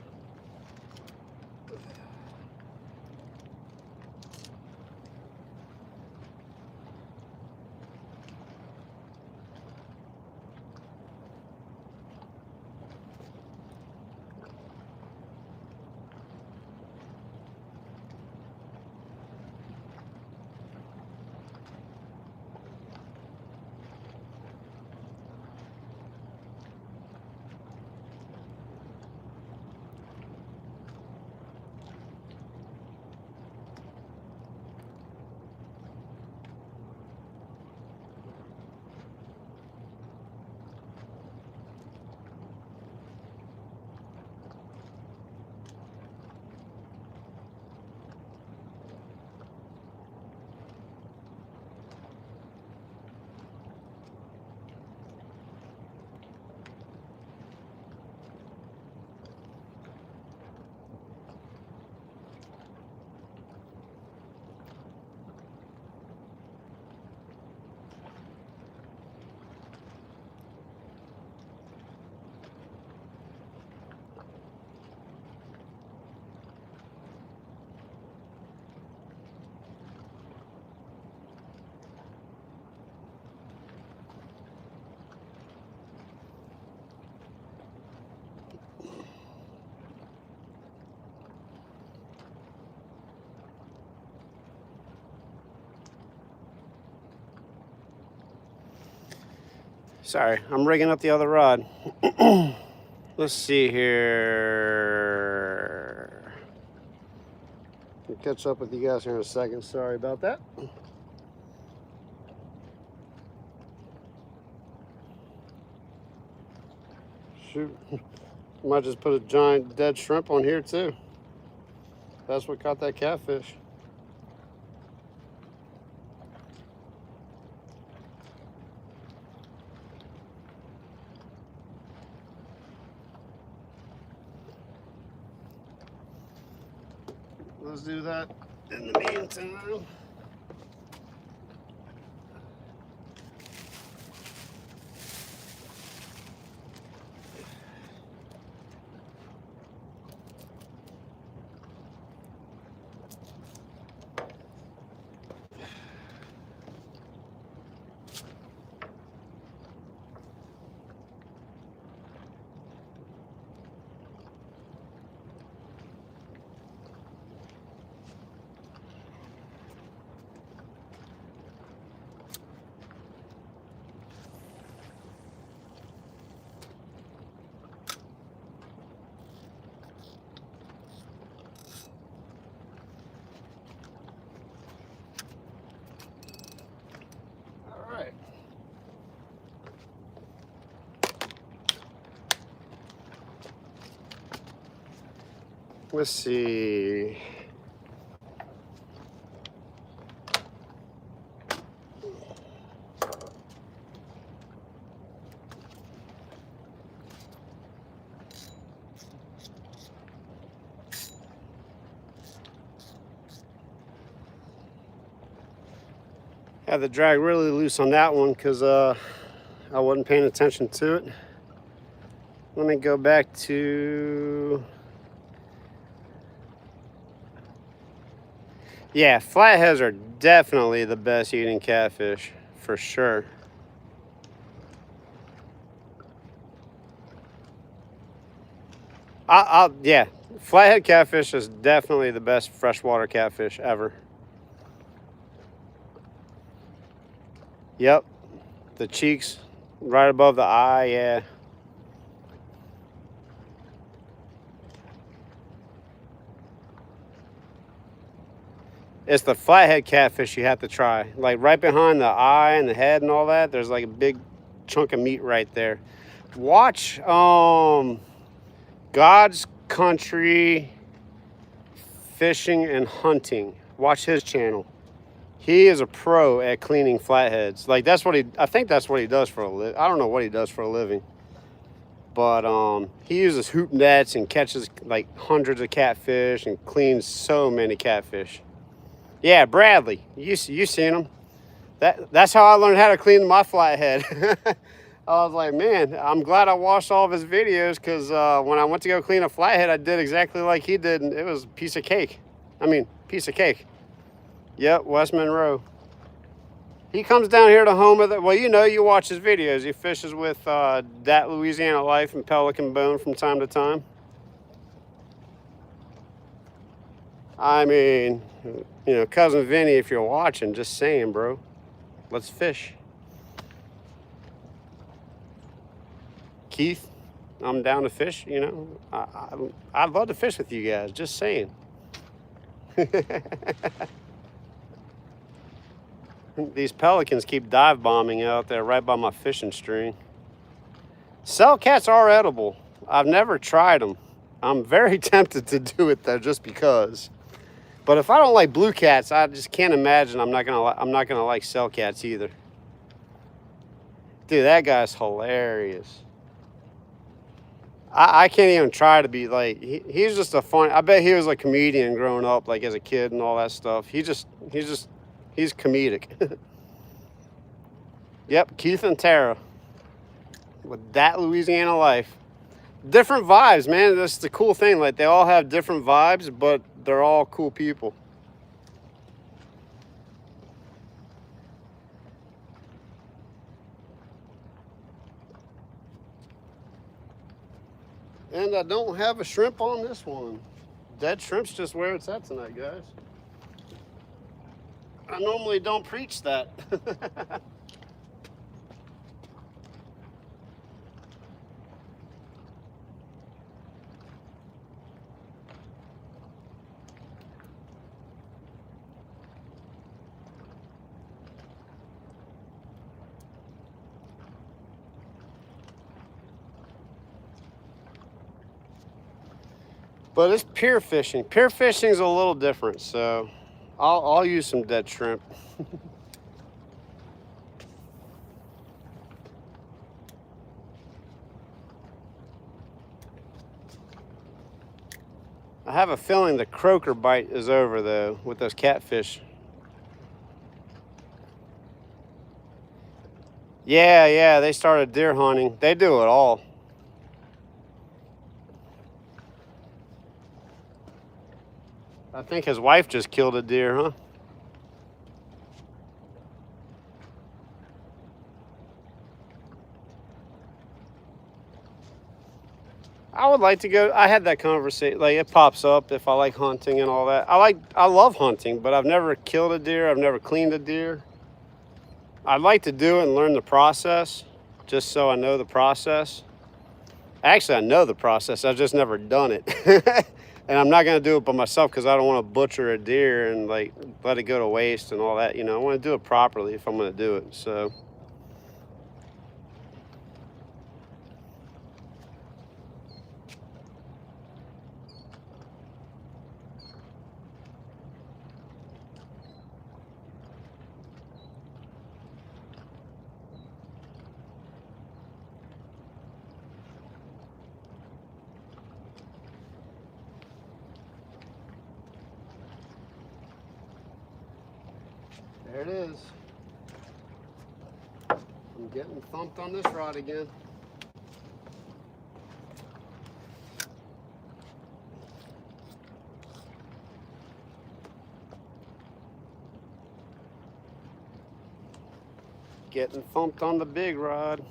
S1: Sorry, I'm rigging up the other rod. Let's see here. I'll catch up with you guys here in a second. Sorry about that. Shoot. Might just put a giant dead shrimp on here too. That's what caught that catfish. Let's do that in the meantime. Let's see. Had the drag really loose on that one because I wasn't paying attention to it. Let me go back to... Yeah, flatheads are definitely the best eating catfish, for sure. Yeah, flathead catfish is definitely the best freshwater catfish ever. Yep, the cheeks right above the eye, yeah. It's the flathead catfish you have to try. Like right behind the eye and the head and all that, there's like a big chunk of meat right there. Watch God's Country Fishing and Hunting. Watch his channel. He is a pro at cleaning flatheads. Like that's what I think that's what he does for a living. I don't know what he does for a living. But he uses hoop nets and catches like hundreds of catfish and cleans so many catfish. Yeah, Bradley, you seen him. That's how I learned how to clean my flathead. I was like, man, I'm glad I watched all of his videos because when I went to go clean a flathead, I did exactly like he did, and it was a piece of cake. I mean, piece of cake. Yep, West Monroe. He comes down here to home with it. Well, you know, you watch his videos. He fishes with Dat Louisiana Life and Pelican Bone from time to time. I mean, you know, Cousin Vinny, if you're watching, just saying, bro, let's fish. Keith, I'm down to fish, you know. I'd love to fish with you guys, just saying. These pelicans keep dive bombing out there right by my fishing string. Cell cats are edible. I've never tried them. I'm very tempted to do it though, just because. But if I don't like blue cats, I just can't imagine I'm not gonna like cell cats either. Dude, that guy's hilarious. I can't even try to be like, he's just a fun, I bet he was a comedian growing up, like as a kid and all that stuff. He's comedic. Yep, Keith and Tara with Dat Louisiana Life. Different vibes, man. That's the cool thing. Like they all have different vibes, but they're all cool people. And I don't have a shrimp on this one. Dead shrimp's just where it's at tonight, guys. I normally don't preach that. But it's pier fishing. Pier fishing is a little different, so I'll use some dead shrimp. I have a feeling the croaker bite is over though with those catfish. Yeah, they started deer hunting. They do it all. I think his wife just killed a deer, huh? I would like to go. I had that conversation. Like, it pops up if I like hunting and all that. I love hunting, but I've never killed a deer. I've never cleaned a deer. I'd like to do it and learn the process, just so I know the process. Actually, I know the process. I've just never done it. And I'm not going to do it by myself because I don't want to butcher a deer and like let it go to waste and all that. You know, I want to do it properly if I'm going to do it. So. There it is. I'm getting thumped on this rod again. Getting thumped on the big rod.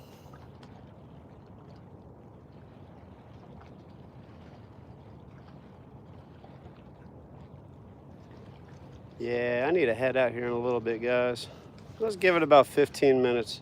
S1: Yeah, I need to head out here in a little bit, guys. Let's give it about 15 minutes.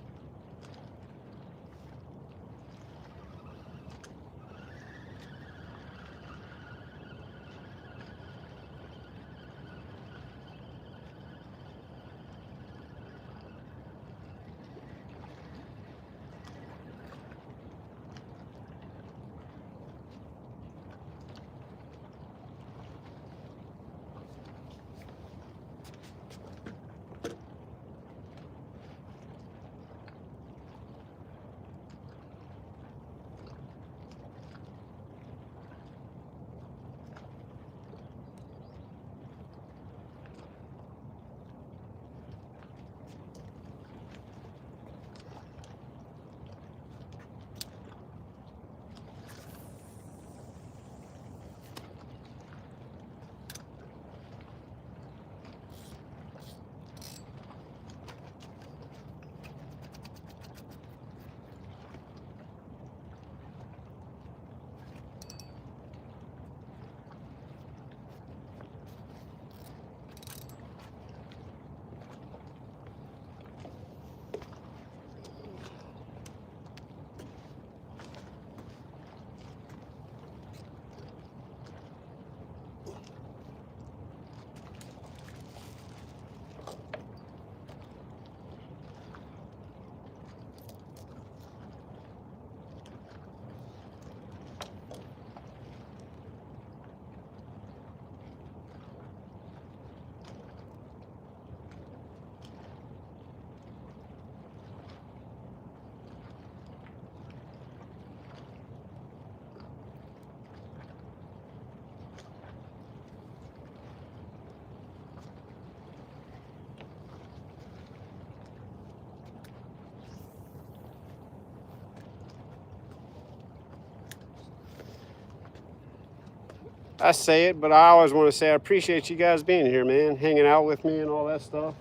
S1: I say it, but I always want to say I appreciate you guys being here, man, hanging out with me and all that stuff.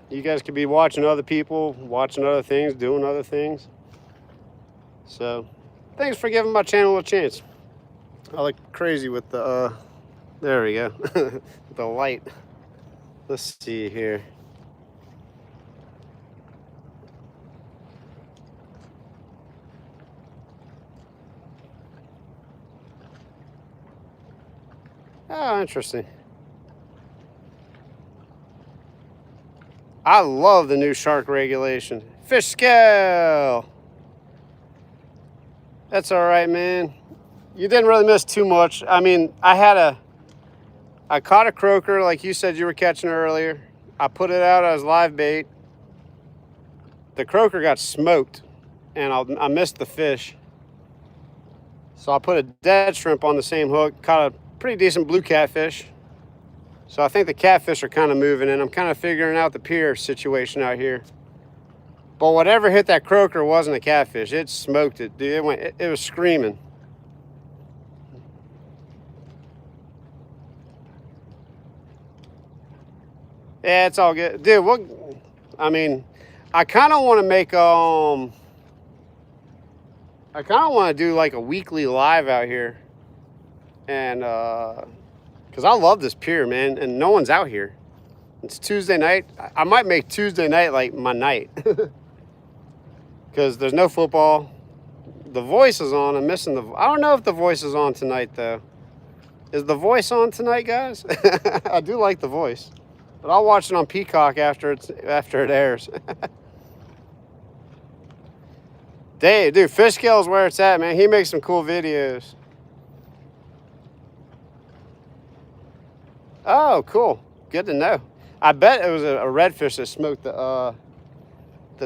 S1: You guys could be watching other people, watching other things, doing other things. So, thanks for giving my channel a chance. I look crazy with the, there we go, the light. Let's see here. Oh, interesting. I love the new shark regulation. Fish scale. That's all right, man. You didn't really miss too much. I mean, I caught a croaker like you said you were catching earlier. I put it out as live bait. The croaker got smoked, and I missed the fish. So I put a dead shrimp on the same hook, caught a pretty decent blue catfish. So I think the catfish are kind of moving, and I'm kind of figuring out the pier situation out here. But whatever hit that croaker wasn't a catfish. It smoked it, dude. It was screaming. Yeah, it's all good. Dude, I mean, I kind of want to make, I kind of want to do like a weekly live out here. And, because I love this pier, man, and no one's out here. It's Tuesday night. I might make Tuesday night like my night. Because there's no football. The Voice is on. I'm missing I don't know if The Voice is on tonight, though. Is The Voice on tonight, guys? I do like The Voice. But I'll watch it on Peacock after it airs. Dave, dude, Fishkill is where it's at, man. He makes some cool videos. Oh, cool. Good to know. I bet it was a redfish that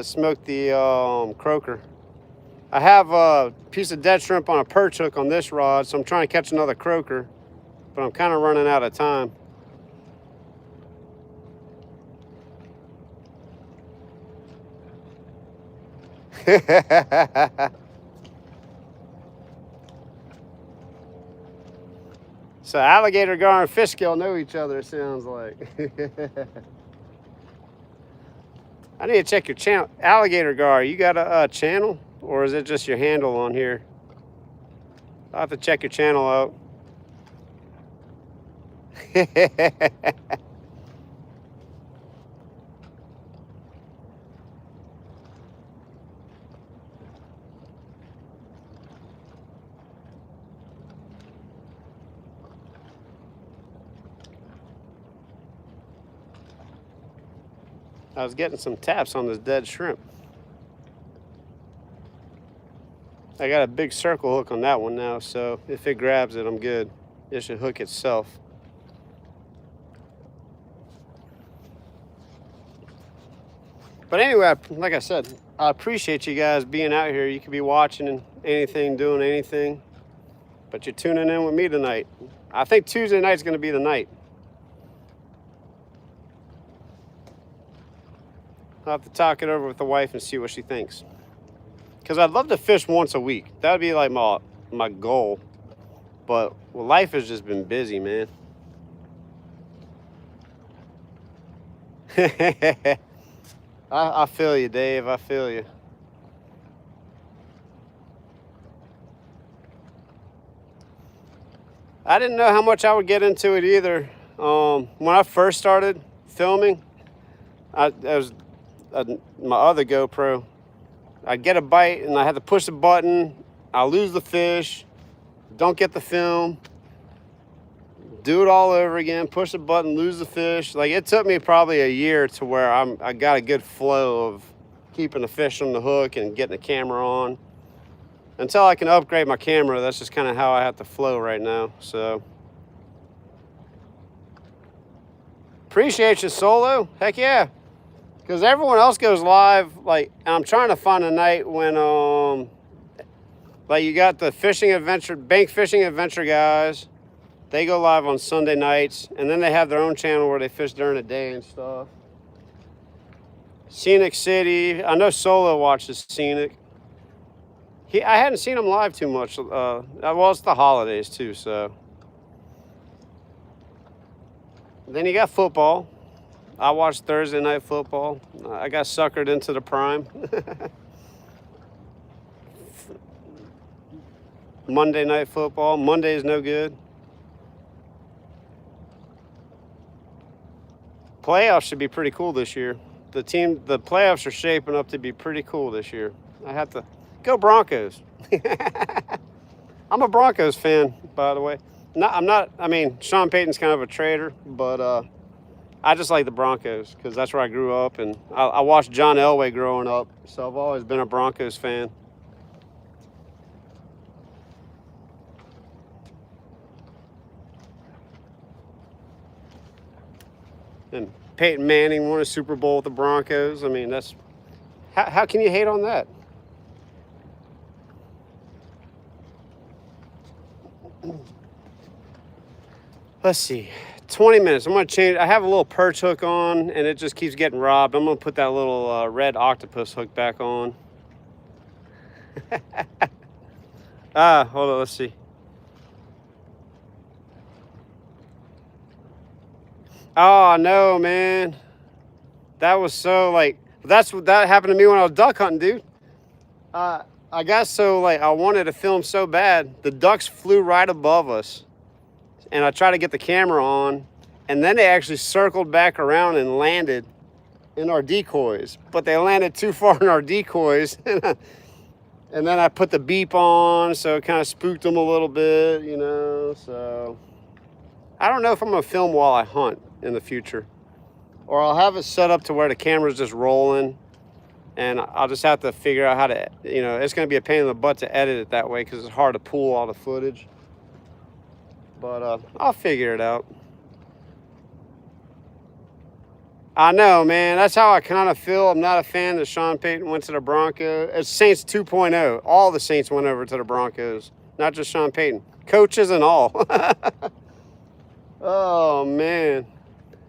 S1: smoked the croaker. I have a piece of dead shrimp on a perch hook on this rod, so I'm trying to catch another croaker, but I'm kind of running out of time. So alligator gar and Fishkill know each other, it sounds like. I need to check your channel. Alligator gar, you got a channel? Or is it just your handle on here? I'll have to check your channel out. I was getting some taps on this dead shrimp. I got a big circle hook on that one now, so if it grabs it, I'm good. It should hook itself. But anyway, like I said, I appreciate you guys being out here. You could be watching anything, doing anything, but you're tuning in with me tonight. I think Tuesday night's going to be the night. I'll have to talk it over with the wife and see what she thinks. Because I'd love to fish once a week. That would be like my goal. But well, life has just been busy, man. I feel you, Dave. I feel you. I didn't know how much I would get into it either. When I first started filming, my other GoPro, I'd get a bite and I had to push the button. I lose the fish, don't get the film, do it all over again, push the button, lose the fish. Like it took me probably a year to where I got a good flow of keeping the fish on the hook and getting the camera on. Until I can upgrade my camera, that's just kind of how I have to flow right now. So appreciate you, Solo. Heck yeah. Because everyone else goes live, like, I'm trying to find a night when, like you got the bank fishing adventure guys. They go live on Sunday nights, and then they have their own channel where they fish during the day and stuff. Scenic City, I know Solo watches Scenic. I hadn't seen him live too much. Well, it's the holidays too, so. Then you got football. I watched Thursday night football. I got suckered into the prime. Monday night football. Monday's no good. Playoffs should be pretty cool this year. The playoffs are shaping up to be pretty cool this year. I have to go Broncos. I'm a Broncos fan, by the way. I mean, Sean Payton's kind of a traitor, but I just like the Broncos because that's where I grew up, and I watched John Elway growing up, so I've always been a Broncos fan. And Peyton Manning won a Super Bowl with the Broncos. I mean, that's how can you hate on that? Let's see, 20 minutes. I'm gonna change. I have a little perch hook on, and it just keeps getting robbed. I'm gonna put that little red octopus hook back on. Hold on. Let's see. Oh no, man. That was so like. That's what that happened to me when I was duck hunting, dude. I got so like I wanted to film so bad, the ducks flew right above us, and I tried to get the camera on, and then they actually circled back around and landed in our decoys, but they landed too far in our decoys, and then I put the beep on, so it kind of spooked them a little bit, you know. So I don't know if I'm gonna film while I hunt in the future, or I'll have it set up to where the camera's just rolling. And I'll just have to figure out how to, you know, it's going to be a pain in the butt to edit it that way because it's hard to pull all the footage. But I'll figure it out. I know, man. That's how I kind of feel. I'm not a fan that Sean Payton went to the Broncos. It's Saints 2.0. All the Saints went over to the Broncos, not just Sean Payton. Coaches and all. Oh, man.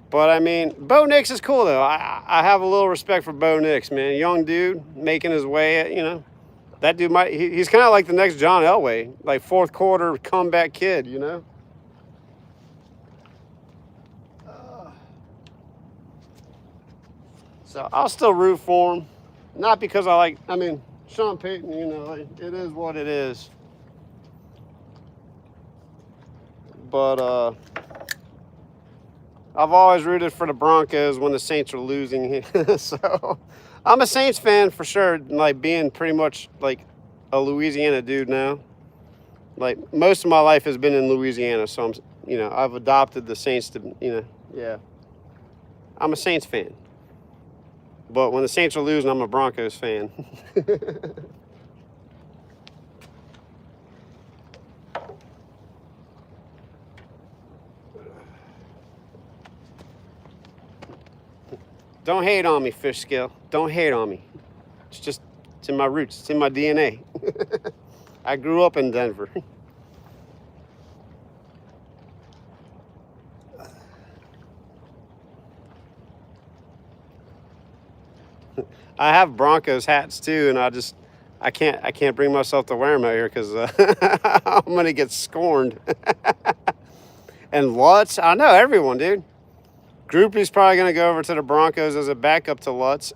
S1: But, I mean, Bo Nix is cool, though. I have a little respect for Bo Nix, man. Young dude making his way, you know. That dude might, he's kind of like the next John Elway, like fourth quarter comeback kid, you know. So I'll still root for him. Not because I mean, Sean Payton, you know, it is what it is. But, I've always rooted for the Broncos when the Saints are losing. So I'm a Saints fan for sure, like being pretty much like a Louisiana dude now. Like most of my life has been in Louisiana, so I'm, you know, I've adopted the Saints to, you know, yeah. I'm a Saints fan. But when the Saints are losing, I'm a Broncos fan. Don't hate on me, fish scale. Don't hate on me. It's in my roots. It's in my DNA. I grew up in Denver. I have Broncos hats too, and I can't bring myself to wear them out here because I'm gonna get scorned. And Lutz, I know everyone, dude. Groupie's probably going to go over to the Broncos as a backup to Lutz.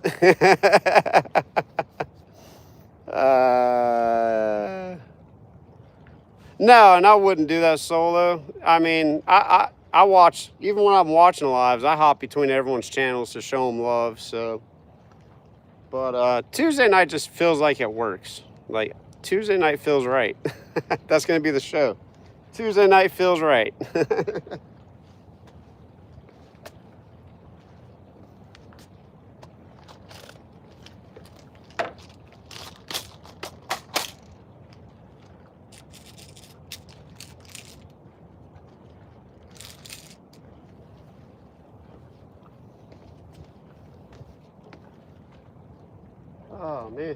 S1: No, and I wouldn't do that solo. I mean, I watch, even when I'm watching lives, I hop between everyone's channels to show them love. So, but Tuesday night just feels like it works. Like, Tuesday night feels right. That's going to be the show. Tuesday night feels right. Oh, man.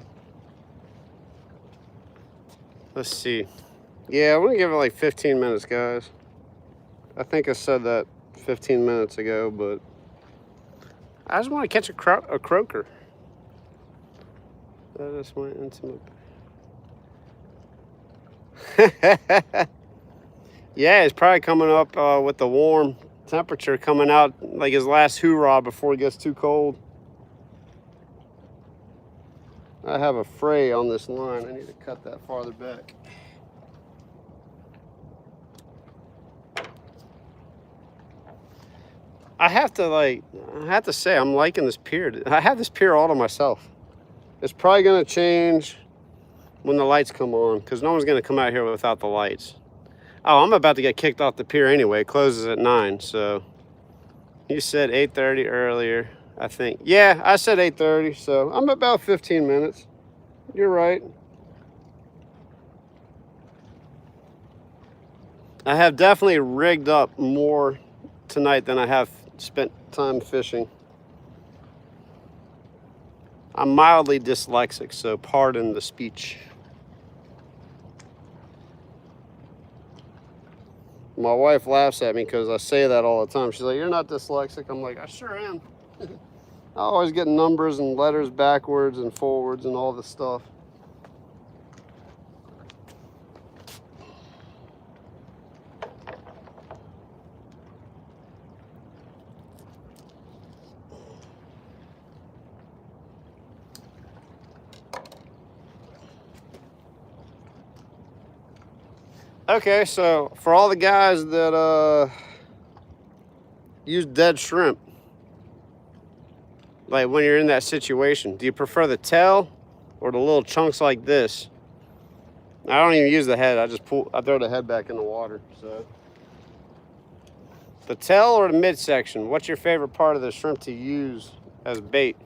S1: Let's see. Yeah, I'm going to give it like 15 minutes, guys. I think I said that 15 minutes ago, but I just want to catch a croaker. That just went into my... Yeah, it's probably coming up with the warm temperature coming out, like his last hoorah before it gets too cold. I have a fray on this line. I need to cut that farther back. I have to say, I'm liking this pier. I have this pier all to myself. It's probably going to change when the lights come on, because no one's going to come out here without the lights. Oh, I'm about to get kicked off the pier anyway. It closes at 9, so you said 8:30 earlier, I think. Yeah, I said 8:30, so I'm about 15 minutes. You're right. I have definitely rigged up more tonight than I have spent time fishing. I'm mildly dyslexic, so pardon the speech. My wife laughs at me because I say that all the time. She's like, "You're not dyslexic." I'm like, "I sure am." I always get numbers and letters backwards and forwards and all this stuff. Okay, so for all the guys that use dead shrimp, like when you're in that situation, do you prefer the tail or the little chunks like this? I don't even use the head. I throw the head back in the water. So the tail or the midsection, what's your favorite part of the shrimp to use as bait?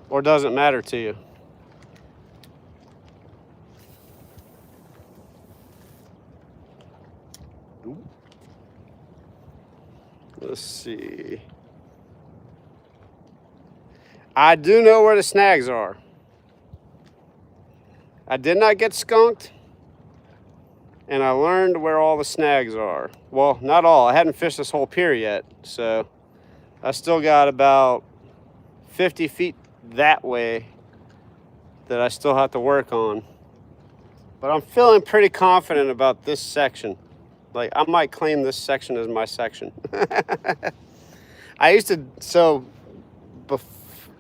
S1: Or does it matter to you? Let's see. I do know where the snags are. I did not get skunked, and I learned where all the snags are. Well, not all. I hadn't fished this whole pier yet, so I still got about 50 feet that way that I still have to work on. But I'm feeling pretty confident about this section. Like, I might claim this section as my section. I used to,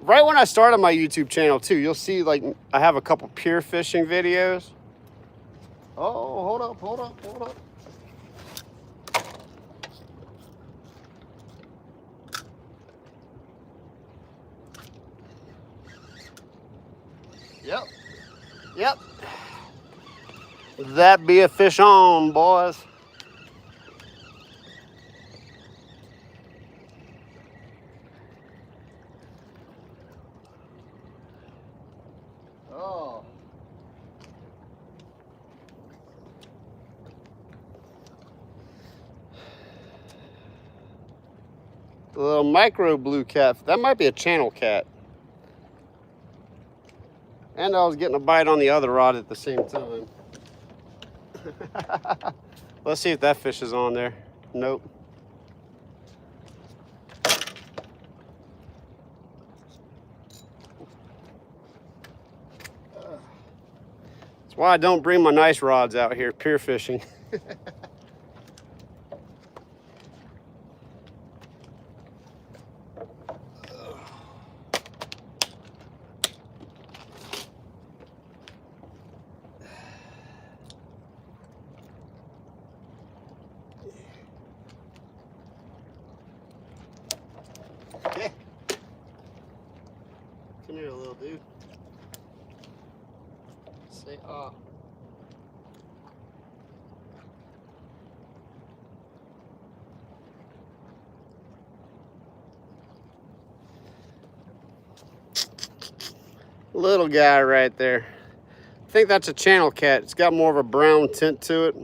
S1: right when I started my YouTube channel too, you'll see like I have a couple pier fishing videos. Oh, hold up. Yep. That be a fish on, boys. Oh. A little micro blue cat. That might be a channel cat. And I was getting a bite on the other rod at the same time. Let's see if that fish is on there. Nope. That's why I don't bring my nice rods out here pier fishing. Okay. Come here, little dude. Say ah. Little guy right there. I think that's a channel cat. It's got more of a brown tint to it.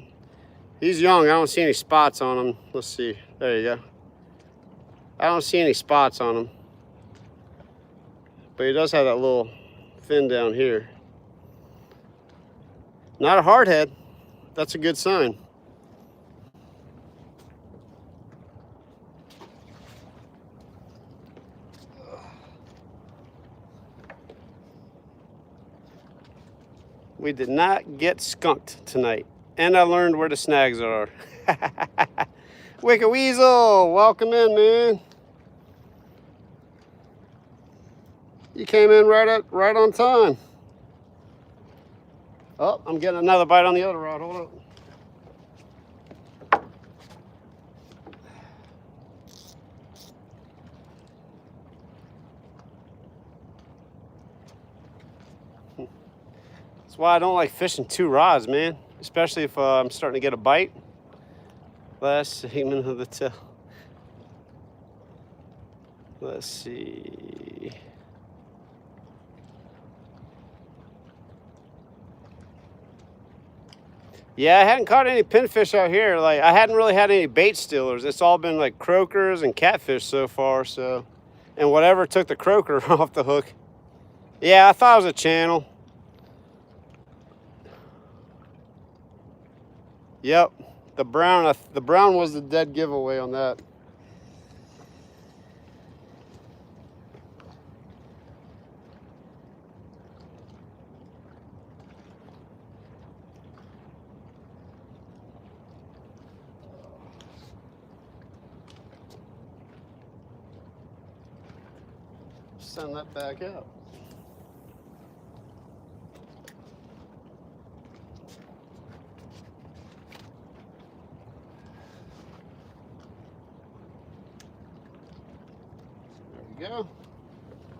S1: He's young. I don't see any spots on him. Let's see. There you go. I don't see any spots on him. But he does have that little fin down here. Not a hardhead. That's a good sign. We did not get skunked tonight. And I learned where the snags are. Wicked Weasel, welcome in, man. You came in right on time. Oh, I'm getting another bite on the other rod. Hold up. That's why I don't like fishing two rods, man. Especially if I'm starting to get a bite. Last segment of the tail. Let's see. Yeah, I hadn't caught any pinfish out here. Like, I hadn't really had any bait stealers. It's all been like croakers and catfish so far. So, and whatever took the croaker off the hook. Yeah, I thought it was a channel. Yep, the brown was the dead giveaway on that. Send that back out. There we go.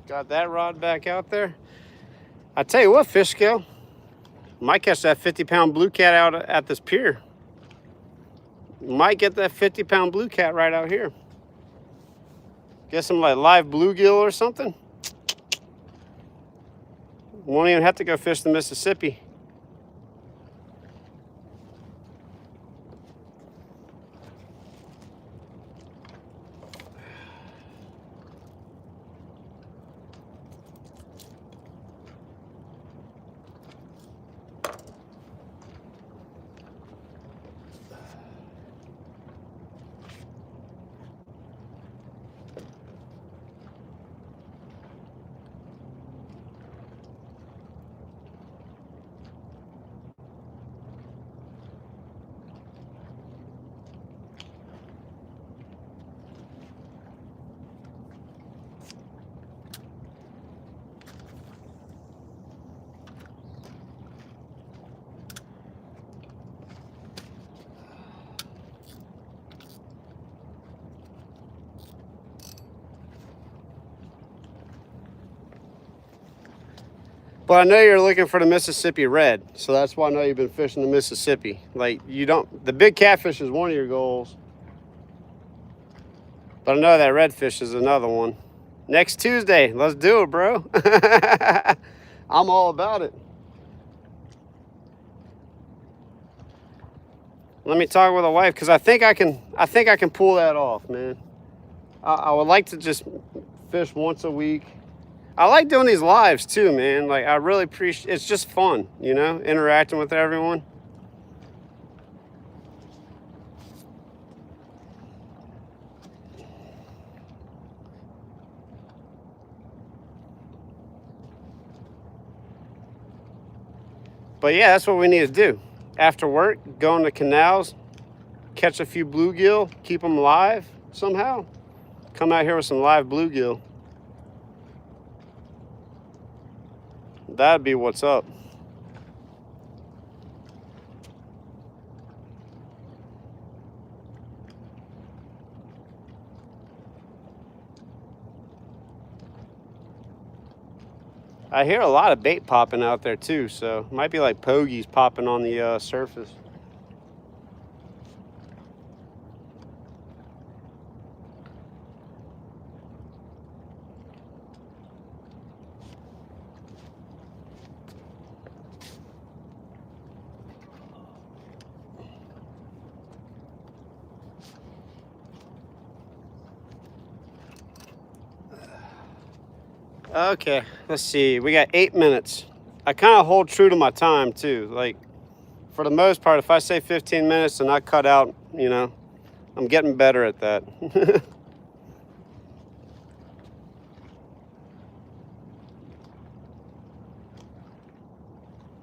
S1: Got that rod back out there. I tell you what, fish scale, might catch that 50-pound blue cat out at this pier. Might get that 50-pound blue cat right out here. Get some like live bluegill or something. Won't even have to go fish the Mississippi. But I know you're looking for the Mississippi red, so that's why I know you've been fishing the Mississippi. Like, you don't, the big catfish is one of your goals. But I know that redfish is another one. Next Tuesday, let's do it, bro. I'm all about it. Let me talk with the wife, because I think I can pull that off, man. I would like to just fish once a week. I like doing these lives too, man. Like, I really appreciate, it's just fun, you know, interacting with everyone. But yeah, that's what we need to do. After work, go in the canals, catch a few bluegill, keep them live somehow. Come out here with some live bluegill. That'd be what's up. I hear a lot of bait popping out there too, so it might be like pogies popping on the surface. Okay, let's see. We got 8 minutes. I kind of hold true to my time too. Like, for the most part, if I say 15 minutes and I cut out, you know, I'm getting better at that.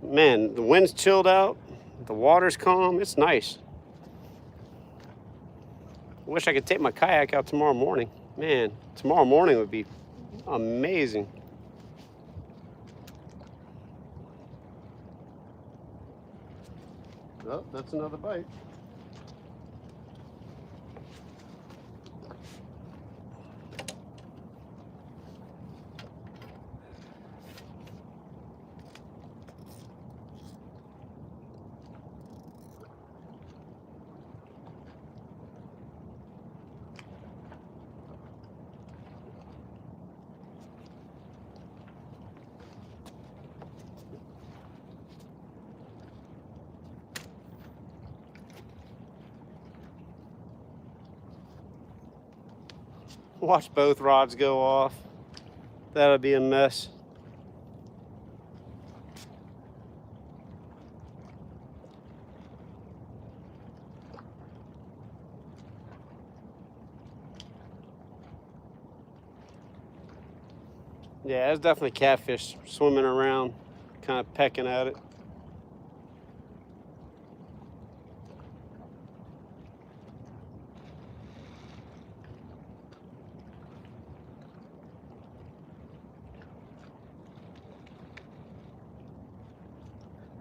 S1: Man, the wind's chilled out. The water's calm. It's nice. I wish I could take my kayak out tomorrow morning. Man, tomorrow morning would be amazing. Oh, that's another bite. Watch both rods go off. That'll be a mess. Yeah, there's definitely catfish swimming around, kind of pecking at it.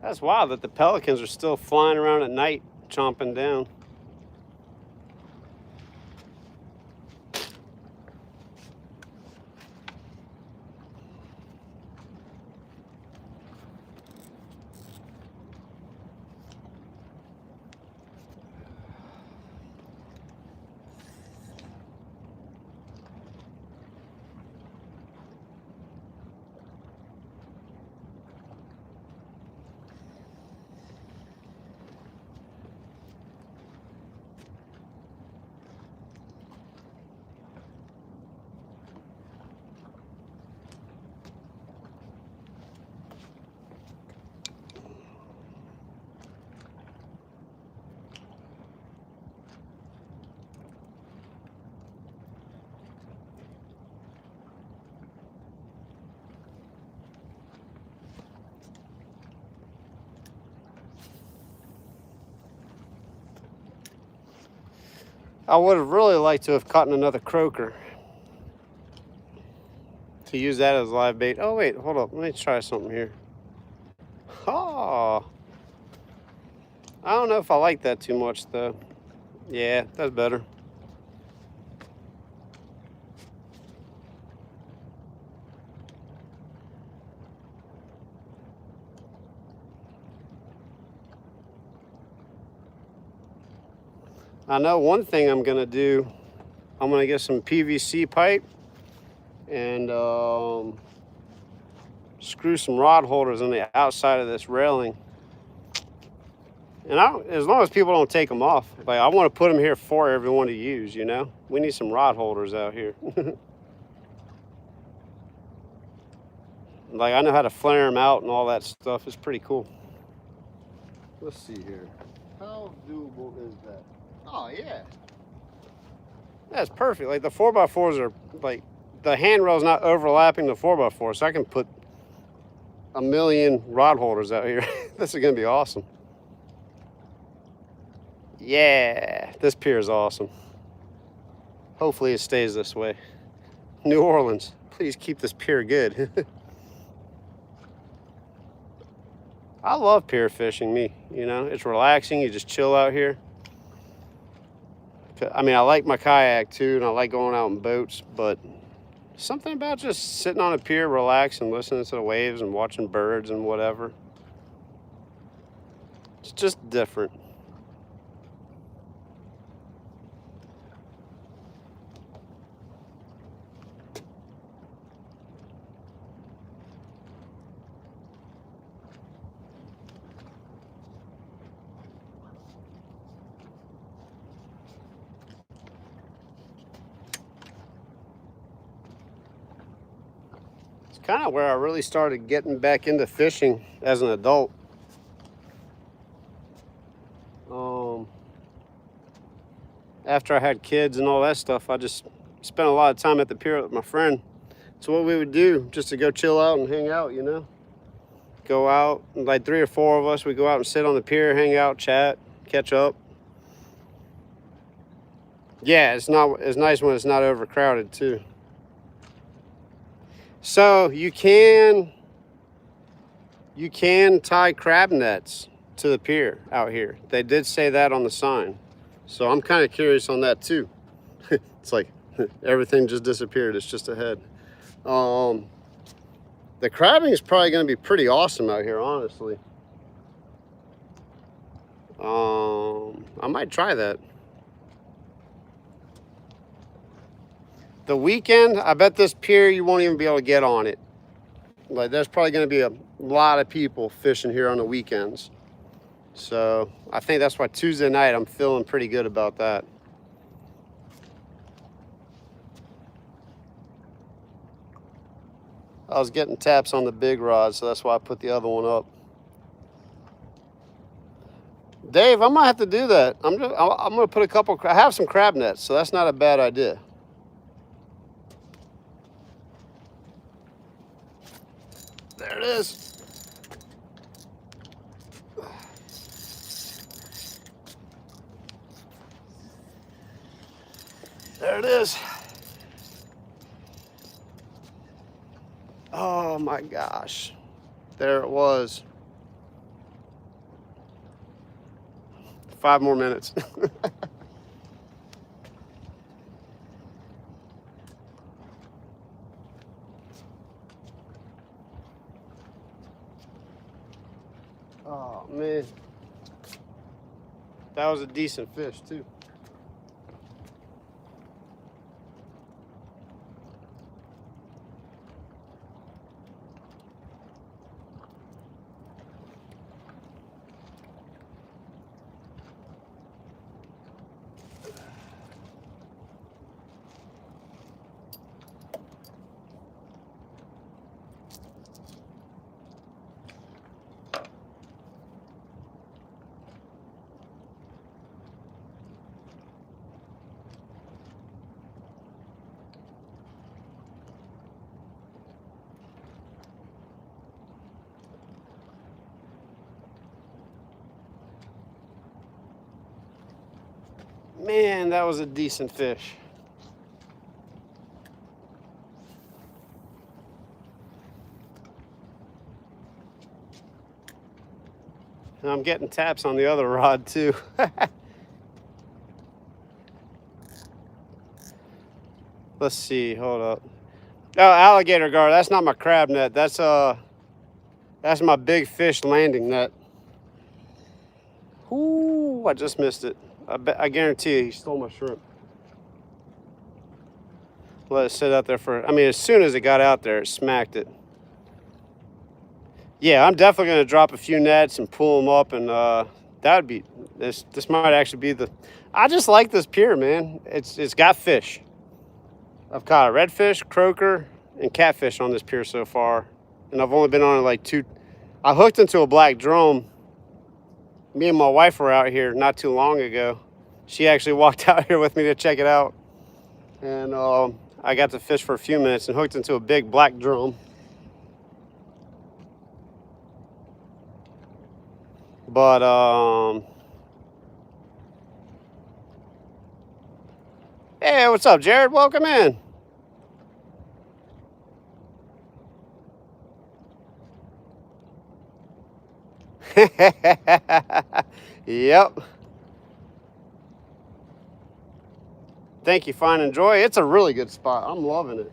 S1: That's wild that the pelicans are still flying around at night, chomping down. I would have really liked to have caught another croaker to use that as live bait. Oh wait, hold up, let me try something here. Oh, I don't know if I like that too much though. Yeah, that's better. I know one thing I'm gonna do. I'm gonna get some PVC pipe and screw some rod holders on the outside of this railing. And as long as people don't take them off, like I want to put them here for everyone to use, you know? We need some rod holders out here. Like I know how to flare them out and all that stuff. It's pretty cool. Let's see here. How doable is that? Oh yeah. That's perfect. Like the 4x4s are like, the handrail's not overlapping the 4x4, so I can put a million rod holders out here. This is gonna be awesome. Yeah, this pier is awesome. Hopefully it stays this way. New Orleans, please keep this pier good. I love pier fishing, you know, it's relaxing. You just chill out here. I mean, I like my kayak too, and I like going out in boats, but something about just sitting on a pier, relaxing, listening to the waves and watching birds and whatever. It's just different. Kind of where I really started getting back into fishing as an adult. After I had kids and all that stuff, I just spent a lot of time at the pier with my friend. So what we would do, just to go chill out and hang out, you know? Go out, like 3 or 4 of us, we go out and sit on the pier, hang out, chat, catch up. Yeah, it's nice when it's not overcrowded too. So you can tie crab nets to the pier out here. They did say that on the sign. So I'm kind of curious on that too. It's like everything just disappeared. It's just ahead. The crabbing is probably going to be pretty awesome out here, honestly. I might try that. The weekend, I bet this pier you won't even be able to get on it. Like there's probably going to be a lot of people fishing here on the weekends. So I think that's why Tuesday night I'm feeling pretty good about that. I was getting taps on the big rod, so that's why I put the other one up. Dave, I might have to do that. I'm gonna put a couple. I have some crab nets, so that's not a bad idea. There it is. There it is. Oh my gosh. There it was. 5 more minutes. Oh man. That was a decent fish too. Man, that was a decent fish. And I'm getting taps on the other rod too. Let's see, hold up. Oh, alligator gar, that's not my crab net. That's my big fish landing net. Ooh, I just missed it. I guarantee you he stole my shrimp. Let it sit out there for, I mean, as soon as it got out there, it smacked it. Yeah, I'm definitely gonna drop a few nets and pull them up, and that would be, this might actually be the, I just like this pier, man. It's got fish. I've caught a redfish, croaker, and catfish on this pier so far. And I've only been on like 2, I hooked into a black drum. Me and my wife were out here not too long ago. She actually walked out here with me to check it out. And I got to fish for a few minutes and hooked into a big black drum. But, hey, what's up, Jared? Welcome in. Yep. Thank you, Find and Joy. It's a really good spot. I'm loving it.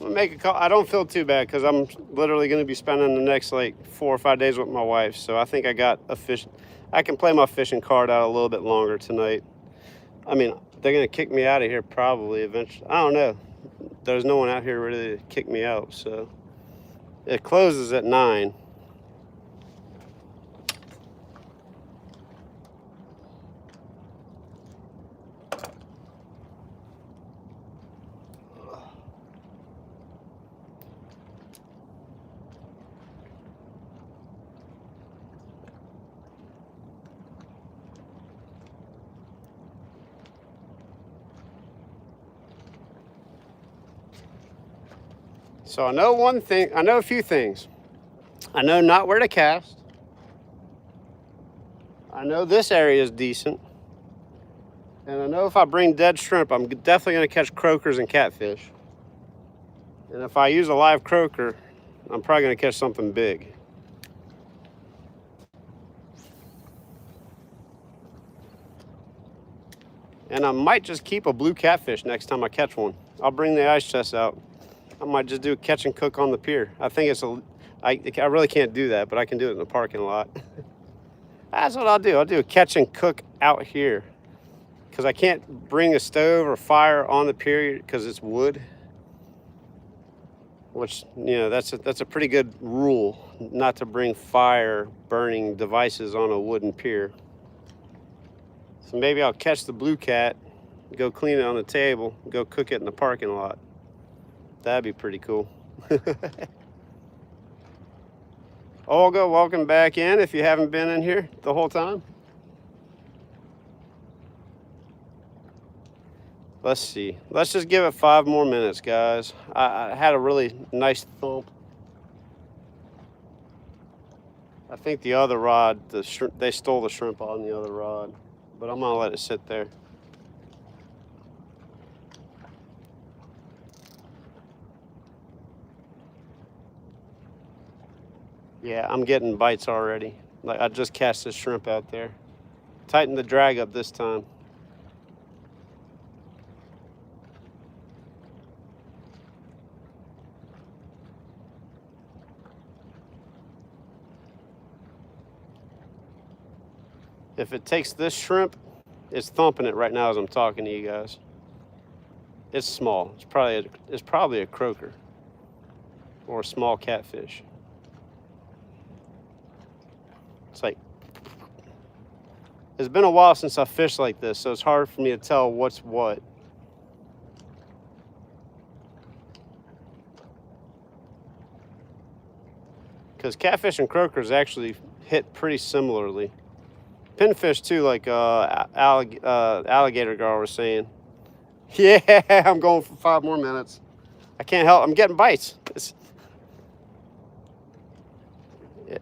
S1: Make a call. I don't feel too bad because I'm literally going to be spending the next like 4 or 5 days with my wife. So I think I got a fish. I can play my fishing card out a little bit longer tonight. I mean, they're going to kick me out of here probably eventually. I don't know. There's no one out here ready to kick me out. So it closes at 9. So I know one thing, I know a few things. I know not where to cast. I know this area is decent. And I know if I bring dead shrimp, I'm definitely gonna catch croakers and catfish. And if I use a live croaker, I'm probably gonna catch something big. And I might just keep a blue catfish next time I catch one. I'll bring the ice chest out. I might just do a catch and cook on the pier. I think it's I really can't do that, but I can do it in the parking lot. That's what I'll do. I'll do a catch and cook out here because I can't bring a stove or fire on the pier because it's wood. Which, you know, that's a pretty good rule, not to bring fire burning devices on a wooden pier. So maybe I'll catch the blue cat, go clean it on the table, go cook it in the parking lot. That'd be pretty cool. Olga, welcome back in if you haven't been in here the whole time. Let's see. Let's just give it 5 more minutes, guys. I had a really nice thump. I think the other rod, they stole the shrimp on the other rod, but I'm gonna let it sit there. Yeah, I'm getting bites already. Like I just cast this shrimp out there. Tighten the drag up this time. If it takes this shrimp, it's thumping it right now as I'm talking to you guys. It's small. It's probably a croaker or a small catfish. It's like, it's been a while since I fished like this, so it's hard for me to tell what's what. Because catfish and croakers actually hit pretty similarly. Pinfish too, like alligator girl was saying. Yeah, I'm going for 5 more minutes. I can't help, I'm getting bites.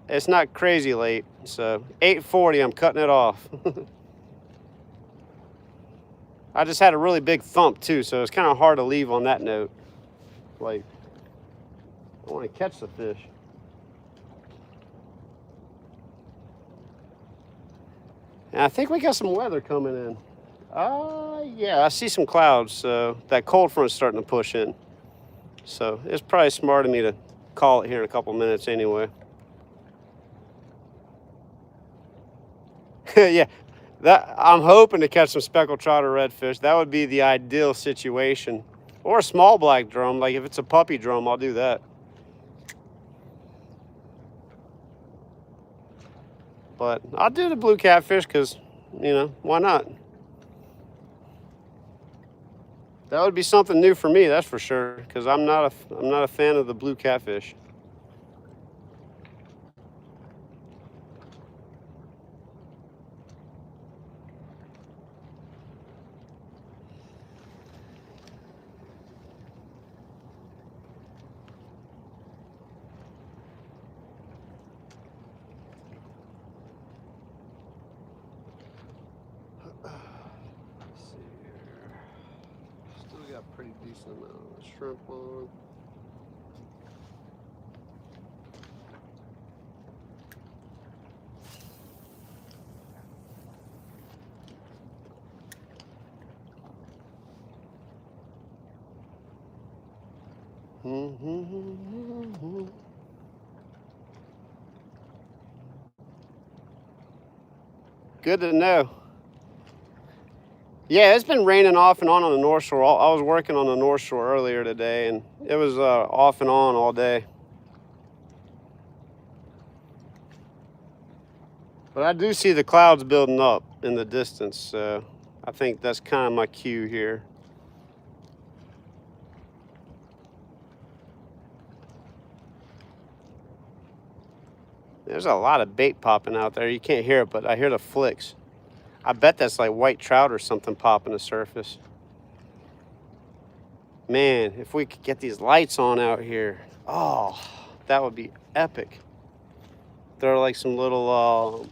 S1: It's not crazy late, so 8:40, I'm cutting it off. I just had a really big thump too, so it's kind of hard to leave on that note. Like, I want to catch the fish. And I think we got some weather coming in. Yeah, I see some clouds, so that cold front's starting to push in. So it's probably smart of me to call it here in a couple minutes anyway. Yeah, I'm hoping to catch some speckled trout or redfish. That would be the ideal situation. Or a small black drum. Like if it's a puppy drum, I'll do that. But I'll do the blue catfish because, you know, why not? That would be something new for me, that's for sure, because I'm not a fan of the blue catfish. Pretty decent amount of shrimp on. Good to know. Yeah, it's been raining off and on the North Shore. I was working on the North Shore earlier today, and it was off and on all day. But I do see the clouds building up in the distance, so I think that's kind of my cue here. There's a lot of bait popping out there. You can't hear it, but I hear the flicks. I bet that's like white trout or something popping the surface. Man, if we could get these lights on out here, oh, that would be epic. Throw like some little,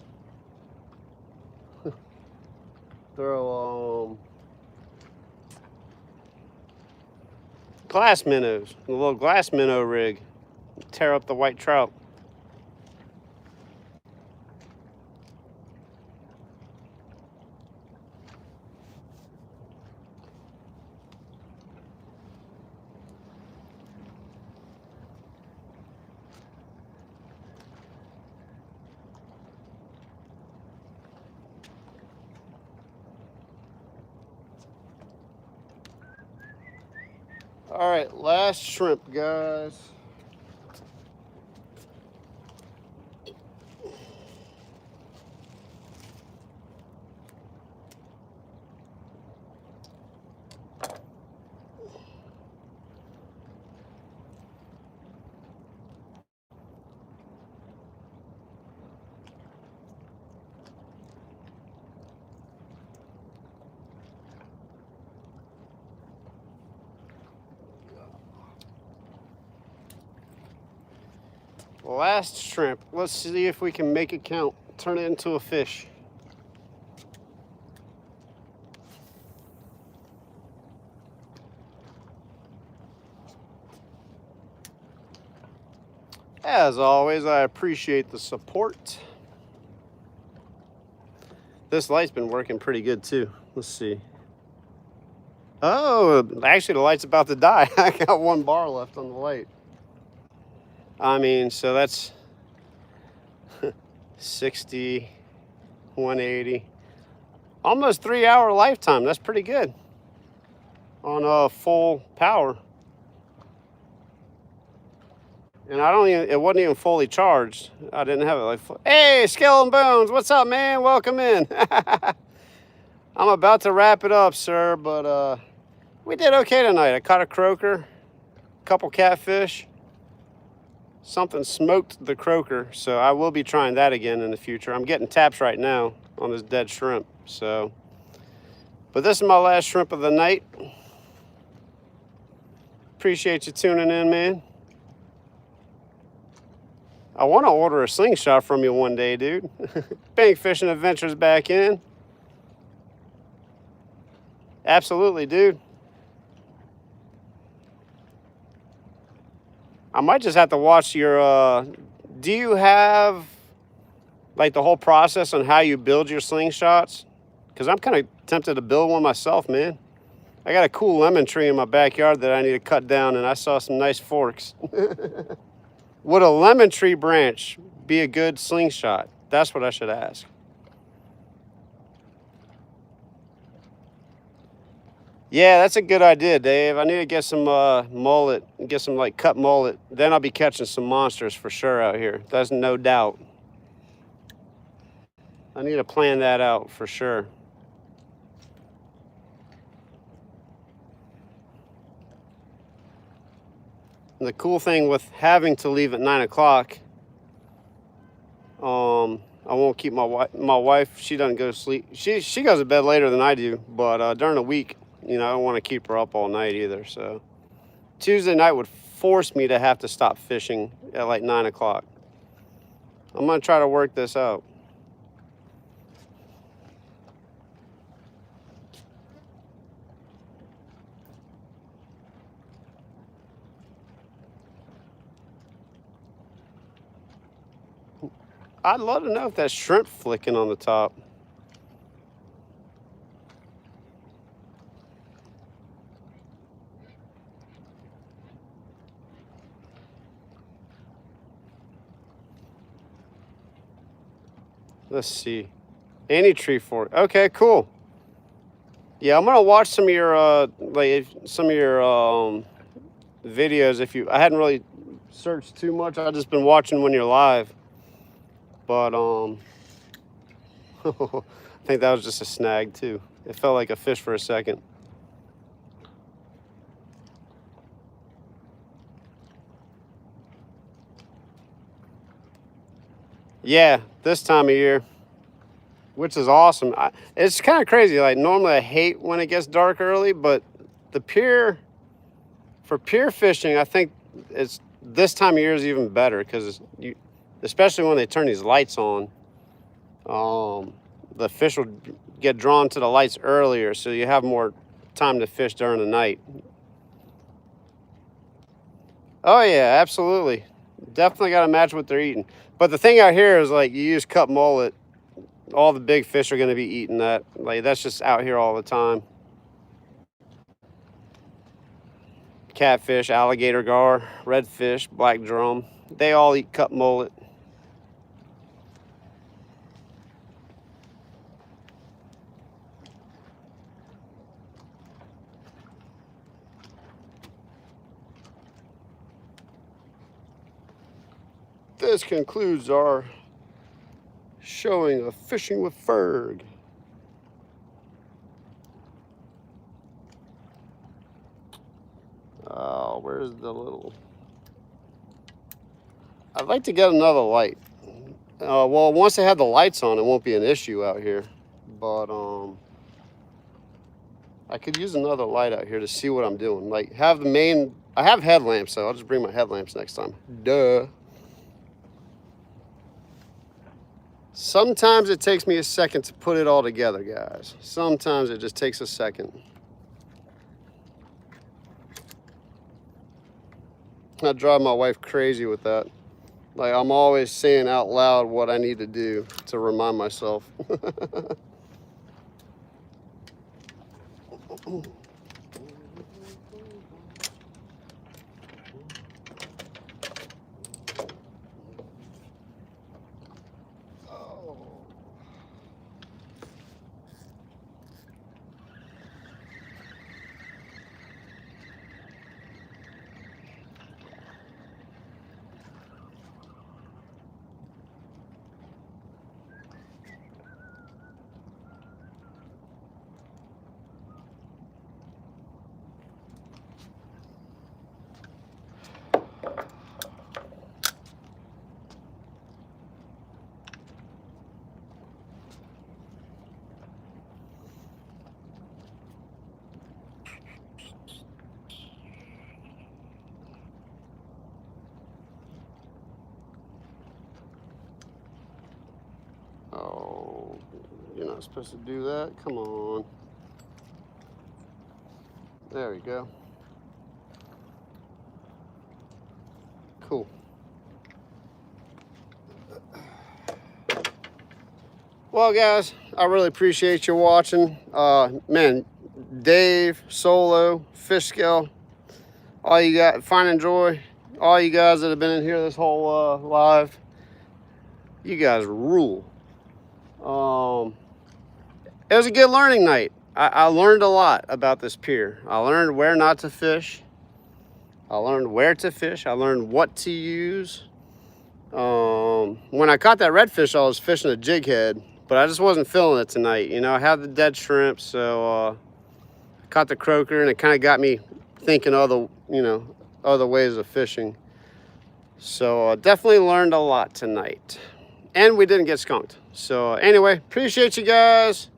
S1: glass minnows, a little glass minnow rig, tear up the white trout. All right, last shrimp, guys. Last shrimp. Let's see if we can make it count. Turn it into a fish. As always, I appreciate the support. This light's been working pretty good too. Let's see. Oh, actually the light's about to die. I got 1 bar left on the light. I mean, so that's 60, 180. Almost 3-hour lifetime. That's pretty good on full power. And it wasn't even fully charged. I didn't have it like, hey, Skeleton Bones, what's up, man? Welcome in. I'm about to wrap it up, sir, but we did okay tonight. I caught a croaker, a couple catfish. Something smoked the croaker, so I will be trying that again in the future. I'm getting taps right now on this dead shrimp, so. But this is my last shrimp of the night. Appreciate you tuning in, man. I want to order a slingshot from you one day, dude. Bank Fishing Adventures back in. Absolutely, dude. I might just have to watch your, do you have like the whole process on how you build your slingshots? Because I'm kind of tempted to build one myself, man. I got a cool lemon tree in my backyard that I need to cut down, and I saw some nice forks. Would a lemon tree branch be a good slingshot? That's what I should ask. Yeah, that's a good idea, Dave. I need to get some mullet, get some like cut mullet. Then I'll be catching some monsters for sure out here. That's no doubt. I need to plan that out for sure. And the cool thing with having to leave at 9 o'clock, I won't keep my wife. She doesn't go to sleep. She goes to bed later than I do, but during the week, you know, I don't want to keep her up all night either. So Tuesday night would force me to have to stop fishing at like 9 o'clock. I'm gonna try to work this out. I'd love to know if that shrimp flicking on the top. Let's see. Any tree fork. Okay, cool. Yeah, I'm gonna watch some of your videos. I hadn't really searched too much. I've just been watching when you're live. But I think that was just a snag too. It felt like a fish for a second. Yeah, this time of year, which is awesome. It's kind of crazy. Like normally I hate when it gets dark early, but for pier fishing, I think this time of year is even better because especially when they turn these lights on, the fish will get drawn to the lights earlier, so you have more time to fish during the night. Oh yeah, absolutely. Definitely got to match what they're eating. But the thing out here is like you use cut mullet, all the big fish are going to be eating that. Like that's just out here all the time. Catfish, alligator gar, redfish, black drum, they all eat cut mullet. this concludes our showing of fishing with Ferg. Oh, where's the little... I'd like to get another light. Well, once they have the lights on, it won't be an issue out here. But I could use another light out here to see what I'm doing. Like, have the main... I have headlamps, so I'll just bring my headlamps next time. Duh. Sometimes it takes me a second to put it all together, guys. Sometimes it just takes a second. I drive my wife crazy with that. Like, I'm always saying out loud what I need to do to remind myself. Oh, you're not supposed to do that. Come on. There we go. Cool. Well, guys, I really appreciate you watching. Man, Dave, Solo, Fish Scale, all you got, Find and Joy, all you guys that have been in here this whole live, you guys rule. It was a good learning night. I learned a lot about this pier. I learned where not to fish. I learned where to fish. I learned what to use. When I caught that redfish, I was fishing a jig head, but I just wasn't feeling it tonight. You know, I had the dead shrimp, so I caught the croaker, and it kind of got me thinking other ways of fishing. So definitely learned a lot tonight. And we didn't get skunked. So anyway, appreciate you guys.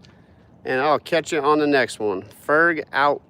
S1: And I'll catch you on the next one. Ferg out.